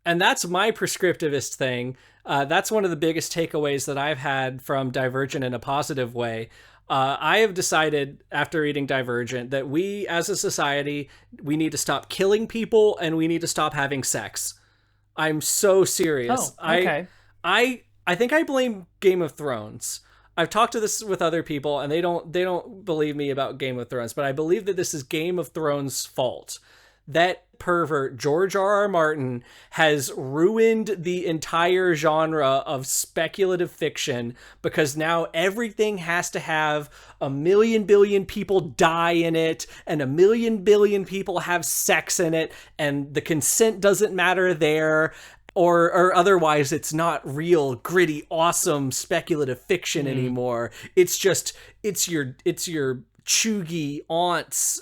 [SPEAKER 1] And that's my prescriptivist thing. That's one of the biggest takeaways that I've had from Divergent in a positive way. I have decided after reading Divergent that we as a society, we need to stop killing people and we need to stop having sex. I'm so serious.
[SPEAKER 2] Oh, okay.
[SPEAKER 1] I think I blame Game of Thrones. I've talked to this with other people and they don't believe me about Game of Thrones, but I believe that this is Game of Thrones' fault. That pervert George R.R. Martin has ruined the entire genre of speculative fiction because now everything has to have 1,000,000 billion people die in it and 1,000,000 billion people have sex in it, and the consent doesn't matter there. Or otherwise it's not real, gritty, awesome speculative fiction anymore. It's your chuggy aunt's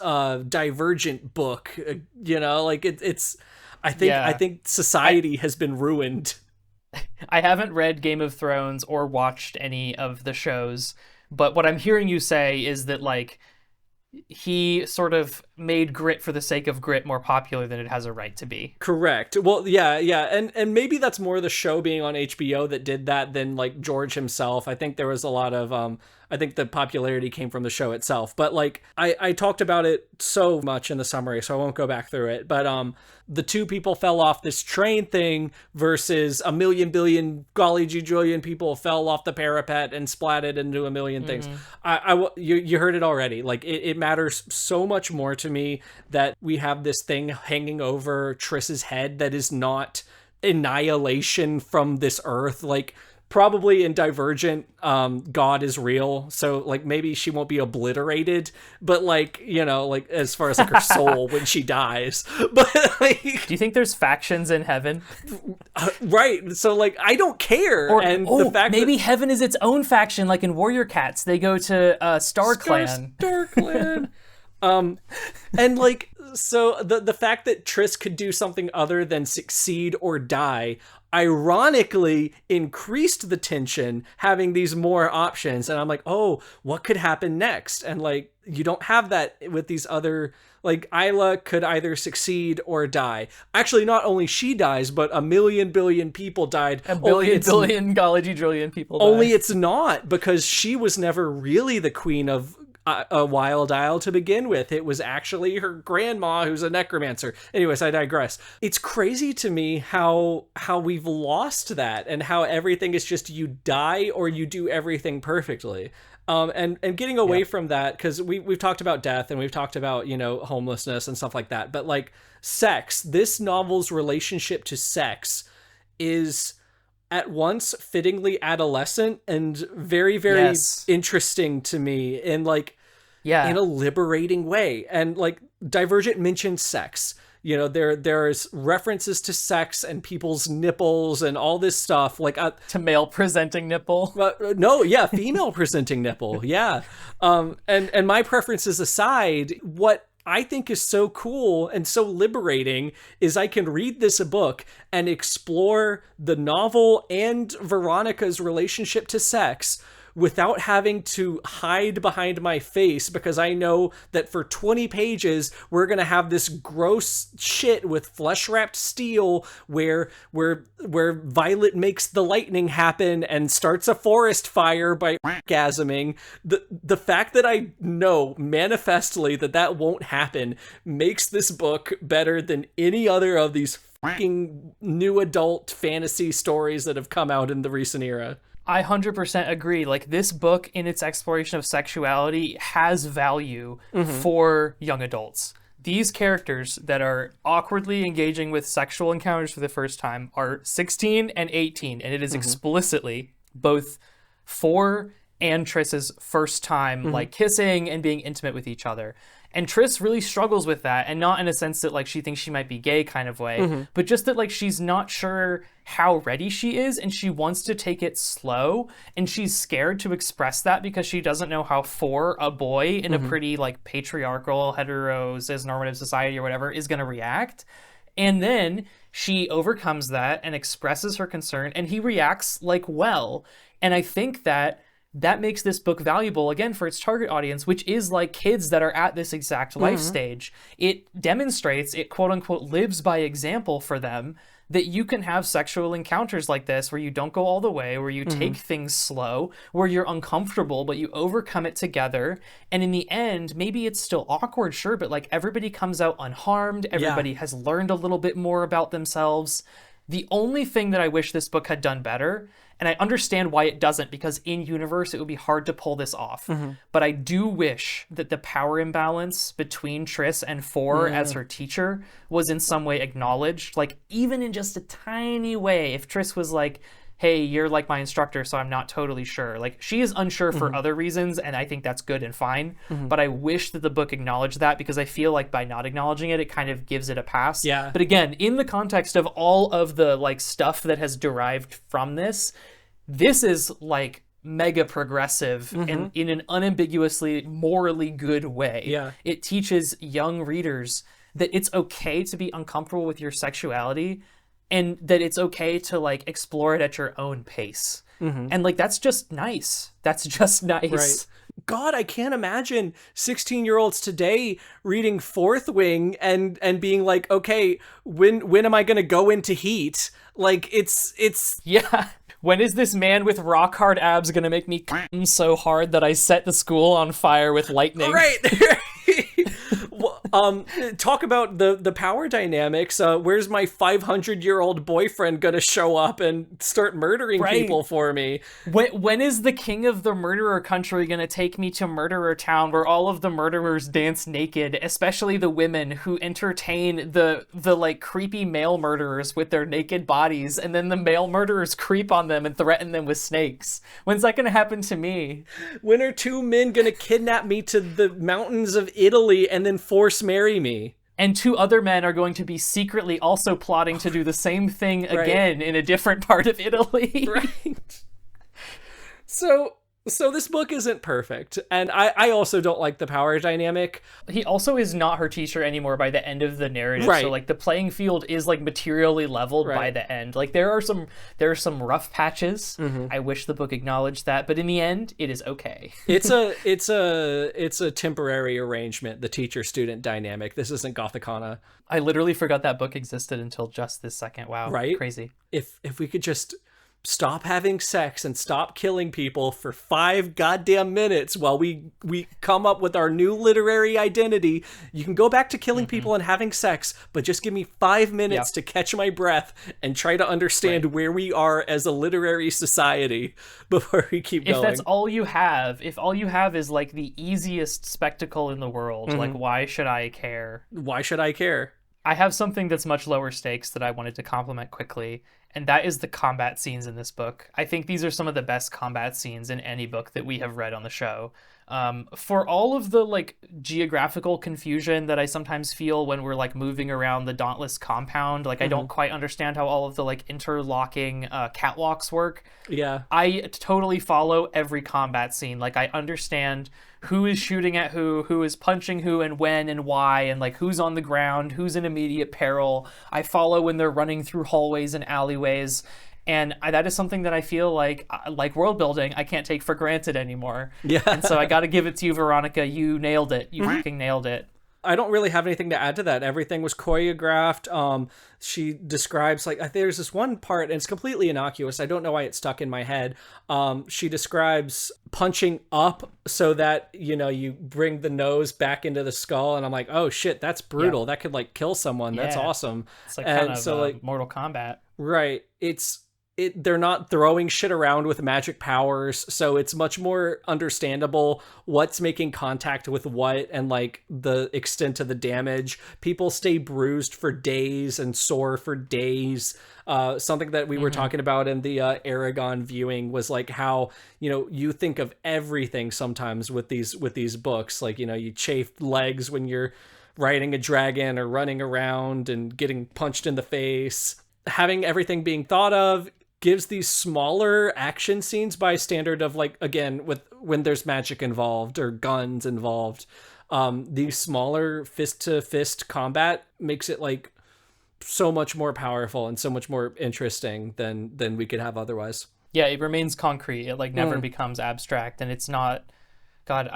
[SPEAKER 1] Divergent book, like it's I think society has been ruined.
[SPEAKER 2] I haven't read Game of Thrones or watched any of the shows, but what I'm hearing you say is that like he sort of made grit for the sake of grit more popular than it has a right to be.
[SPEAKER 1] Correct. Well, yeah. And maybe that's more the show being on HBO that did that than like George himself. I think there was a lot of I think the popularity came from the show itself. But like I talked about it so much in the summary, so I won't go back through it. But the two people fell off this train thing versus 1,000,000 billion golly gee jillion people fell off the parapet and splatted into 1,000,000 things. You heard it already. Like it matters so much more to me that we have this thing hanging over Triss's head that is not annihilation from this earth. Like probably in Divergent, God is real, so like maybe she won't be obliterated, but like like as far as like her soul when she dies. But like,
[SPEAKER 2] do you think there's factions in heaven?
[SPEAKER 1] Right. So like I don't care.
[SPEAKER 2] Or the fact maybe that heaven is its own faction, like in Warrior Cats, they go to Star Clan.
[SPEAKER 1] Star Clan. And like so the fact that Triss could do something other than succeed or die ironically increased the tension, having these more options. And I'm like, oh, what could happen next? And like you don't have that with these other, like Isla could either succeed or die. Actually, not only she dies, but 1,000,000 billion people died.
[SPEAKER 2] 1,000,000,000 billion golly trillion people died.
[SPEAKER 1] Only it's not, because she was never really the queen of a Wild Isle to begin with. It was actually her grandma who's a necromancer. Anyways, I digress. It's crazy to me how we've lost that, and how everything is just you die or you do everything perfectly. And getting away from that, because we've talked about death and we've talked about, homelessness and stuff like that. But like sex, this novel's relationship to sex is at once fittingly adolescent and very, very
[SPEAKER 2] Yes.
[SPEAKER 1] interesting to me in like
[SPEAKER 2] Yeah.
[SPEAKER 1] in a liberating way. And like Divergent mentions sex. You know, there's references to sex and people's nipples and all this stuff. Like
[SPEAKER 2] To male presenting nipple.
[SPEAKER 1] no, yeah, female presenting nipple, yeah. And my preferences aside, what I think is so cool and so liberating is I can read this book and explore the novel and Veronica's relationship to sex without having to hide behind my face, because I know that for 20 pages we're going to have this gross shit with flesh-wrapped steel where Violet makes the lightning happen and starts a forest fire by orgasming. The fact that I know manifestly that won't happen makes this book better than any other of these fucking new adult fantasy stories that have come out in the recent era.
[SPEAKER 2] I 100% agree. Like, this book in its exploration of sexuality has value for young adults. These characters that are awkwardly engaging with sexual encounters for the first time are 16 and 18, and it is explicitly both For and Triss's first time like kissing and being intimate with each other. And Triss really struggles with that, and not in a sense that like she thinks she might be gay kind of way, but just that like she's not sure how ready she is, and she wants to take it slow, and she's scared to express that because she doesn't know how For, a boy in a pretty like patriarchal, hetero, cis-normative society or whatever, is going to react. And then she overcomes that and expresses her concern, and he reacts like well. And I think that makes this book valuable, again, for its target audience, which is like kids that are at this exact life stage. It demonstrates, it quote unquote lives by example for them, that you can have sexual encounters like this where you don't go all the way, where you take things slow, where you're uncomfortable, but you overcome it together. And in the end, maybe it's still awkward, sure, but like everybody comes out unharmed. Everybody has learned a little bit more about themselves. The only thing that I wish this book had done better, and I understand why it doesn't, because in universe it would be hard to pull this off, but I do wish that the power imbalance between Triss and For as her teacher was in some way acknowledged, like even in just a tiny way. If Triss was like, hey, you're like my instructor, so I'm not totally sure. Like, she is unsure for other reasons, and I think that's good and fine. But I wish that the book acknowledged that, because I feel like by not acknowledging it, it kind of gives it a pass.
[SPEAKER 1] Yeah.
[SPEAKER 2] But again, in the context of all of the like stuff that has derived from this is like mega progressive and in an unambiguously morally good way.
[SPEAKER 1] Yeah.
[SPEAKER 2] It teaches young readers that it's okay to be uncomfortable with your sexuality, and that it's okay to like explore it at your own pace. And like that's just nice. That's just nice.
[SPEAKER 1] Right. God, I can't imagine 16-year-olds today reading Fourth Wing and being like, okay, when am I going to go into heat? Like it's
[SPEAKER 2] Yeah. When is this man with rock hard abs going to make me come so hard that I set the school on fire with lightning?
[SPEAKER 1] right. Talk about the power dynamics. Where's my 500-year-old boyfriend gonna show up and start murdering people for me?
[SPEAKER 2] When is the king of the murderer country gonna take me to Murderer Town, where all of the murderers dance naked, especially the women who entertain the like creepy male murderers with their naked bodies, and then the male murderers creep on them and threaten them with snakes? When's that gonna happen to me?
[SPEAKER 1] When are two men gonna kidnap me to the mountains of Italy and then force marry me?
[SPEAKER 2] And two other men are going to be secretly also plotting to do the same thing again in a different part of Italy.
[SPEAKER 1] Right. So this book isn't perfect, and I also don't like the power dynamic.
[SPEAKER 2] He also is not her teacher anymore by the end of the narrative,
[SPEAKER 1] right.
[SPEAKER 2] So like the playing field is like materially leveled by the end. Like there are some rough patches. I wish the book acknowledged that, but in the end, it is okay.
[SPEAKER 1] It's a temporary arrangement. The teacher-student dynamic. This isn't Gothicana.
[SPEAKER 2] I literally forgot that book existed until just this second. Wow,
[SPEAKER 1] right?
[SPEAKER 2] Crazy.
[SPEAKER 1] If we could just stop having sex and stop killing people for 5 goddamn minutes while we come up with our new literary identity. You can go back to killing people and having sex, but just give me 5 minutes to catch my breath and try to understand where we are as a literary society before we keep going.
[SPEAKER 2] If that's all you have, if all you have is like the easiest spectacle in the world, like why should I care?
[SPEAKER 1] Why should I care?
[SPEAKER 2] I have something that's much lower stakes that I wanted to compliment quickly, and that is the combat scenes in this book. I think these are some of the best combat scenes in any book that we have read on the show. For all of the like geographical confusion that I sometimes feel when we're like moving around the Dauntless compound, like I don't quite understand how all of the like interlocking catwalks work.
[SPEAKER 1] Yeah.
[SPEAKER 2] I totally follow every combat scene. Like I understand who is shooting at who is punching who and when and why, and like who's on the ground, who's in immediate peril. I follow when they're running through hallways and alleyways. And that is something that I feel like world building, I can't take for granted anymore.
[SPEAKER 1] Yeah.
[SPEAKER 2] And so I got to give it to you, Veronica. You nailed it. You freaking nailed it.
[SPEAKER 1] I don't really have anything to add to that. Everything was choreographed. She describes, like, there's this one part, and it's completely innocuous. I don't know why it stuck in my head. She describes punching up so that, you know, you bring the nose back into the skull. And I'm like, oh shit, that's brutal. Yeah. That could like kill someone. Yeah. That's awesome.
[SPEAKER 2] It's like kind of like Mortal Kombat.
[SPEAKER 1] Right. They're not throwing shit around with magic powers, so it's much more understandable what's making contact with what and like the extent of the damage. People stay bruised for days and sore for days. Something that we were talking about in the Aragon viewing was like how, you know, you think of everything sometimes with these books, like, you know, you chafe legs when you're riding a dragon or running around and getting punched in the face. Having everything being thought of gives these smaller action scenes by standard of, like, again, with when there's magic involved or guns involved, these smaller fist to fist combat makes it like so much more powerful and so much more interesting than we could have otherwise.
[SPEAKER 2] Yeah, it remains concrete. It like never becomes abstract, and it's not, God,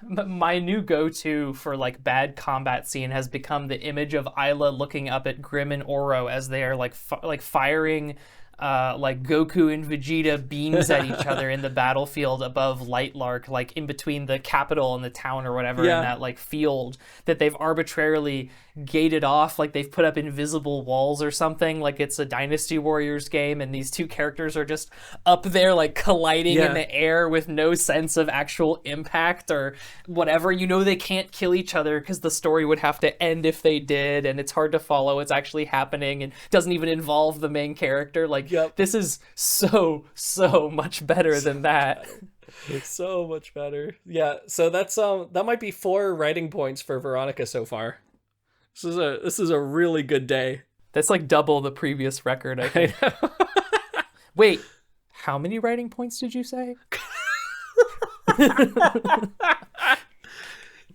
[SPEAKER 2] my new go-to for like bad combat scene has become the image of Isla looking up at Grimm and Oro as they are like firing like Goku and Vegeta beams at each other in the battlefield above Light Lark, like in between the capital and the town or whatever, in that like field that they've arbitrarily gated off, like they've put up invisible walls or something, like it's a Dynasty Warriors game, and these two characters are just up there like colliding in the air with no sense of actual impact or whatever. You know, they can't kill each other because the story would have to end if they did, and it's hard to follow what's actually happening and doesn't even involve the main character. Like, this is so much better than that.
[SPEAKER 1] It's so much better. Yeah, so that's that might be 4 writing points for Veronica so far. This is a really good day.
[SPEAKER 2] That's like double the previous record, I think. I know. Wait, how many writing points did you say?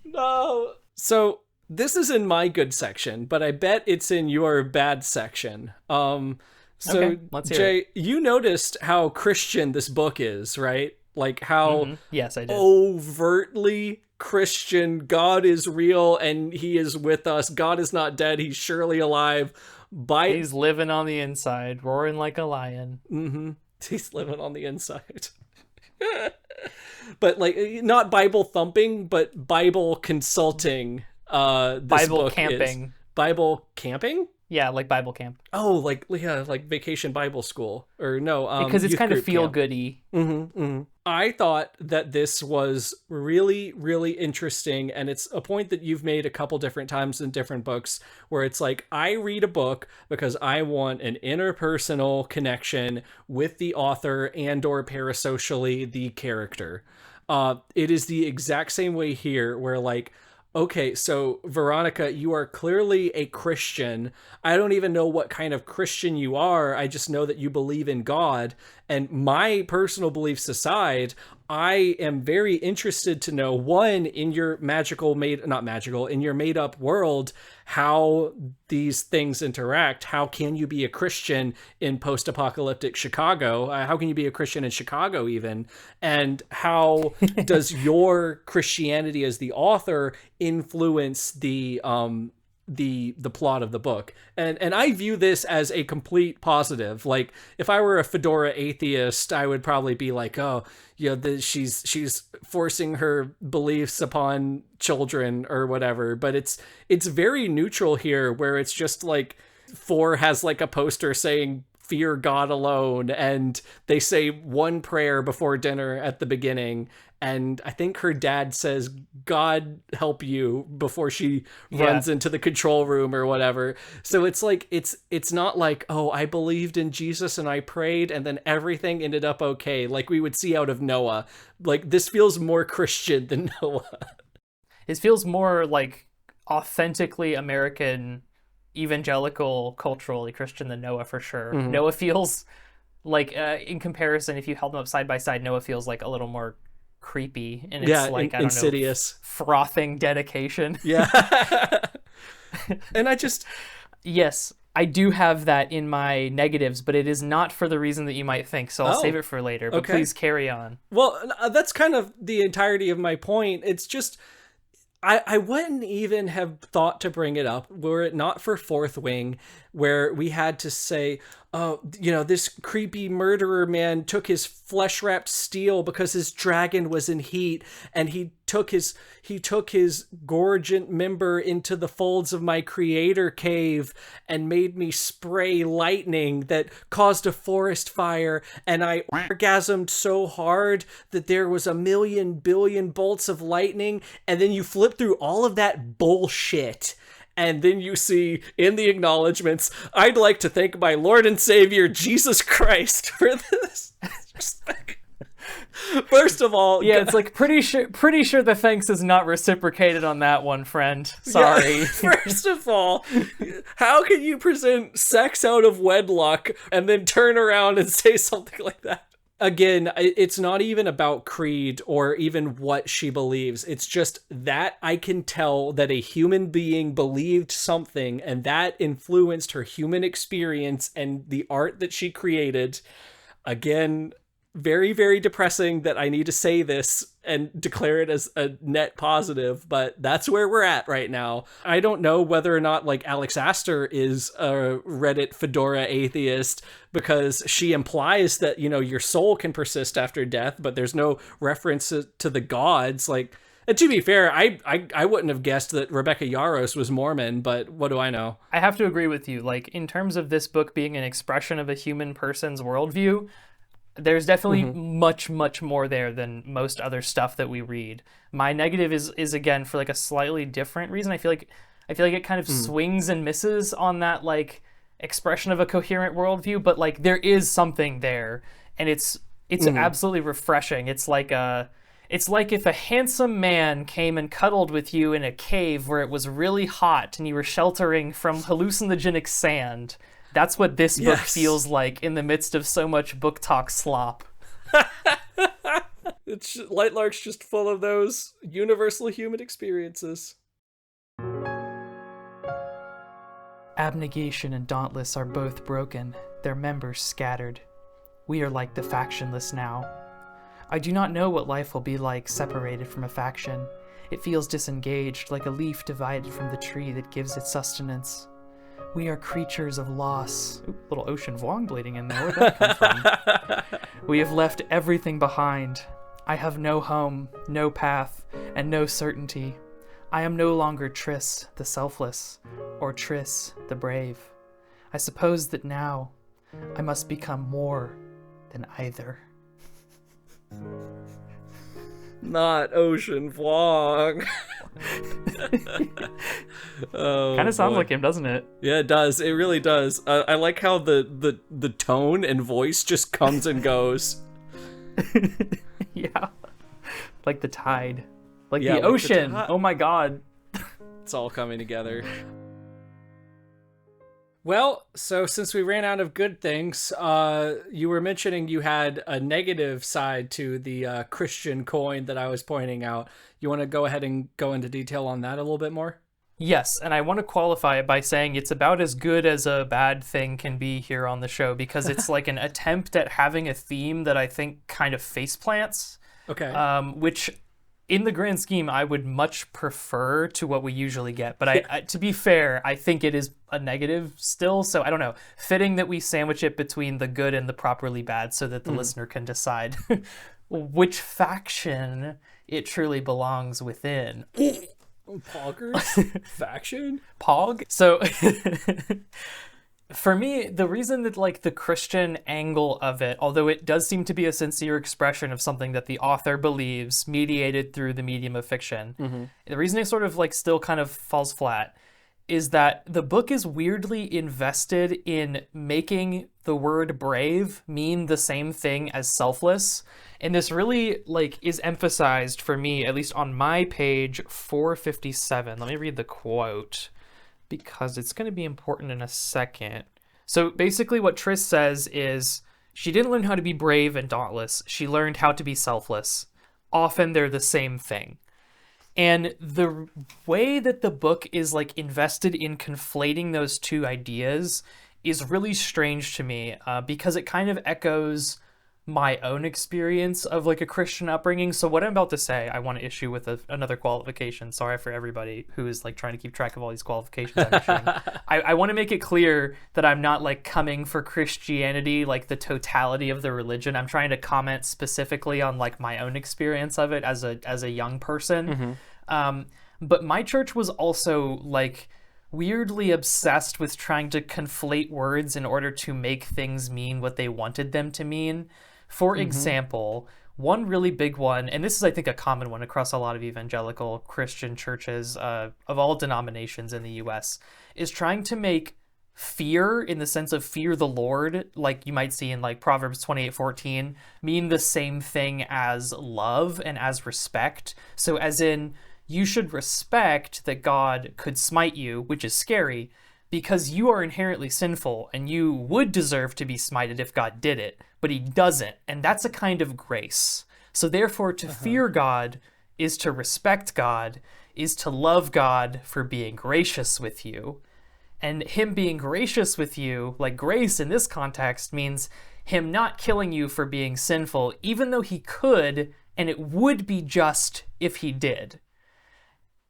[SPEAKER 1] No. So this is in my good section, but I bet it's in your bad section. So
[SPEAKER 2] okay, let's hear
[SPEAKER 1] Jay,
[SPEAKER 2] it.
[SPEAKER 1] You noticed how Christian this book is, right? Like how
[SPEAKER 2] yes, I did.
[SPEAKER 1] Overtly Christian. God is real and he is with us. God is not dead. He's surely alive.
[SPEAKER 2] He's living on the inside, roaring like a lion.
[SPEAKER 1] He's living on the inside. But like, not Bible thumping, but Bible consulting.
[SPEAKER 2] Bible camping.
[SPEAKER 1] Bible camping?
[SPEAKER 2] Yeah, like Bible camp.
[SPEAKER 1] Oh, like Vacation Bible School. Or no,
[SPEAKER 2] because it's kind of feel-goody.
[SPEAKER 1] I thought that this was really, really interesting, and it's a point that you've made a couple different times in different books, where it's like, I read a book because I want an interpersonal connection with the author and or parasocially the character. It is the exact same way here, where like, okay, so Veronica, you are clearly a Christian. I don't even know what kind of Christian you are. I just know that you believe in God. And my personal beliefs aside, I am very interested to know, one, in your in your made up world, how these things interact. How can you be a Christian in post-apocalyptic Chicago? How can you be a Christian in Chicago even? And how does your Christianity as the author influence the plot of the book? And I view this as a complete positive. Like, if I were a fedora atheist, I would probably be like, oh, you know, she's forcing her beliefs upon children or whatever. But it's very neutral here, where it's just like 4 has like a poster saying fear God alone, and they say one prayer before dinner at the beginning, and I think her dad says, God help you, before she runs into the control room or whatever. So it's like, it's not like, oh, I believed in Jesus and I prayed and then everything ended up okay, like we would see out of Noah. Like, this feels more Christian than Noah.
[SPEAKER 2] It feels more like authentically American, evangelical, culturally Christian than Noah, for sure. Noah feels like, in comparison, if you held them up side by side, Noah feels like a little more creepy, and it's like, I don't
[SPEAKER 1] insidious.
[SPEAKER 2] know, frothing dedication.
[SPEAKER 1] Yeah. And
[SPEAKER 2] yes, I do have that in my negatives, but it is not for the reason that you might think, so I'll save it for later, but please carry on.
[SPEAKER 1] Well, that's kind of the entirety of my point. It's just, I wouldn't even have thought to bring it up were it not for Fourth Wing, where we had to say, oh, this creepy murderer man took his flesh-wrapped steel because his dragon was in heat, and he took his gorgent member into the folds of my creator cave and made me spray lightning that caused a forest fire, and I orgasmed so hard that there was 1,000,000,000,000 bolts of lightning. And then you flip through all of that bullshit, and then you see in the acknowledgments, I'd like to thank my Lord and Savior Jesus Christ for this. First of all,
[SPEAKER 2] it's like pretty sure the thanks is not reciprocated on that one, friend. Sorry.
[SPEAKER 1] Yeah, first of all, how can you present sex out of wedlock and then turn around and say something like that? Again, it's not even about creed or even what she believes. It's just that I can tell that a human being believed something, and that influenced her human experience and the art that she created. Again, very, very depressing that I need to say this and declare it as a net positive, but that's where we're at right now. I don't know whether or not, like, Alex Astor is a Reddit Fedora atheist, because she implies that, your soul can persist after death, but there's no reference to the gods. Like, and to be fair, I wouldn't have guessed that Rebecca Yarros was Mormon, but what do I know?
[SPEAKER 2] I have to agree with you. Like, in terms of this book being an expression of a human person's worldview, there's definitely much, much more there than most other stuff that we read. My negative is again for like a slightly different reason. I feel like it kind of swings and misses on that like expression of a coherent worldview, but like there is something there, and it's absolutely refreshing. It's like if a handsome man came and cuddled with you in a cave where it was really hot and you were sheltering from hallucinogenic sand. That's what this book feels like in the midst of so much booktok slop.
[SPEAKER 1] Light Lark's just full of those universal human experiences.
[SPEAKER 2] Abnegation and Dauntless are both broken, their members scattered. We are like the factionless now. I do not know what life will be like separated from a faction. It feels disengaged, like a leaf divided from the tree that gives it sustenance. We are creatures of loss. Ooh, little ocean Vuong bleeding in there. Where'd that come from? We have left everything behind. I have no home, no path, and no certainty. I am no longer Triss, the selfless, or Triss, the brave. I suppose that now I must become more than either.
[SPEAKER 1] Not Ocean Vuong.
[SPEAKER 2] Kind of sounds like him, doesn't it?
[SPEAKER 1] Yeah, it does. It really does. I like how the tone and voice just comes and goes.
[SPEAKER 2] Yeah. Like the tide. Like the ocean. Oh my god.
[SPEAKER 1] It's all coming together. Well, so since we ran out of good things, you were mentioning you had a negative side to the Christian coin that I was pointing out. You want to go ahead and go into detail on that a little bit more?
[SPEAKER 2] Yes, and I want to qualify it by saying it's about as good as a bad thing can be here on the show, because it's like an attempt at having a theme that I think kind of faceplants.
[SPEAKER 1] Okay.
[SPEAKER 2] Which, in the grand scheme, I would much prefer to what we usually get. But I, to be fair, I think it is a negative still. So I don't know. Fitting that we sandwich it between the good and the properly bad so that the listener can decide which faction it truly belongs within.
[SPEAKER 1] Poggers? Faction?
[SPEAKER 2] Pog? So For me, the reason that like the Christian angle of it, although it does seem to be a sincere expression of something that the author believes mediated through the medium of fiction, the reason it sort of like still kind of falls flat is that the book is weirdly invested in making the word brave mean the same thing as selfless. And this really like is emphasized for me, at least on my page 457. Let me read the quote, because it's going to be important in a second. So basically what Triss says is, she didn't learn how to be brave and dauntless. She learned how to be selfless. Often they're the same thing. And the way that the book is like invested in conflating those two ideas is really strange to me, because it kind of echoes my own experience of like a Christian upbringing. So what I'm about to say, I want to issue with another qualification. Sorry for everybody who is like trying to keep track of all these qualifications I'm issuing. I want to make it clear that I'm not like coming for Christianity, like the totality of the religion. I'm trying to comment specifically on like my own experience of it as a young person. But my church was also like weirdly obsessed with trying to conflate words in order to make things mean what they wanted them to mean. For example, one really big one, and this is, I think, a common one across a lot of evangelical Christian churches of all denominations in the US, is trying to make fear, in the sense of fear the Lord, like you might see in like Proverbs 28:14, mean the same thing as love and as respect. So as in, you should respect that God could smite you, which is scary, because you are inherently sinful and you would deserve to be smited if God did it, but he doesn't. And that's a kind of grace. So therefore, to fear God is to respect God, is to love God for being gracious with you. And him being gracious with you, like grace in this context, means him not killing you for being sinful, even though he could, and it would be just if he did.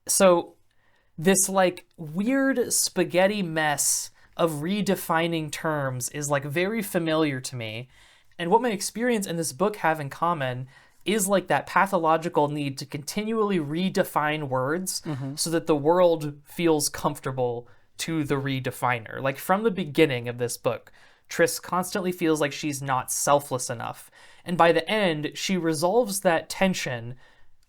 [SPEAKER 2] So this like weird spaghetti mess of redefining terms is like very familiar to me. And what my experience and this book have in common is like that pathological need to continually redefine words so that the world feels comfortable to the redefiner. Like from the beginning of this book, Triss constantly feels like she's not selfless enough. And by the end, she resolves that tension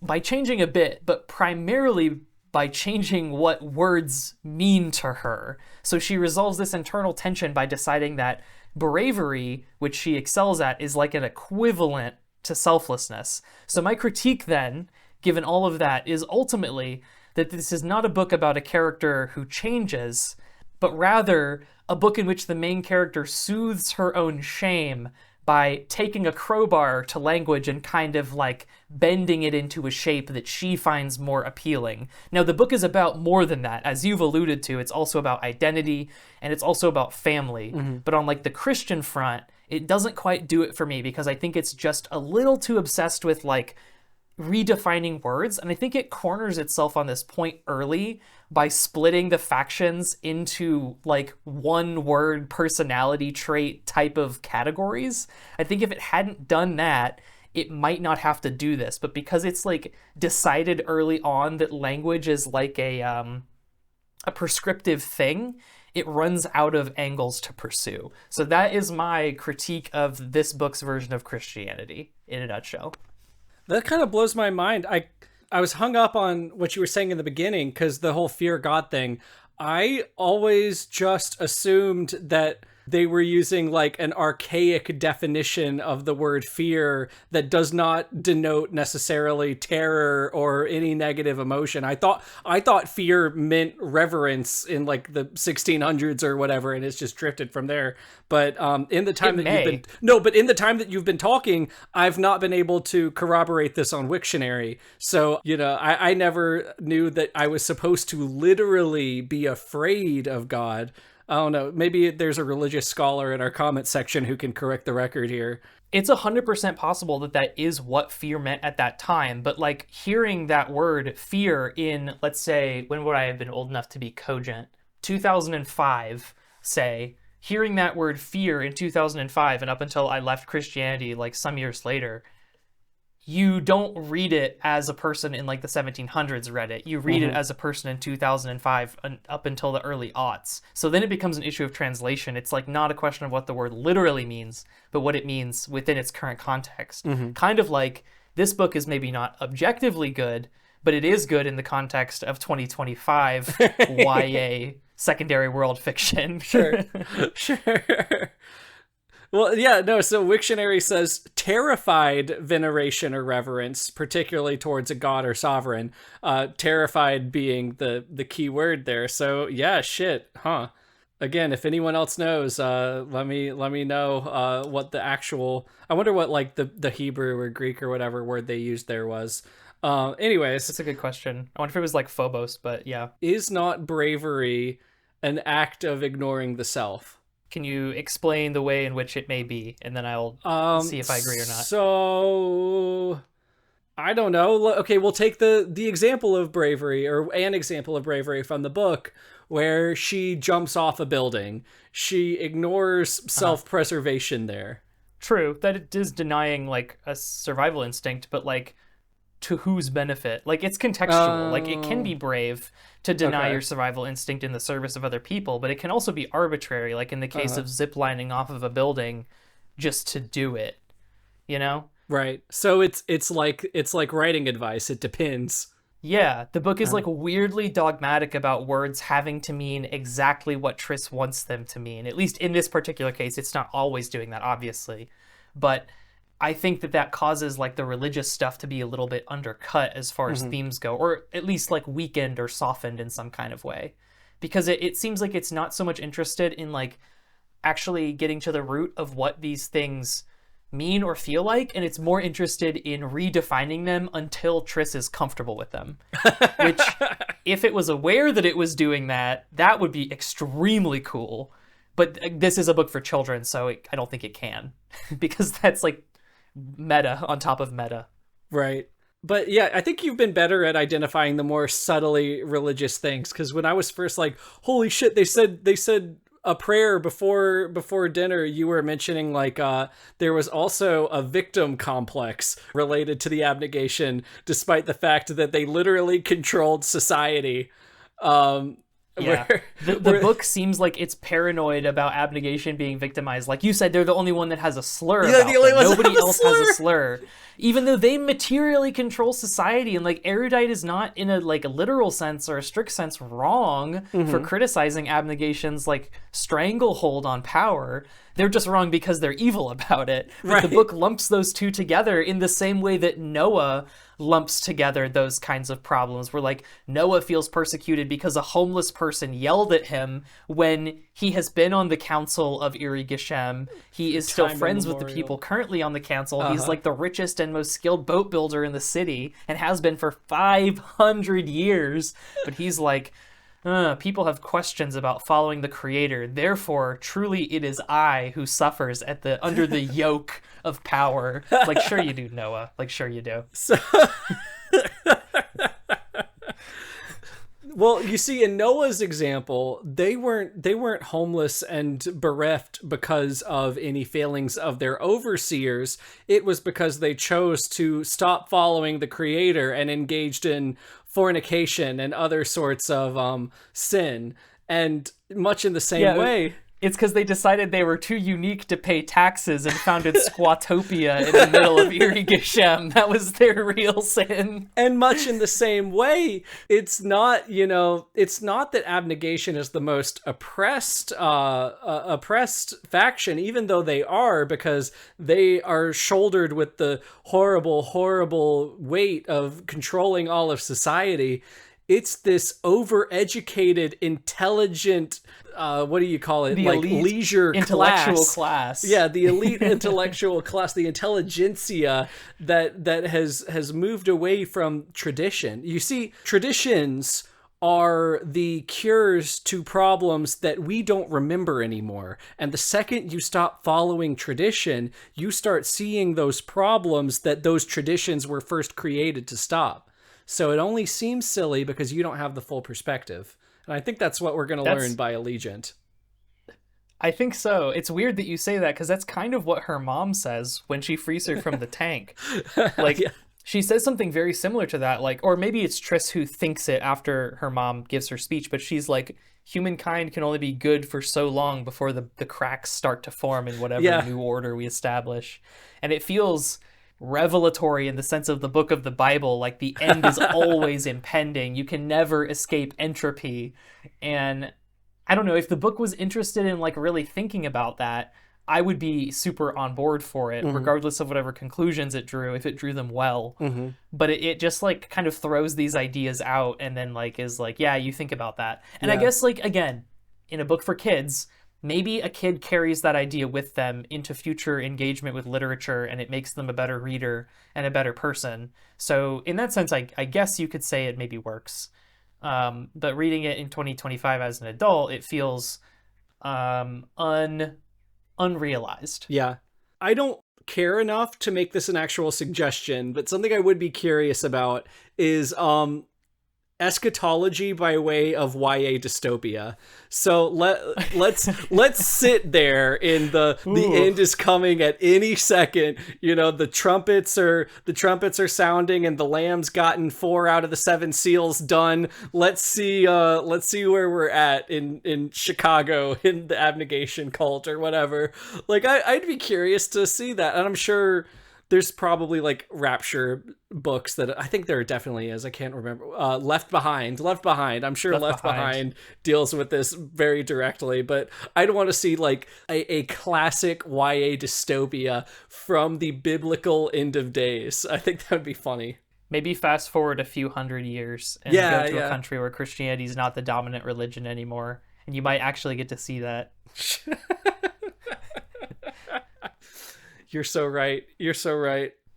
[SPEAKER 2] by changing a bit, but primarily by changing what words mean to her. So she resolves this internal tension by deciding that bravery, which she excels at, is like an equivalent to selflessness. So my critique then, given all of that, is ultimately that this is not a book about a character who changes, but rather a book in which the main character soothes her own shame by taking a crowbar to language and kind of like bending it into a shape that she finds more appealing. Now, the book is about more than that. As you've alluded to, it's also about identity and it's also about family. But on like the Christian front, it doesn't quite do it for me because I think it's just a little too obsessed with like redefining words. And I think it corners itself on this point early by splitting the factions into like one word personality trait type of categories. I think if it hadn't done that, it might not have to do this, but because it's like decided early on that language is like a prescriptive thing, it runs out of angles to pursue. So that is my critique of this book's version of Christianity in a nutshell.
[SPEAKER 1] That kind of blows my mind. I was hung up on what you were saying in the beginning because the whole fear God thing. I always just assumed that they were using like an archaic definition of the word fear that does not denote necessarily terror or any negative emotion. I thought fear meant reverence in like the 1600s or whatever, and it's just drifted from there. But in the time in the time that you've been talking, I've not been able to corroborate this on Wiktionary. So, I never knew that I was supposed to literally be afraid of God. I don't know. Maybe there's a religious scholar in our comment section who can correct the record here.
[SPEAKER 2] It's 100% possible that is what fear meant at that time. But like hearing that word fear in, let's say, when would I have been old enough to be cogent? 2005, say, hearing that word fear in 2005 and up until I left Christianity like some years later, you don't read it as a person in like the 1700s read it. You read it as a person in 2005 up until the early aughts. So then it becomes an issue of translation. It's like not a question of what the word literally means, but what it means within its current context. Kind of like this book is maybe not objectively good, but it is good in the context of 2025 YA secondary world fiction.
[SPEAKER 1] Sure. Well, yeah, no, so Wiktionary says terrified veneration or reverence, particularly towards a god or sovereign. Terrified being the key word there. So, yeah, shit, huh? Again, if anyone else knows, let me know what the actual... I wonder what, like, the Hebrew or Greek or whatever word they used there was. Anyways.
[SPEAKER 2] That's a good question. I wonder if it was like phobos, but yeah.
[SPEAKER 1] Is not bravery an act of ignoring the self?
[SPEAKER 2] Can you explain the way in which it may be, and then I'll see if I agree or not.
[SPEAKER 1] So, I don't know. Okay, we'll take the example of bravery, or an example of bravery from the book, where she jumps off a building. She ignores self-preservation there.
[SPEAKER 2] True, that it is denying, like, a survival instinct, but, like, to whose benefit? Like, it's contextual. Like, it can be brave to deny your survival instinct in the service of other people, but it can also be arbitrary, like in the case of ziplining off of a building just to do it, you know?
[SPEAKER 1] Right. So it's like writing advice. It depends.
[SPEAKER 2] Yeah, the book is like weirdly dogmatic about words having to mean exactly what Triss wants them to mean. At least in this particular case, it's not always doing that, obviously. But I think that causes like the religious stuff to be a little bit undercut as far as themes go, or at least like weakened or softened in some kind of way. Because it seems like it's not so much interested in like actually getting to the root of what these things mean or feel like, and it's more interested in redefining them until Triss is comfortable with them. Which, if it was aware that it was doing that, that would be extremely cool. But this is a book for children, so I don't think it can. Because that's like meta on top of meta.
[SPEAKER 1] Right. But yeah, I think you've been better at identifying the more subtly religious things, because when I was first like, holy shit, they said a prayer before dinner, you were mentioning like there was also a victim complex related to the abnegation, despite the fact that they literally controlled society.
[SPEAKER 2] Yeah, the book seems like it's paranoid about abnegation being victimized. Like you said, they're the only one that has a slur.
[SPEAKER 1] Yeah, the only ones
[SPEAKER 2] Nobody
[SPEAKER 1] that have
[SPEAKER 2] else
[SPEAKER 1] a slur.
[SPEAKER 2] has a slur, even though they materially control society. And like erudite is not in a like a literal sense or a strict sense wrong for criticizing abnegation's like stranglehold on power. They're just wrong because they're evil about it. But
[SPEAKER 1] Right.
[SPEAKER 2] The book lumps those two together in the same way that Noah lumps together those kinds of problems, where like Noah feels persecuted because a homeless person yelled at him when he has been on the council of Iri Geshem. He is still friends with the people currently on the council. He's like the richest and most skilled boat builder in the city and has been for 500 years. But he's like, people have questions about following the creator. Therefore, truly it is I who suffers under the yoke of power. Like, sure you do, Noah. Like, sure you do.
[SPEAKER 1] So, well, you see, in Noah's example, they weren't homeless and bereft because of any failings of their overseers. It was because they chose to stop following the creator and engaged in fornication and other sorts of sin. And much in the same way,
[SPEAKER 2] it's because they decided they were too unique to pay taxes and founded Squatopia in the middle of Iri Geshem. That was their real sin.
[SPEAKER 1] And much in the same way, it's not that abnegation is the most oppressed faction, even though they are, because they are shouldered with the horrible weight of controlling all of society. It's this overeducated, intelligent, what do you call it?
[SPEAKER 2] The
[SPEAKER 1] like
[SPEAKER 2] elite
[SPEAKER 1] leisure
[SPEAKER 2] intellectual class.
[SPEAKER 1] Yeah, the elite intellectual class, the intelligentsia that has moved away from tradition. You see, traditions are the cures to problems that we don't remember anymore. And the second you stop following tradition, you start seeing those problems that those traditions were first created to stop. So it only seems silly because you don't have the full perspective. And I think that's what we're going to learn by Allegiant.
[SPEAKER 2] I think so. It's weird that you say that because that's kind of what her mom says when she frees her from the tank. Like,
[SPEAKER 1] Yeah.
[SPEAKER 2] she says something very similar to that. Like, or maybe it's Triss who thinks it after her mom gives her speech, but she's like, humankind can only be good for so long before the cracks start to form in whatever new order we establish. And it feels revelatory in the sense of the book of the Bible. Like, the end is always impending. You can never escape entropy. And I don't know, if the book was interested in like really thinking about that, I would be super on board for it, regardless of whatever conclusions it drew, if it drew them well. But it just like kind of throws these ideas out and then like is like, yeah, you think about that. And I guess like, again, in a book for kids, maybe a kid carries that idea with them into future engagement with literature, and it makes them a better reader and a better person. So in that sense, I guess you could say it maybe works. But reading it in 2025 as an adult, it feels unrealized.
[SPEAKER 1] Yeah. I don't care enough to make this an actual suggestion, but something I would be curious about is eschatology by way of YA dystopia. So let's sit there in the end is coming at any second. You know, the trumpets are sounding and the Lamb's gotten 4 out of the 7 seals done. Let's see where we're at in Chicago in the abnegation cult or whatever. Like I'd be curious to see that, and I'm sure there's probably like Rapture books that I think there definitely is. I can't remember. Left Behind. I'm sure Left Behind deals with this very directly, but I'd want to see like a classic YA dystopia from the biblical end of days. I think that would be funny.
[SPEAKER 2] Maybe fast forward a few hundred years and go to a country where Christianity is not the dominant religion anymore, and you might actually get to see that.
[SPEAKER 1] You're so right.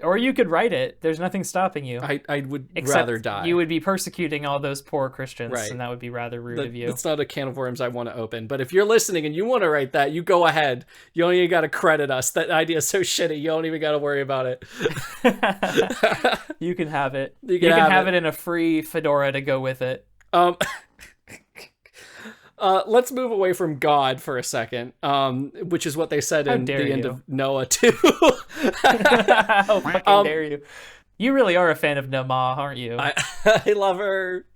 [SPEAKER 2] Or you could write it. There's nothing stopping you.
[SPEAKER 1] I would rather die.
[SPEAKER 2] You would be persecuting all those poor Christians, and that would be rather rude of you.
[SPEAKER 1] It's not a can of worms I want to open. But if you're listening and you want to write that, you go ahead. You don't even got to credit us. That idea is so shitty. You don't even got to worry about it.
[SPEAKER 2] You can have it. You can have it in a free fedora to go with it.
[SPEAKER 1] Let's move away from God for a second, which is what they said in the end of Noah too.
[SPEAKER 2] How fucking dare you? You really are a fan of Nama, aren't you?
[SPEAKER 1] I love her.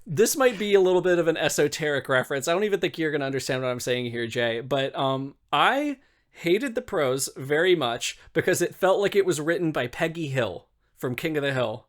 [SPEAKER 1] This might be a little bit of an esoteric reference. I don't even think you're going to understand what I'm saying here, Jay. But I hated the prose very much because it felt like it was written by Peggy Hill from King of the Hill.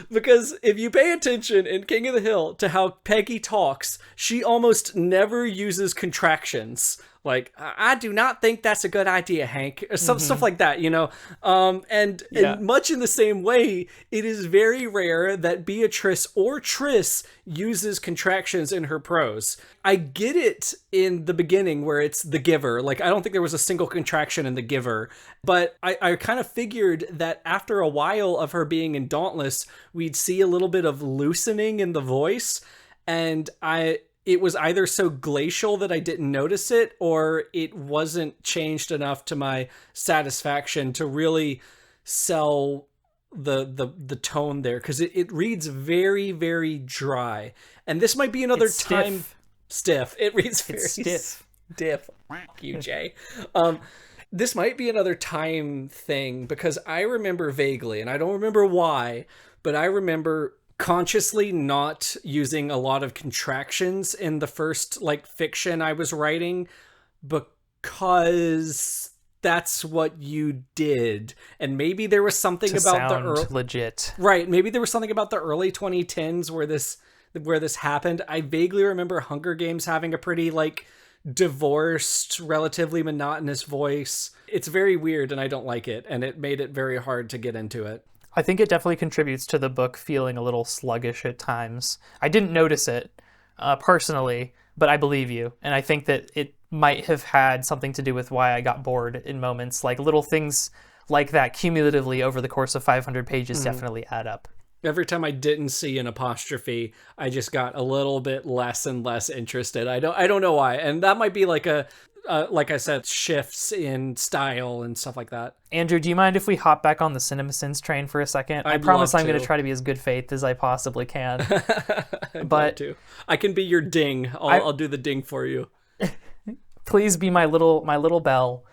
[SPEAKER 1] Because if you pay attention in King of the Hill to how Peggy talks, she almost never uses contractions. Like, I do not think that's a good idea, Hank. Or stuff like that, you know? And much in the same way, it is very rare that Beatrice or Triss uses contractions in her prose. I get it in the beginning where it's The Giver. Like, I don't think there was a single contraction in The Giver. But I kind of figured that after a while of her being in Dauntless, we'd see a little bit of loosening in the voice. And it was either so glacial that I didn't notice it, or it wasn't changed enough to my satisfaction to really sell the tone there, because it reads very, very dry. And this might be another time stiff. It reads very stiff. Fuck you, Jay. This might be another time thing, because I remember vaguely, and I don't remember why, but I remember consciously not using a lot of contractions in the first like fiction I was writing, because that's what you did. And maybe there was something about the
[SPEAKER 2] legit.
[SPEAKER 1] Right, maybe there was something about the early 2010s where this happened. I vaguely remember Hunger Games having a pretty like divorced, relatively monotonous voice. It's very weird and I don't like it, and it made it very hard to get into it.
[SPEAKER 2] I think it definitely contributes to the book feeling a little sluggish at times. I didn't notice it personally, but I believe you. And I think that it might have had something to do with why I got bored in moments. Like little things like that cumulatively over the course of 500 pages definitely add up.
[SPEAKER 1] Every time I didn't see an apostrophe, I just got a little bit less and less interested. I don't know why. And that might be like like I said, shifts in style and stuff like that.
[SPEAKER 2] Andrew, do you mind if we hop back on the CinemaSins train for a second? I promise I'm going to try to be as good faith as I possibly can.
[SPEAKER 1] But I can be your ding. I'll do the ding for you.
[SPEAKER 2] Please be my little bell.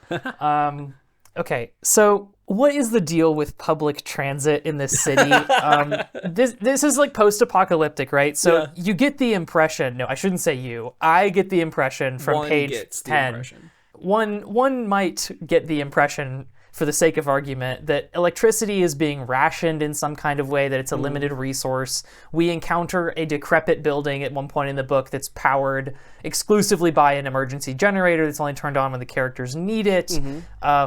[SPEAKER 2] Okay, so what is the deal with public transit in this city? This is like post-apocalyptic, right? So you get the impression. No, I shouldn't say you. I get the impression from page 10. One might get the impression, for the sake of argument, that electricity is being rationed in some kind of way, that it's a limited resource. We encounter a decrepit building at one point in the book that's powered exclusively by an emergency generator that's only turned on when the characters need it.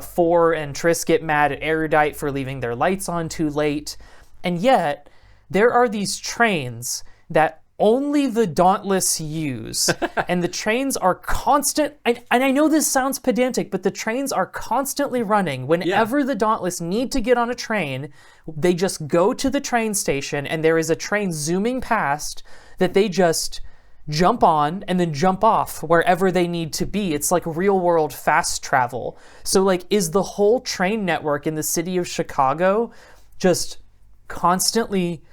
[SPEAKER 2] Four and Triss get mad at Erudite for leaving their lights on too late. And yet, there are these trains that only the Dauntless use, and the trains are constant, and I know this sounds pedantic, but the trains are constantly running. Whenever the Dauntless need to get on a train, they just go to the train station, and there is a train zooming past that they just jump on and then jump off wherever they need to be. It's like real world fast travel. So like, is the whole train network in the city of Chicago just constantly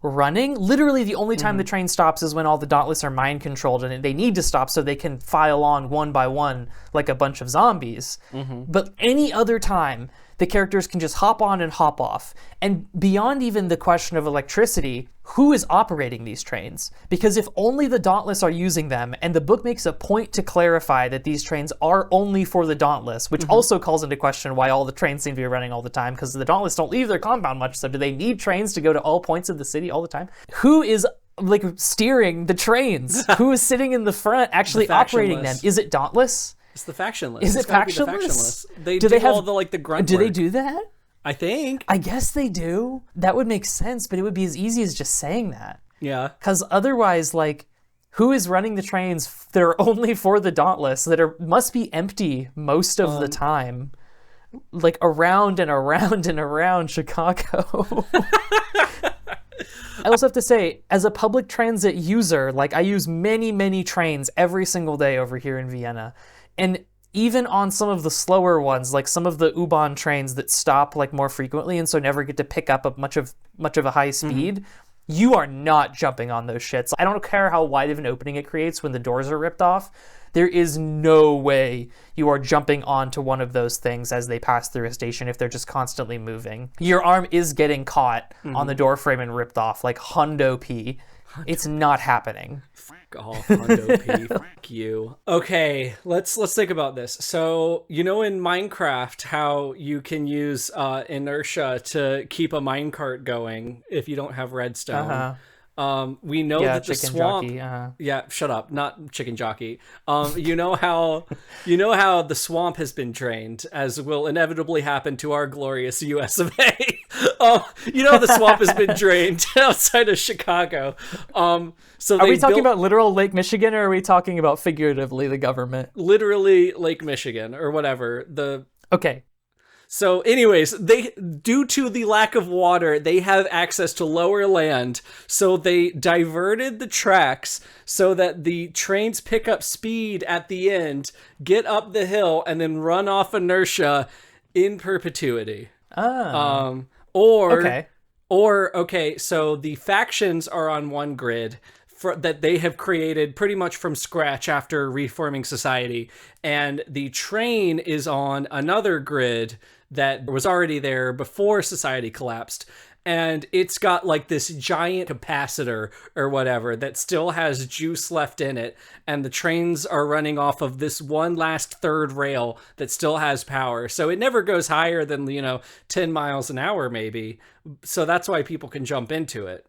[SPEAKER 2] running? Literally the only time the train stops is when all the Dauntless are mind controlled and they need to stop so they can file on one by one like a bunch of zombies. But any other time, the characters can just hop on and hop off. And beyond even the question of electricity, who is operating these trains? Because if only the Dauntless are using them, and the book makes a point to clarify that these trains are only for the Dauntless, which also calls into question why all the trains seem to be running all the time, because the Dauntless don't leave their compound much, so do they need trains to go to all points of the city all the time? Who is like steering the trains? Who is sitting in the front actually operating them? Is it Dauntless?
[SPEAKER 1] It's the factionless.
[SPEAKER 2] Is it factionless?
[SPEAKER 1] They do have all the grunt
[SPEAKER 2] Do
[SPEAKER 1] work.
[SPEAKER 2] they do that?
[SPEAKER 1] I think.
[SPEAKER 2] I guess they do. That would make sense, but it would be as easy as just saying that.
[SPEAKER 1] Yeah.
[SPEAKER 2] Because otherwise, like, who is running the trains that are only for the Dauntless, that must be empty most of the time? Like, around and around and around Chicago. I also have to say, as a public transit user, like, I use many, many trains every single day over here in Vienna. And even on some of the slower ones, like some of the U-Bahn trains that stop like more frequently and so never get to pick up much of a high speed, you are not jumping on those shits. I don't care how wide of an opening it creates when the doors are ripped off. There is no way you are jumping onto one of those things as they pass through a station if they're just constantly moving. Your arm is getting caught on the door frame and ripped off, like hundo P. It's not happening.
[SPEAKER 1] Fuck off, hundo P. Fuck you. Okay, let's think about this. So, you know in Minecraft how you can use inertia to keep a minecart going if you don't have redstone? We know that the swamp shut up, not chicken jockey. You know how the swamp has been drained, as will inevitably happen to our glorious US of A. You know the swamp has been drained outside of Chicago. So
[SPEAKER 2] are we talking about literal Lake Michigan, or are we talking about figuratively the government?
[SPEAKER 1] Literally Lake Michigan or whatever.
[SPEAKER 2] Okay.
[SPEAKER 1] So anyways, due to the lack of water, they have access to lower land. So they diverted the tracks so that the trains pick up speed at the end, get up the hill, and then run off inertia in perpetuity. So the factions are on one grid that they have created pretty much from scratch after reforming society, and the train is on another grid that was already there before society collapsed, and it's got like this giant capacitor or whatever that still has juice left in it, and the trains are running off of this one last third rail that still has power, so it never goes higher than 10 miles an hour maybe, so that's why people can jump into it.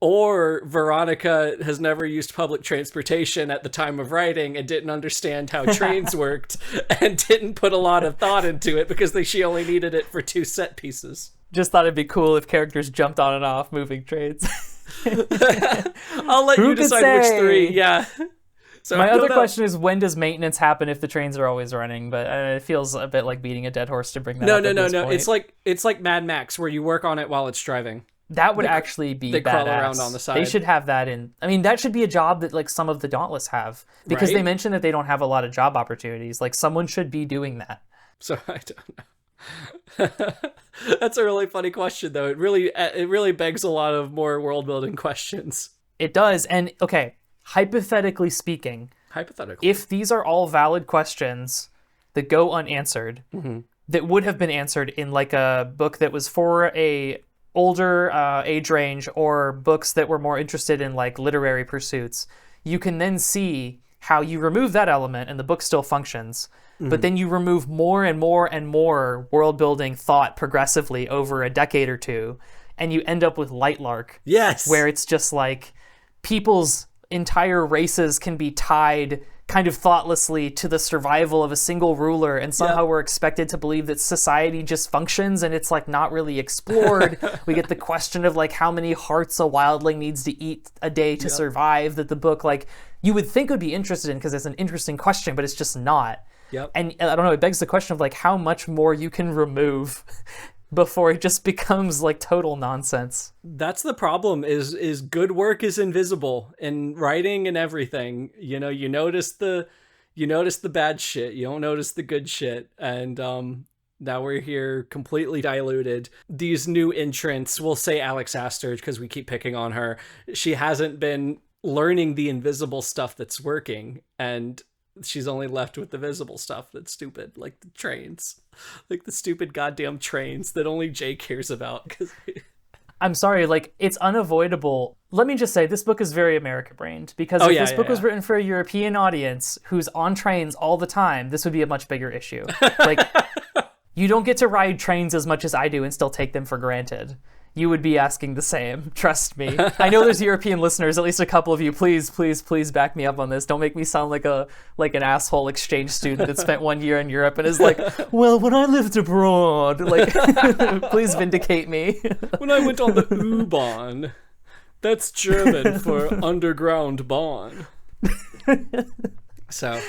[SPEAKER 1] Or Veronica has never used public transportation at the time of writing and didn't understand how trains worked and didn't put a lot of thought into it because she only needed it for 2 set pieces.
[SPEAKER 2] Just thought it'd be cool if characters jumped on and off moving trains.
[SPEAKER 1] I'll let you decide which 3. Yeah. So
[SPEAKER 2] my other question is, when does maintenance happen if the trains are always running? But it feels a bit like beating a dead horse to bring that up.
[SPEAKER 1] No. It's like Mad Max, where you work on it while it's driving.
[SPEAKER 2] That would actually be
[SPEAKER 1] they
[SPEAKER 2] badass.
[SPEAKER 1] crawl around on the side.
[SPEAKER 2] They should have that in. I mean, that should be a job that like some of the Dauntless have, because they mentioned that they don't have a lot of job opportunities. Like someone should be doing that.
[SPEAKER 1] So I don't know. That's a really funny question, though. It really begs a lot of more world building questions.
[SPEAKER 2] It does. And okay, hypothetically speaking, if these are all valid questions that go unanswered, that would have been answered in like a book that was for a older age range, or books that were more interested in like literary pursuits, you can then see how you remove that element and the book still functions. But then you remove more and more and more world building thought progressively over a decade or two, and you end up with Light Lark.
[SPEAKER 1] Yes.
[SPEAKER 2] Where it's just like people's entire races can be tied kind of thoughtlessly to the survival of a single ruler, and somehow we're expected to believe that society just functions and it's like not really explored. We get the question of like how many hearts a wildling needs to eat a day to survive, that the book like you would think would be interested in because it's an interesting question, but it's just not. And I don't know, it begs the question of like how much more you can remove before it just becomes like total nonsense.
[SPEAKER 1] That's the problem, is good work is invisible in writing and everything. You know, you notice the bad shit, you don't notice the good shit. And now we're here completely diluted. These new entrants, we'll say Alex Astor because we keep picking on her. She hasn't been learning the invisible stuff that's working, and she's only left with the visible stuff that's stupid, like the trains, like the stupid goddamn trains that only Jay cares about. Because
[SPEAKER 2] I'm sorry, like it's unavoidable. Let me just say, this book is very America-brained, because if this book was written for a European audience who's on trains all the time, this would be a much bigger issue. Like, you don't get to ride trains as much as I do and still take them for granted. You would be asking the same. Trust me. I know there's European listeners, at least a couple of you. Please, please, please back me up on this. Don't make me sound like an asshole exchange student that spent 1 year in Europe and is like, well, when I lived abroad, like, please vindicate me.
[SPEAKER 1] When I went on the U-Bahn, that's German for underground Bahn. So,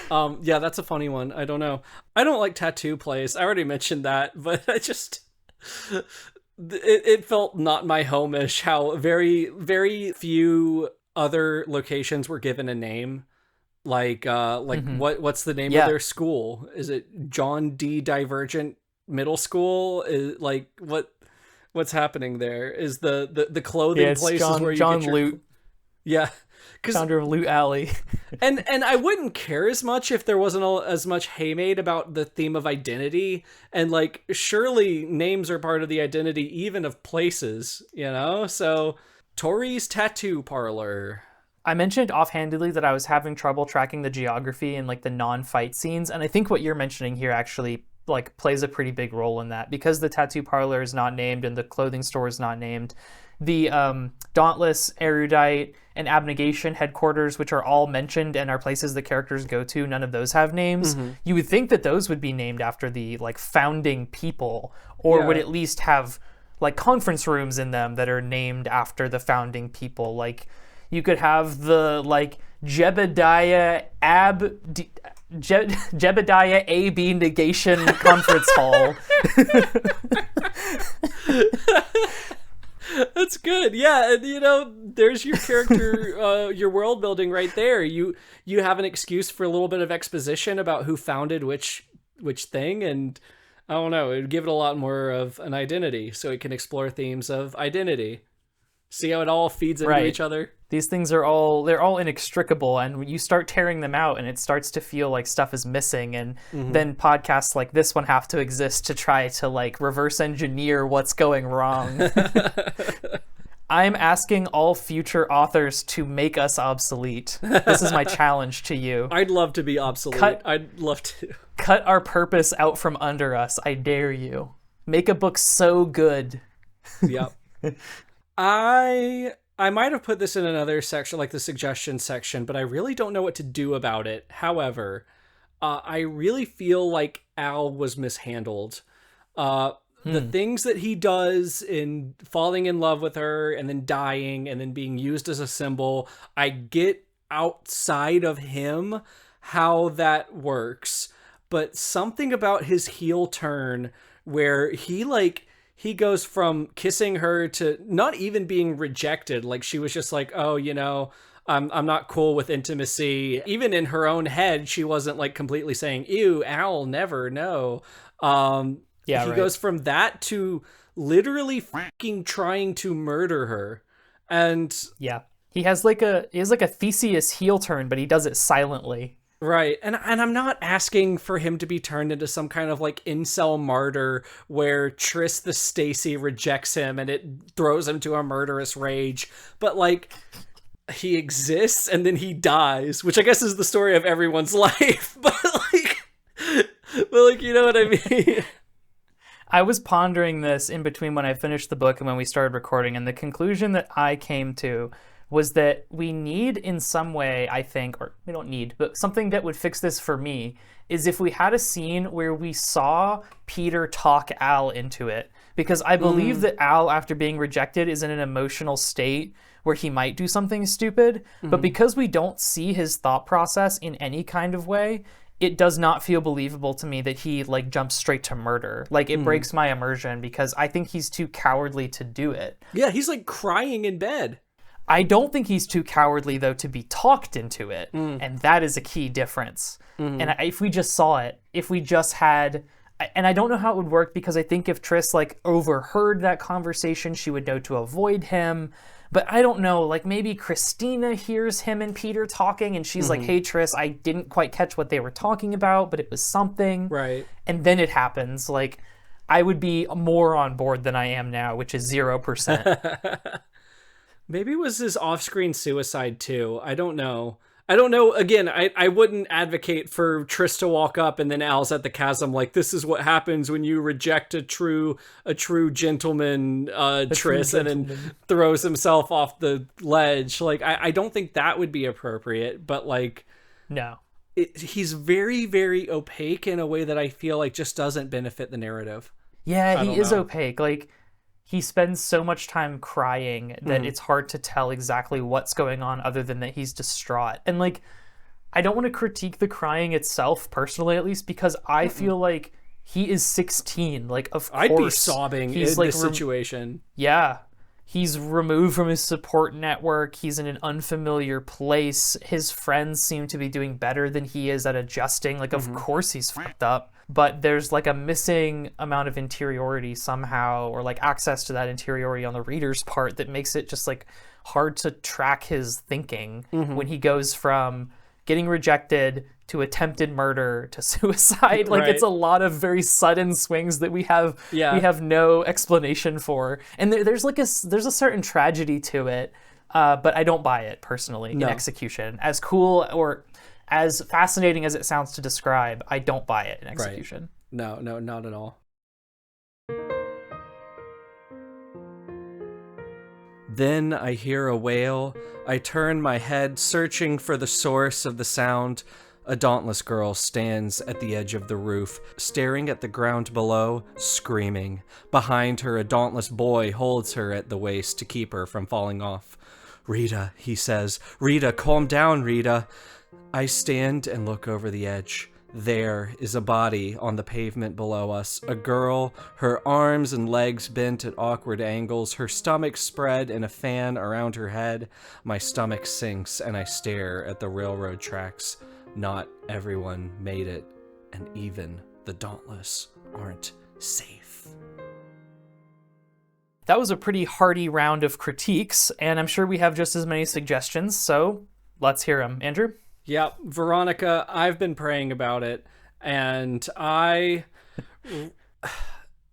[SPEAKER 1] yeah, that's a funny one. I don't know. I don't like tattoo plays. I already mentioned that, but I just... It felt not my home-ish how very, very few other locations were given a name. Like what's the name of their school? Is it John D. Divergent Middle School? Is like what's happening there? Is the clothing places where you
[SPEAKER 2] John
[SPEAKER 1] get your
[SPEAKER 2] Loot?
[SPEAKER 1] Yeah.
[SPEAKER 2] Founder of Loot Alley.
[SPEAKER 1] and I wouldn't care as much if there wasn't as much hay-made about the theme of identity. And like, surely names are part of the identity even of places, you know? So Tori's Tattoo Parlor.
[SPEAKER 2] I mentioned offhandedly that I was having trouble tracking the geography and like the non-fight scenes, and I think what you're mentioning here actually like plays a pretty big role in that, because the tattoo parlor is not named and the clothing store is not named. The Dauntless, Erudite, and Abnegation headquarters, which are all mentioned and are places the characters go to, none of those have names. You would think that those would be named after the like founding people, or would at least have like conference rooms in them that are named after the founding people. Like you could have the like Jebediah AB Negation Conference Hall.
[SPEAKER 1] That's good. Yeah, and you know, there's your character, your world building right there. You have an excuse for a little bit of exposition about who founded which thing, and I don't know, it would give it a lot more of an identity, so it can explore themes of identity. See how it all feeds into each other?
[SPEAKER 2] These things are all inextricable, and when you start tearing them out and it starts to feel like stuff is missing, and then podcasts like this one have to exist to try to like reverse engineer what's going wrong. I'm asking all future authors to make us obsolete. This is my challenge to you.
[SPEAKER 1] I'd love to be obsolete. I'd love to.
[SPEAKER 2] Cut our purpose out from under us. I dare you. Make a book so good.
[SPEAKER 1] Yep. I might have put this in another section, like the suggestion section, but I really don't know what to do about it. However, I really feel like Al was mishandled. The things that he does in falling in love with her and then dying and then being used as a symbol, I get outside of him how that works. But something about his heel turn where he he goes from kissing her to not even being rejected. Like she was just like, oh, I'm not cool with intimacy. Even in her own head, she wasn't like completely saying, ew, owl, never, no. He goes from that to literally fucking trying to murder her. And
[SPEAKER 2] yeah, he has like a Theseus heel turn, but he does it silently.
[SPEAKER 1] Right. And I'm not asking for him to be turned into some kind of like incel martyr where Tris the Stacy rejects him and it throws him to a murderous rage. But like he exists and then he dies, which I guess is the story of everyone's life. But like, you know what I mean?
[SPEAKER 2] I was pondering this in between when I finished the book and when we started recording, and the conclusion that I came to was that we need in some way, I think, or we don't need, but something that would fix this for me is if we had a scene where we saw Peter talk Al into it. Because I believe that Al, after being rejected, is in an emotional state where he might do something stupid. But because we don't see his thought process in any kind of way, it does not feel believable to me that he like jumps straight to murder. Like it breaks my immersion because I think he's too cowardly to do it.
[SPEAKER 1] Yeah, he's like crying in bed.
[SPEAKER 2] I don't think he's too cowardly, though, to be talked into it. And that is a key difference. And if we just saw it, if we just had... And I don't know how it would work, because I think if Tris, like, overheard that conversation, she would know to avoid him. But I don't know, like, maybe Christina hears him and Peter talking, and she's like, hey, Tris, I didn't quite catch what they were talking about, but it was something.
[SPEAKER 1] Right.
[SPEAKER 2] And then it happens. Like, I would be more on board than I am now, which is 0%.
[SPEAKER 1] Maybe it was his off-screen suicide too. I don't know. Again, I wouldn't advocate for Tris to walk up and then Al's at the chasm like, this is what happens when you reject a true gentleman, Tris, and then throws himself off the ledge. Like, I don't think that would be appropriate, but like,
[SPEAKER 2] no.
[SPEAKER 1] He's very, very opaque in a way that I feel like just doesn't benefit the narrative.
[SPEAKER 2] Yeah, he is opaque. Like, he spends so much time crying that it's hard to tell exactly what's going on other than that he's distraught. And like, I don't want to critique the crying itself, personally at least, because I feel like he is 16. Like, of course.
[SPEAKER 1] I'd be sobbing in this situation.
[SPEAKER 2] Yeah. He's removed from his support network. He's in an unfamiliar place. His friends seem to be doing better than he is at adjusting. Like, of course he's fucked up. But there's like a missing amount of interiority somehow, or like access to that interiority on the reader's part, that makes it just like hard to track his thinking when he goes from getting rejected to attempted murder to suicide. Like, it's a lot of very sudden swings that we have no explanation for. And there's a certain tragedy to it, but I don't buy it personally in execution. As cool or as fascinating as it sounds to describe, I don't buy it in execution.
[SPEAKER 1] No, not at all. Then I hear a wail. I turn my head, searching for the source of the sound. A dauntless girl stands at the edge of the roof, staring at the ground below, screaming. Behind her, a dauntless boy holds her at the waist to keep her from falling off. Rita, he says. Rita, calm down, Rita. I stand and look over the edge. There is a body on the pavement below us. A girl, her arms and legs bent at awkward angles, her stomach spread in a fan around her head. My stomach sinks and I stare at the railroad tracks. Not everyone made it, and even the dauntless aren't safe.
[SPEAKER 2] That was a pretty hearty round of critiques, and I'm sure we have just as many suggestions, so let's hear them. Andrew?
[SPEAKER 1] Yeah, Veronica, I've been praying about it, and I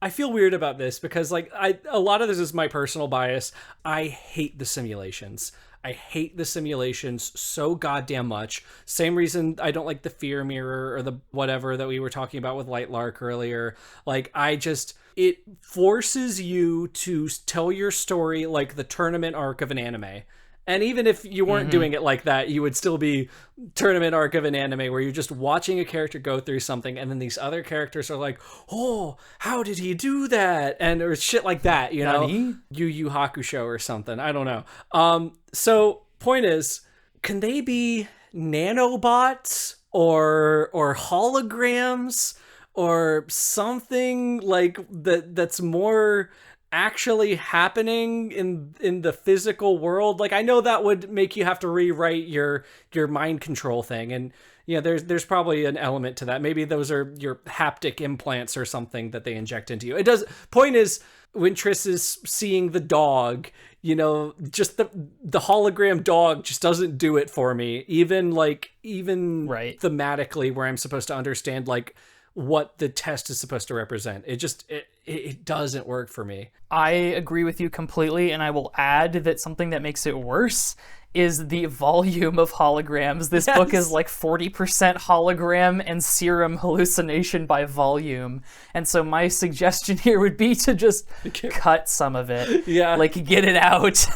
[SPEAKER 1] feel weird about this because like a lot of this is my personal bias. I hate the simulations. I hate the simulations so goddamn much. Same reason I don't like the fear mirror or the whatever that we were talking about with Light Lark earlier. Like, it forces you to tell your story like the tournament arc of an anime. And even if you weren't doing it like that, you would still be tournament arc of an anime where you're just watching a character go through something and then these other characters are like, oh, how did he do that? And or shit like that, you know? Yu Yu Hakusho or something. I don't know. So point is, can they be nanobots or holograms or something like that's more actually happening in the physical world. Like, I know that would make you have to rewrite your mind control thing, and there's probably an element to that. Maybe those are your haptic implants or something that they inject into you. It does. Point is, when Triss is seeing the dog, just the hologram dog just doesn't do it for me. Even
[SPEAKER 2] Right.
[SPEAKER 1] thematically, where I'm supposed to understand like what the test is supposed to represent, it doesn't work for me.
[SPEAKER 2] I agree with you completely, and I will add that something that makes it worse is the volume of holograms. This book is like 40% hologram and serum hallucination by volume. And so my suggestion here would be to just cut some of it.
[SPEAKER 1] Yeah.
[SPEAKER 2] Like, get it out.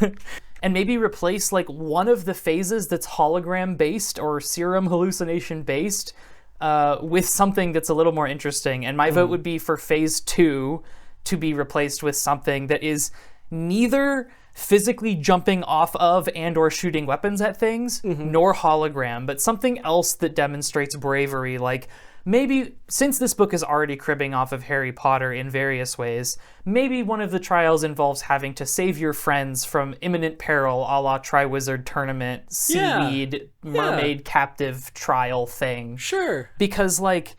[SPEAKER 2] And maybe replace like one of the phases that's hologram based or serum hallucination based with something that's a little more interesting. And my vote would be for phase 2 to be replaced with something that is neither physically jumping off of and or shooting weapons at things, nor hologram, but something else that demonstrates bravery. Like, maybe, since this book is already cribbing off of Harry Potter in various ways, maybe one of the trials involves having to save your friends from imminent peril, a la Triwizard Tournament, seaweed, mermaid captive trial thing.
[SPEAKER 1] Sure.
[SPEAKER 2] Because, like,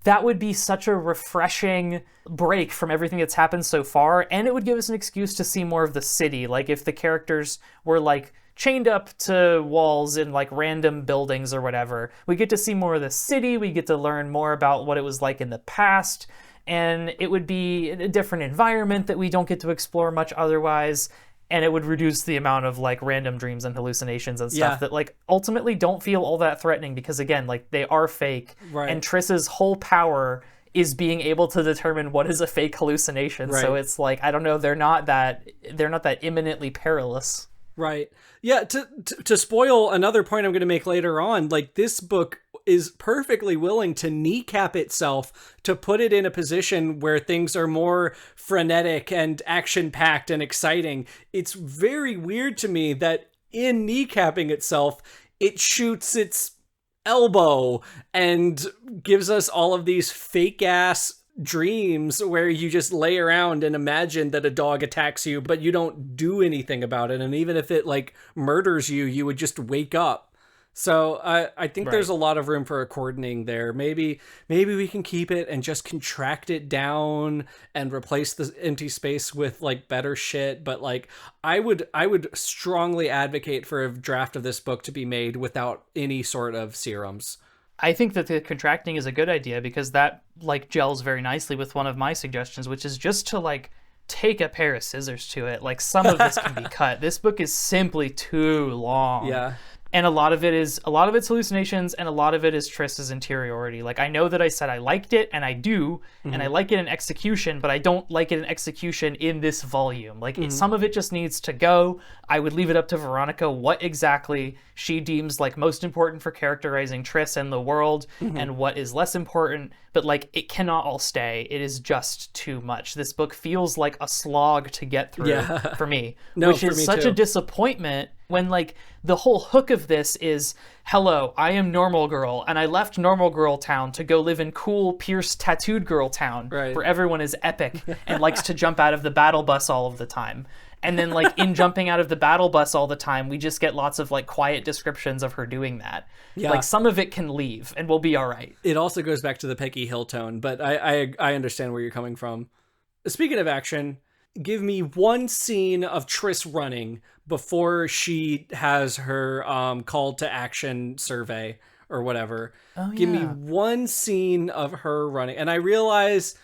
[SPEAKER 2] that would be such a refreshing break from everything that's happened so far, and it would give us an excuse to see more of the city. Like, if the characters were, like, chained up to walls in, like, random buildings or whatever, we get to see more of the city, we get to learn more about what it was like in the past, and it would be a different environment that we don't get to explore much otherwise, and it would reduce the amount of, like, random dreams and hallucinations and stuff that, like, ultimately don't feel all that threatening because, again, like, they are fake.
[SPEAKER 1] Right.
[SPEAKER 2] And Triss's whole power is being able to determine what is a fake hallucination.
[SPEAKER 1] Right.
[SPEAKER 2] So it's like, I don't know, they're not that imminently perilous.
[SPEAKER 1] Right. Yeah, to spoil another point I'm going to make later on, like, this book is perfectly willing to kneecap itself to put it in a position where things are more frenetic and action-packed and exciting. It's very weird to me that in kneecapping itself, it shoots its elbow and gives us all of these fake-ass dreams where you just lay around and imagine that a dog attacks you, but you don't do anything about it. And even if it, like, murders you, you would just wake up. So I think there's a lot of room for a coordinating there. Maybe we can keep it and just contract it down and replace the empty space with, like, better shit. But, like, I would strongly advocate for a draft of this book to be made without any sort of serums.
[SPEAKER 2] I think that the contracting is a good idea because that, like, gels very nicely with one of my suggestions, which is just to, like, take a pair of scissors to it. Like, some of this can be cut. This book is simply too long.
[SPEAKER 1] Yeah.
[SPEAKER 2] And a lot of it's hallucinations, and a lot of it is Triss's interiority. Like, I know that I said I liked it, and I do, and I like it in execution, but I don't like it in execution in this volume. Like, some of it just needs to go. I would leave it up to Veronica what exactly she deems, like, most important for characterizing Triss and the world, and what is less important. But, like, it cannot all stay. It is just too much. This book feels like a slog to get through for me, which is such a disappointment. When, like, the whole hook of this is, hello, I am Normal Girl, and I left Normal Girl Town to go live in cool, pierced, tattooed Girl Town, where everyone is epic and likes to jump out of the battle bus all of the time. And then, like, in jumping out of the battle bus all the time, we just get lots of, like, quiet descriptions of her doing that. Yeah. Like, some of it can leave, and we'll be all right.
[SPEAKER 1] It also goes back to the Peggy Hill tone, but I understand where you're coming from. Speaking of action, give me one scene of Triss running before she has her call to action survey or whatever. Give me one scene of her running. And I realize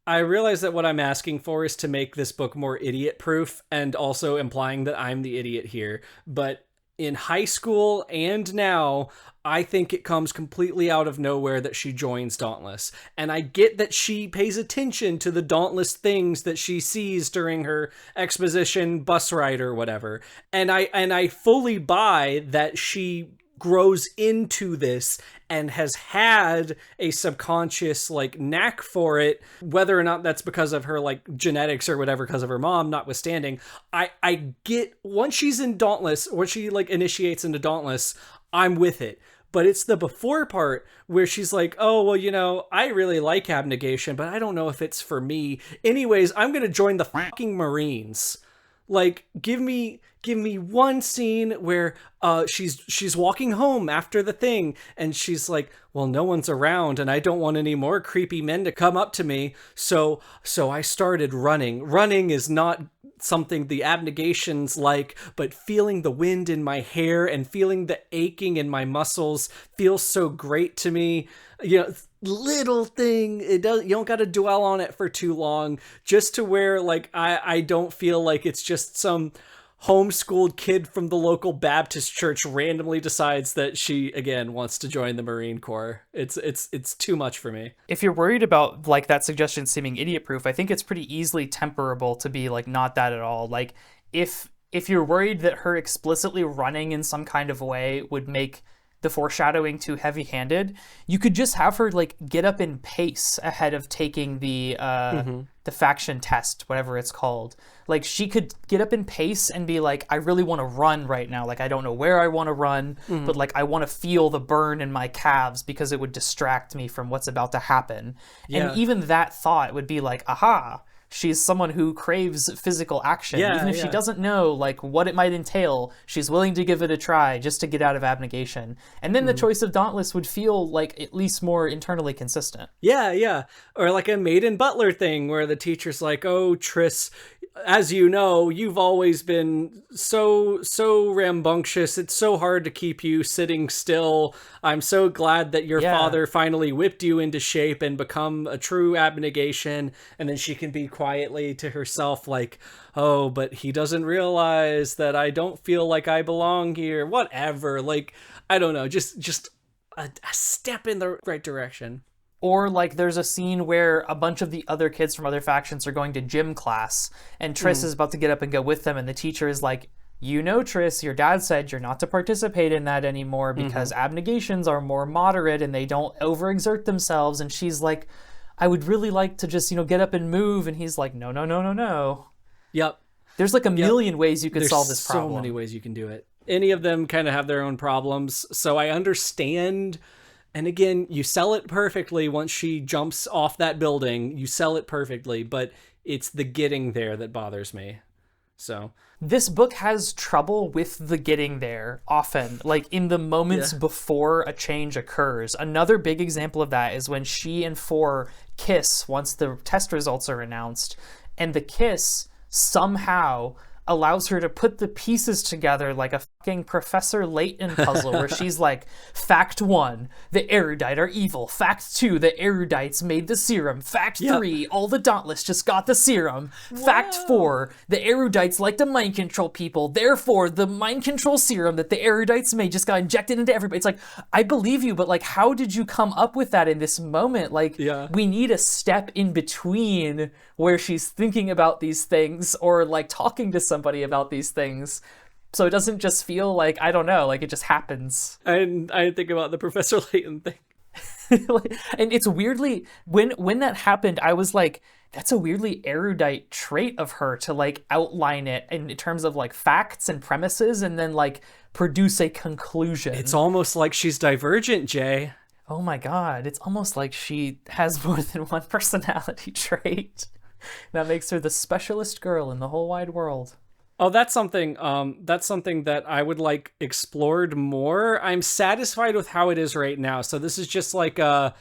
[SPEAKER 1] that what I'm asking for is to make this book more idiot proof and also implying that I'm the idiot here. But in high school and now, I think it comes completely out of nowhere that she joins Dauntless. And I get that she pays attention to the Dauntless things that she sees during her exposition bus ride or whatever. And I fully buy that she grows into this and has had a subconscious, like, knack for it, whether or not that's because of her, like, genetics or whatever, because of her mom notwithstanding. I get, once she's in Dauntless, once she, like, initiates into Dauntless, I'm with it. but it's the before part where she's like, oh, well, you know, I really like abnegation, but I don't know if it's for me. Anyways, I'm going to join the fucking Marines. Like, give me one scene where she's walking home after the thing, and she's like, well, no one's around, and I don't want any more creepy men to come up to me, so I started running. Running is not something the abnegations like, but feeling the wind in my hair and feeling the aching in my muscles feels so great to me. You know, little thing, you don't got to dwell on it for too long, just to where like I don't feel like it's just some homeschooled kid from the local Baptist church randomly decides that she again wants to join the Marine Corps. It's too much for me.
[SPEAKER 2] If you're worried about like that suggestion seeming idiot proof, I think it's pretty easily temperable to be like not that at all. Like if you're worried that her explicitly running in some kind of way would make the foreshadowing too heavy-handed, you could just have her like get up in pace ahead of taking the faction test, whatever it's called. Like she could get up in pace and be like, I really want to run right now. Like I don't know where I want to run, but like I want to feel the burn in my calves because it would distract me from what's about to happen. Yeah. And even that thought would be like, aha, she's someone who craves physical action. Even if she doesn't know like what it might entail, she's willing to give it a try just to get out of abnegation. And then the choice of Dauntless would feel like at least more internally consistent.
[SPEAKER 1] Yeah. Or like a maiden butler thing where the teacher's like, oh, Triss, as you know, you've always been so rambunctious. It's so hard to keep you sitting still. I'm so glad that your father finally whipped you into shape and become a true abnegation. And then she can be quietly to herself like, oh, but he doesn't realize that I don't feel like I belong here. Whatever. Like, I don't know. Just a step in the right direction.
[SPEAKER 2] Or like there's a scene where a bunch of the other kids from other factions are going to gym class and Triss is about to get up and go with them, and the teacher is like, you know, Triss, your dad said you're not to participate in that anymore because abnegations are more moderate and they don't overexert themselves. And she's like, I would really like to just, you know, get up and move. And he's like, no.
[SPEAKER 1] Yep.
[SPEAKER 2] There's like a million ways you could solve this problem.
[SPEAKER 1] So many ways you can do it. Any of them kind of have their own problems. So I understand. And again, you sell it perfectly once she jumps off that building. You sell it perfectly, but it's the getting there that bothers me. So
[SPEAKER 2] this book has trouble with the getting there often, like in the moments before a change occurs. Another big example of that is when she and Four kiss once the test results are announced, and the kiss somehow allows her to put the pieces together like a fucking Professor Layton puzzle where she's like, fact 1, the erudite are evil. Fact 2, the erudites made the serum. Fact 3, all the Dauntless just got the serum. Wow. Fact 4, the erudites like to mind control people. Therefore, the mind control serum that the erudites made just got injected into everybody. It's like, I believe you, but like, how did you come up with that in this moment? Like, we need a step in between where she's thinking about these things or like talking to somebody about these things, so it doesn't just feel like, I don't know, like it just happens.
[SPEAKER 1] And I think about the Professor Layton thing.
[SPEAKER 2] And it's weirdly, when that happened, I was like, that's a weirdly erudite trait of her to like outline it in terms of like facts and premises and then like produce a conclusion.
[SPEAKER 1] It's almost like she's Divergent, Jay.
[SPEAKER 2] Oh my god, it's almost like she has more than one personality trait. That makes her the specialist girl in the whole wide world.
[SPEAKER 1] Oh, that's something that I would like explored more. I'm satisfied with how it is right now. So this is just like a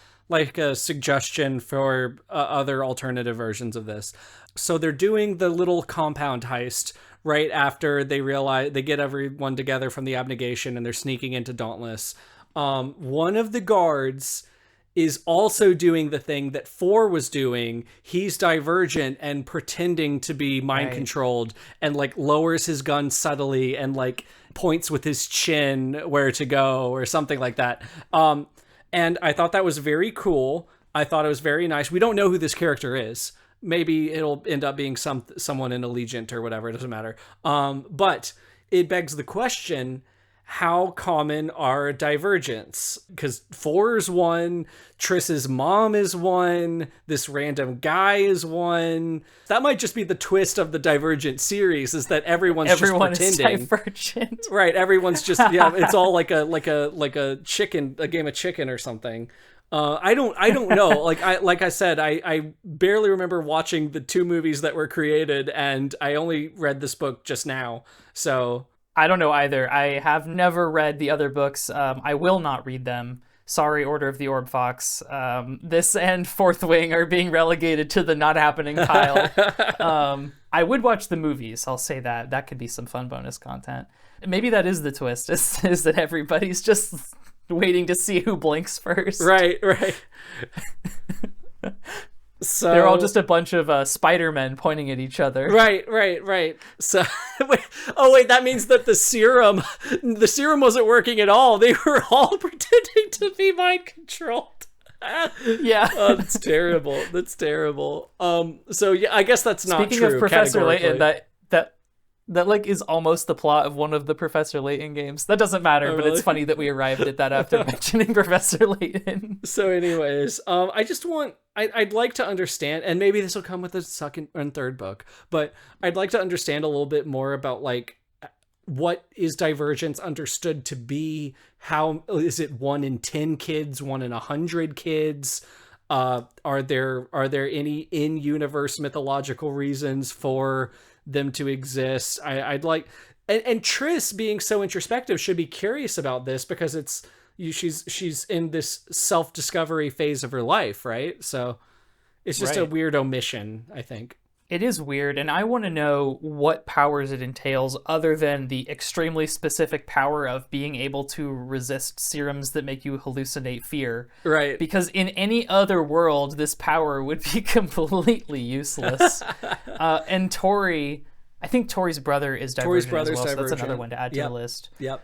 [SPEAKER 1] suggestion for other alternative versions of this. So they're doing the little compound heist right after they realize they get everyone together from the abnegation and they're sneaking into Dauntless. One of the guards is also doing the thing that Four was doing. He's Divergent and pretending to be mind controlled and like lowers his gun subtly and like points with his chin where to go or something like that. And I thought that was very cool. I thought it was very nice. We don't know who this character is. Maybe it'll end up being someone in Allegiant or whatever. It doesn't matter. But it begs the question, how common are divergents? Because 4 is one, Triss's mom is one, this random guy is one. That might just be the twist of the Divergent series, is that everyone
[SPEAKER 2] is
[SPEAKER 1] pretending.
[SPEAKER 2] Divergent.
[SPEAKER 1] Right, everyone's just, yeah, it's all like a chicken, a game of chicken or something. I don't know. Like I said, I barely remember watching the 2 movies that were created, and I only read this book just now. So
[SPEAKER 2] I don't know either. I have never read the other books. I will not read them. Sorry, Order of the Orb Fox. This and Fourth Wing are being relegated to the not happening pile. I would watch the movies. I'll say that. That could be some fun bonus content. Maybe that is the twist, is that everybody's just waiting to see who blinks first.
[SPEAKER 1] Right. So
[SPEAKER 2] they're all just a bunch of Spider-Men pointing at each other.
[SPEAKER 1] Right. So, wait, that means that the serum wasn't working at all. They were all pretending to be mind controlled.
[SPEAKER 2] Yeah.
[SPEAKER 1] Oh, that's terrible. So yeah, I guess that's not
[SPEAKER 2] Speaking
[SPEAKER 1] true.
[SPEAKER 2] Of Professor Layton, that like is almost the plot of one of the Professor Layton games. That doesn't matter, but
[SPEAKER 1] really?
[SPEAKER 2] It's funny that we arrived at that after mentioning Professor Layton.
[SPEAKER 1] So anyways, I'd like to understand, and maybe this will come with the second and third book, but I'd like to understand a little bit more about like what is divergence understood to be? How is it 1 in 10 kids, 1 in 100 kids? Are there any in-universe mythological reasons for them to exist? I'd like, and Triss, being so introspective, should be curious about this, because she's in this self-discovery phase of her life, right? So it's just a weird omission, I think.
[SPEAKER 2] It is weird, and I want to know what powers it entails other than the extremely specific power of being able to resist serums that make you hallucinate fear.
[SPEAKER 1] Right.
[SPEAKER 2] Because in any other world, this power would be completely useless. And Tori, I think Tori's brother is Divergent as well, so that's another one to add to the list.
[SPEAKER 1] Yep.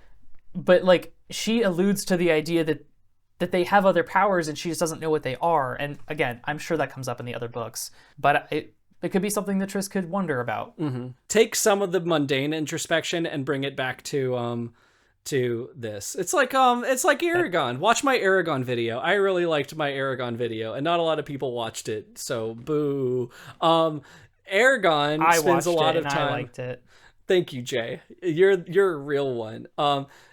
[SPEAKER 2] But like, she alludes to the idea that they have other powers and she just doesn't know what they are. And again, I'm sure that comes up in the other books, but it could be something that Triss could wonder about.
[SPEAKER 1] Mm-hmm. Take some of the mundane introspection and bring it back to this. It's like Aragon. Watch my Aragon video. I really liked my Aragon video, and not a lot of people watched it. So boo. Aragon spends a lot of time.
[SPEAKER 2] I liked it.
[SPEAKER 1] Thank you, Jay. You're a real one.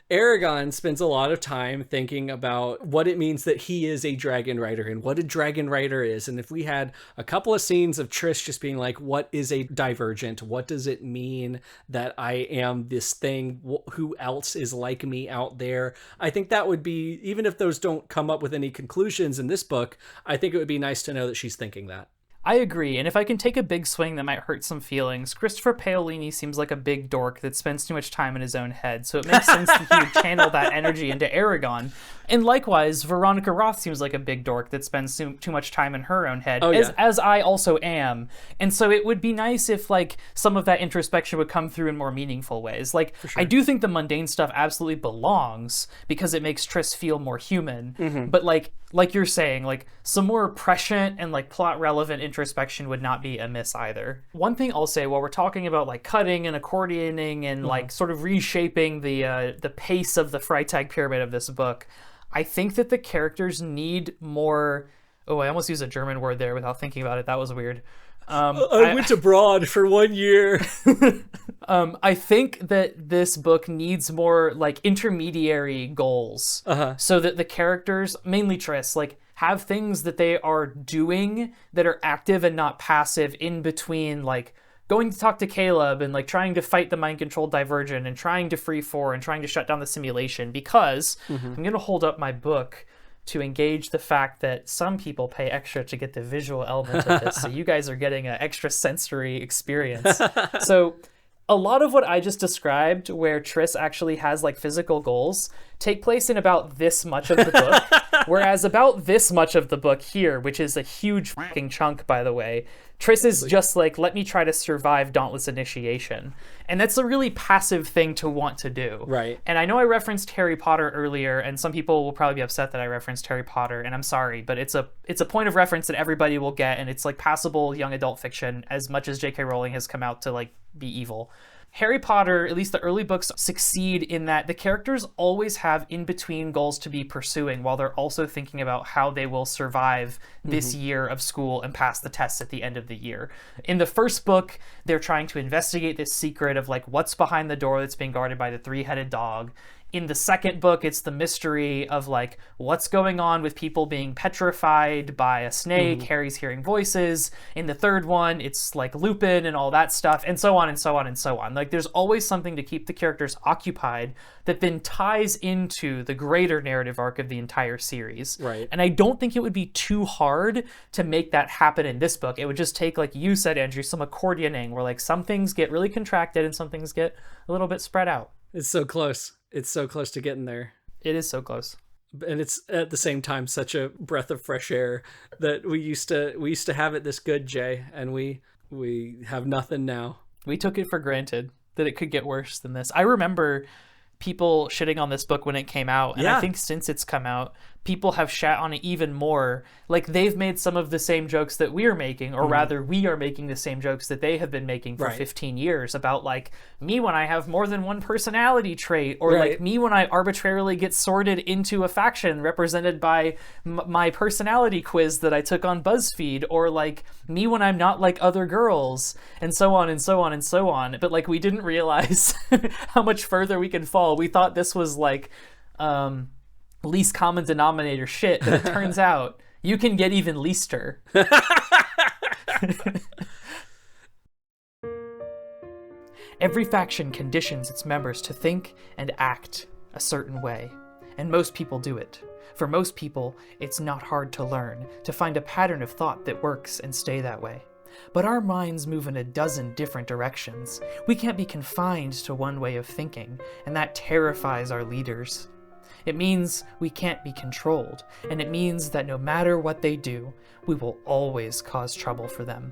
[SPEAKER 1] Aragon spends a lot of time thinking about what it means that he is a dragon rider and what a dragon rider is. And if we had a couple of scenes of Triss just being like, what is a divergent? What does it mean that I am this thing? Who else is like me out there? I think that would be, even if those don't come up with any conclusions in this book, I think it would be nice to know that she's thinking that.
[SPEAKER 2] I agree, and if I can take a big swing that might hurt some feelings, Christopher Paolini seems like a big dork that spends too much time in his own head, so it makes sense that he would channel that energy into Aragon. And likewise, Veronica Roth seems like a big dork that spends too much time in her own head, as I also am. And so it would be nice if like some of that introspection would come through in more meaningful ways. Like, I do think the mundane stuff absolutely belongs because it makes Triss feel more human. Mm-hmm. But like you're saying, like some more prescient and like plot relevant introspection would not be amiss either. One thing I'll say while we're talking about like cutting and accordioning and like sort of reshaping the pace of the Freytag pyramid of this book, I think that the characters need more... Oh, I almost used a German word there without thinking about it. That was weird.
[SPEAKER 1] I went abroad for 1 year.
[SPEAKER 2] I think that this book needs more like intermediary goals, so that the characters, mainly Triss, like have things that they are doing that are active and not passive in between, like going to talk to Caleb and like trying to fight the mind-controlled Divergent and trying to free 4 and trying to shut down the simulation, because I'm going to hold up my book to engage the fact that some people pay extra to get the visual element of this, so you guys are getting an extra sensory experience. So a lot of what I just described, where Triss actually has like physical goals, take place in about this much of the book, whereas about this much of the book here, which is a huge fucking chunk, by the way, Triss is just like, let me try to survive Dauntless Initiation. And that's a really passive thing to want to do.
[SPEAKER 1] Right.
[SPEAKER 2] And I know I referenced Harry Potter earlier, and some people will probably be upset that I referenced Harry Potter, and I'm sorry, but it's a point of reference that everybody will get, and it's like passable young adult fiction, as much as J.K. Rowling has come out to like be evil. Harry Potter, at least the early books, succeed in that the characters always have in-between goals to be pursuing while they're also thinking about how they will survive this year of school and pass the tests at the end of the year. In the first book, they're trying to investigate this secret of like what's behind the door that's being guarded by the three-headed dog. In the second book, it's the mystery of like what's going on with people being petrified by a snake. Harry's hearing voices. In the third one, it's like Lupin and all that stuff, and so on and so on and so on. Like there's always something to keep the characters occupied that then ties into the greater narrative arc of the entire series.
[SPEAKER 1] Right.
[SPEAKER 2] And I don't think it would be too hard to make that happen in this book. It would just take, like you said, Andrew, some accordioning where like some things get really contracted and some things get a little bit spread out.
[SPEAKER 1] It's so close. It's so close to getting there.
[SPEAKER 2] It is so close.
[SPEAKER 1] And it's at the same time such a breath of fresh air that we used to have it this good, Jay, and we have nothing now.
[SPEAKER 2] We took it for granted that it could get worse than this. I remember people shitting on this book when it came out, and I think since it's come out, people have shat on it even more. Like they've made some of the same jokes that we're making, or rather we are making the same jokes that they have been making for 15 years about like me when I have more than one personality trait, or like me when I arbitrarily get sorted into a faction represented by my personality quiz that I took on BuzzFeed, or like me when I'm not like other girls, and so on and so on and so on. But like we didn't realize how much further we could fall. We thought this was like least common denominator shit, but it turns out you can get even leaster. Every faction conditions its members to think and act a certain way, and most people do it. For most people, it's not hard to learn, to find a pattern of thought that works and stay that way. But our minds move in a dozen different directions. We can't be confined to one way of thinking, and that terrifies our leaders. It means we can't be controlled, and it means that no matter what they do, we will always cause trouble for them.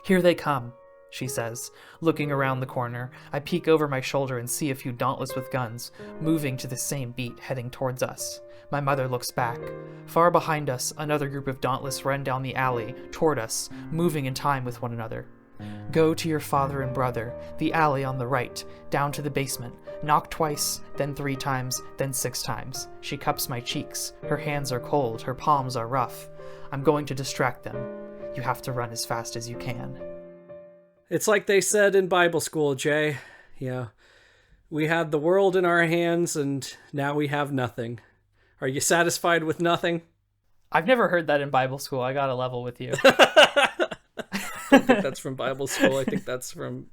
[SPEAKER 2] Here they come, she says. Looking around the corner, I peek over my shoulder and see a few dauntless with guns, moving to the same beat, heading towards us. My mother looks back. Far behind us, another group of dauntless run down the alley, toward us, moving in time with one another. Go to your father and brother, the alley on the right, down to the basement. Knock twice, then 3 times, then 6 times. She cups my cheeks. Her hands are cold, her palms are rough. I'm going to distract them. You have to run as fast as you can.
[SPEAKER 1] It's like they said in Bible school, Jay. Yeah. We had the world in our hands, and now we have nothing. Are you satisfied with nothing?
[SPEAKER 2] I've never heard that in Bible school. I got a level with you.
[SPEAKER 1] I don't think that's from Bible school. I think that's from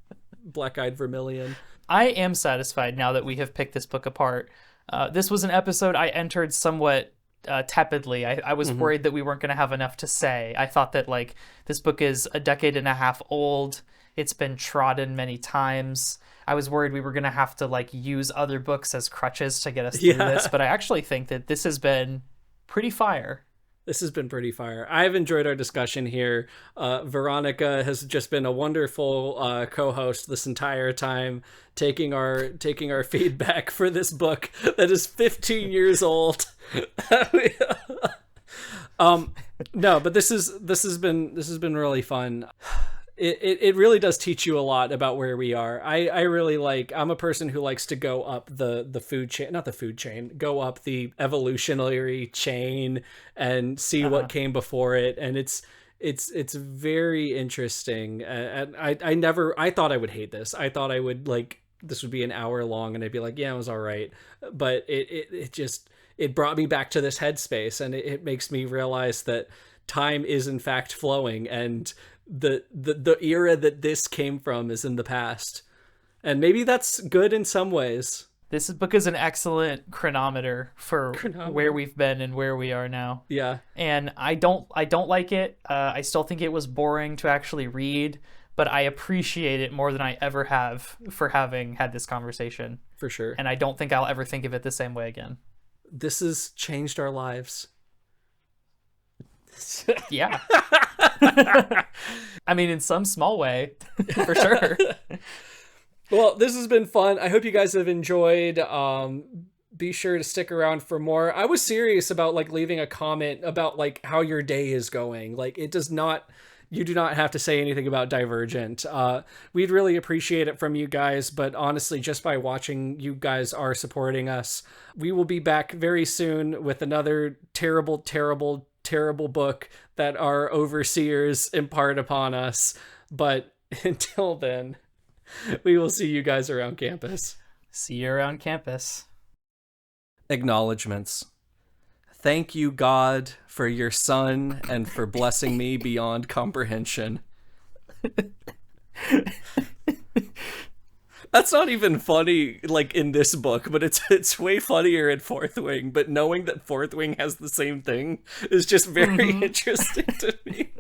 [SPEAKER 1] Black-Eyed Vermilion.
[SPEAKER 2] I am satisfied now that we have picked this book apart. This was an episode I entered somewhat tepidly. I was worried that we weren't going to have enough to say. I thought that like this book is a decade and a half old. It's been trodden many times. I was worried we were going to have to like use other books as crutches to get us through this, but I actually think that this has been pretty fire.
[SPEAKER 1] This has been pretty fire. I've enjoyed our discussion here. Veronica has just been a wonderful co-host this entire time, taking our feedback for this book that is 15 years old. No, but this has been really fun. It really does teach you a lot about where we are. I really like, I'm a person who likes to go up the food chain, not the food chain, go up the evolutionary chain and see what came before it. And it's very interesting. And I thought I would hate this. I thought I would like, this would be an hour long and I'd be like, yeah, it was all right. But it brought me back to this headspace, and it makes me realize that time is in fact flowing, and the era that this came from is in the past, and maybe that's good in some ways.
[SPEAKER 2] This book is an excellent chronometer for where we've been and where we are now.
[SPEAKER 1] Yeah,
[SPEAKER 2] and I don't like it. I still think it was boring to actually read, but I appreciate it more than I ever have for having had this conversation.
[SPEAKER 1] For sure.
[SPEAKER 2] And I don't think I'll ever think of it the same way again.
[SPEAKER 1] This has changed our lives.
[SPEAKER 2] Yeah. I mean, in some small way, for sure.
[SPEAKER 1] Well, this has been fun. I hope you guys have enjoyed. Be sure to stick around for more. I was serious about like leaving a comment about like how your day is going. Like it does not you do not have to say anything about Divergent. We'd really appreciate it from you guys, but honestly, just by watching, you guys are supporting us. We will be back very soon with another terrible, terrible, terrible book that our overseers impart upon us. But until then, we will see you guys around campus.
[SPEAKER 2] See you around campus.
[SPEAKER 1] Acknowledgements. Thank you, God, for your son and for blessing me beyond comprehension. That's not even funny, like, in this book, but it's way funnier in Fourth Wing. But knowing that Fourth Wing has the same thing is just very interesting to me.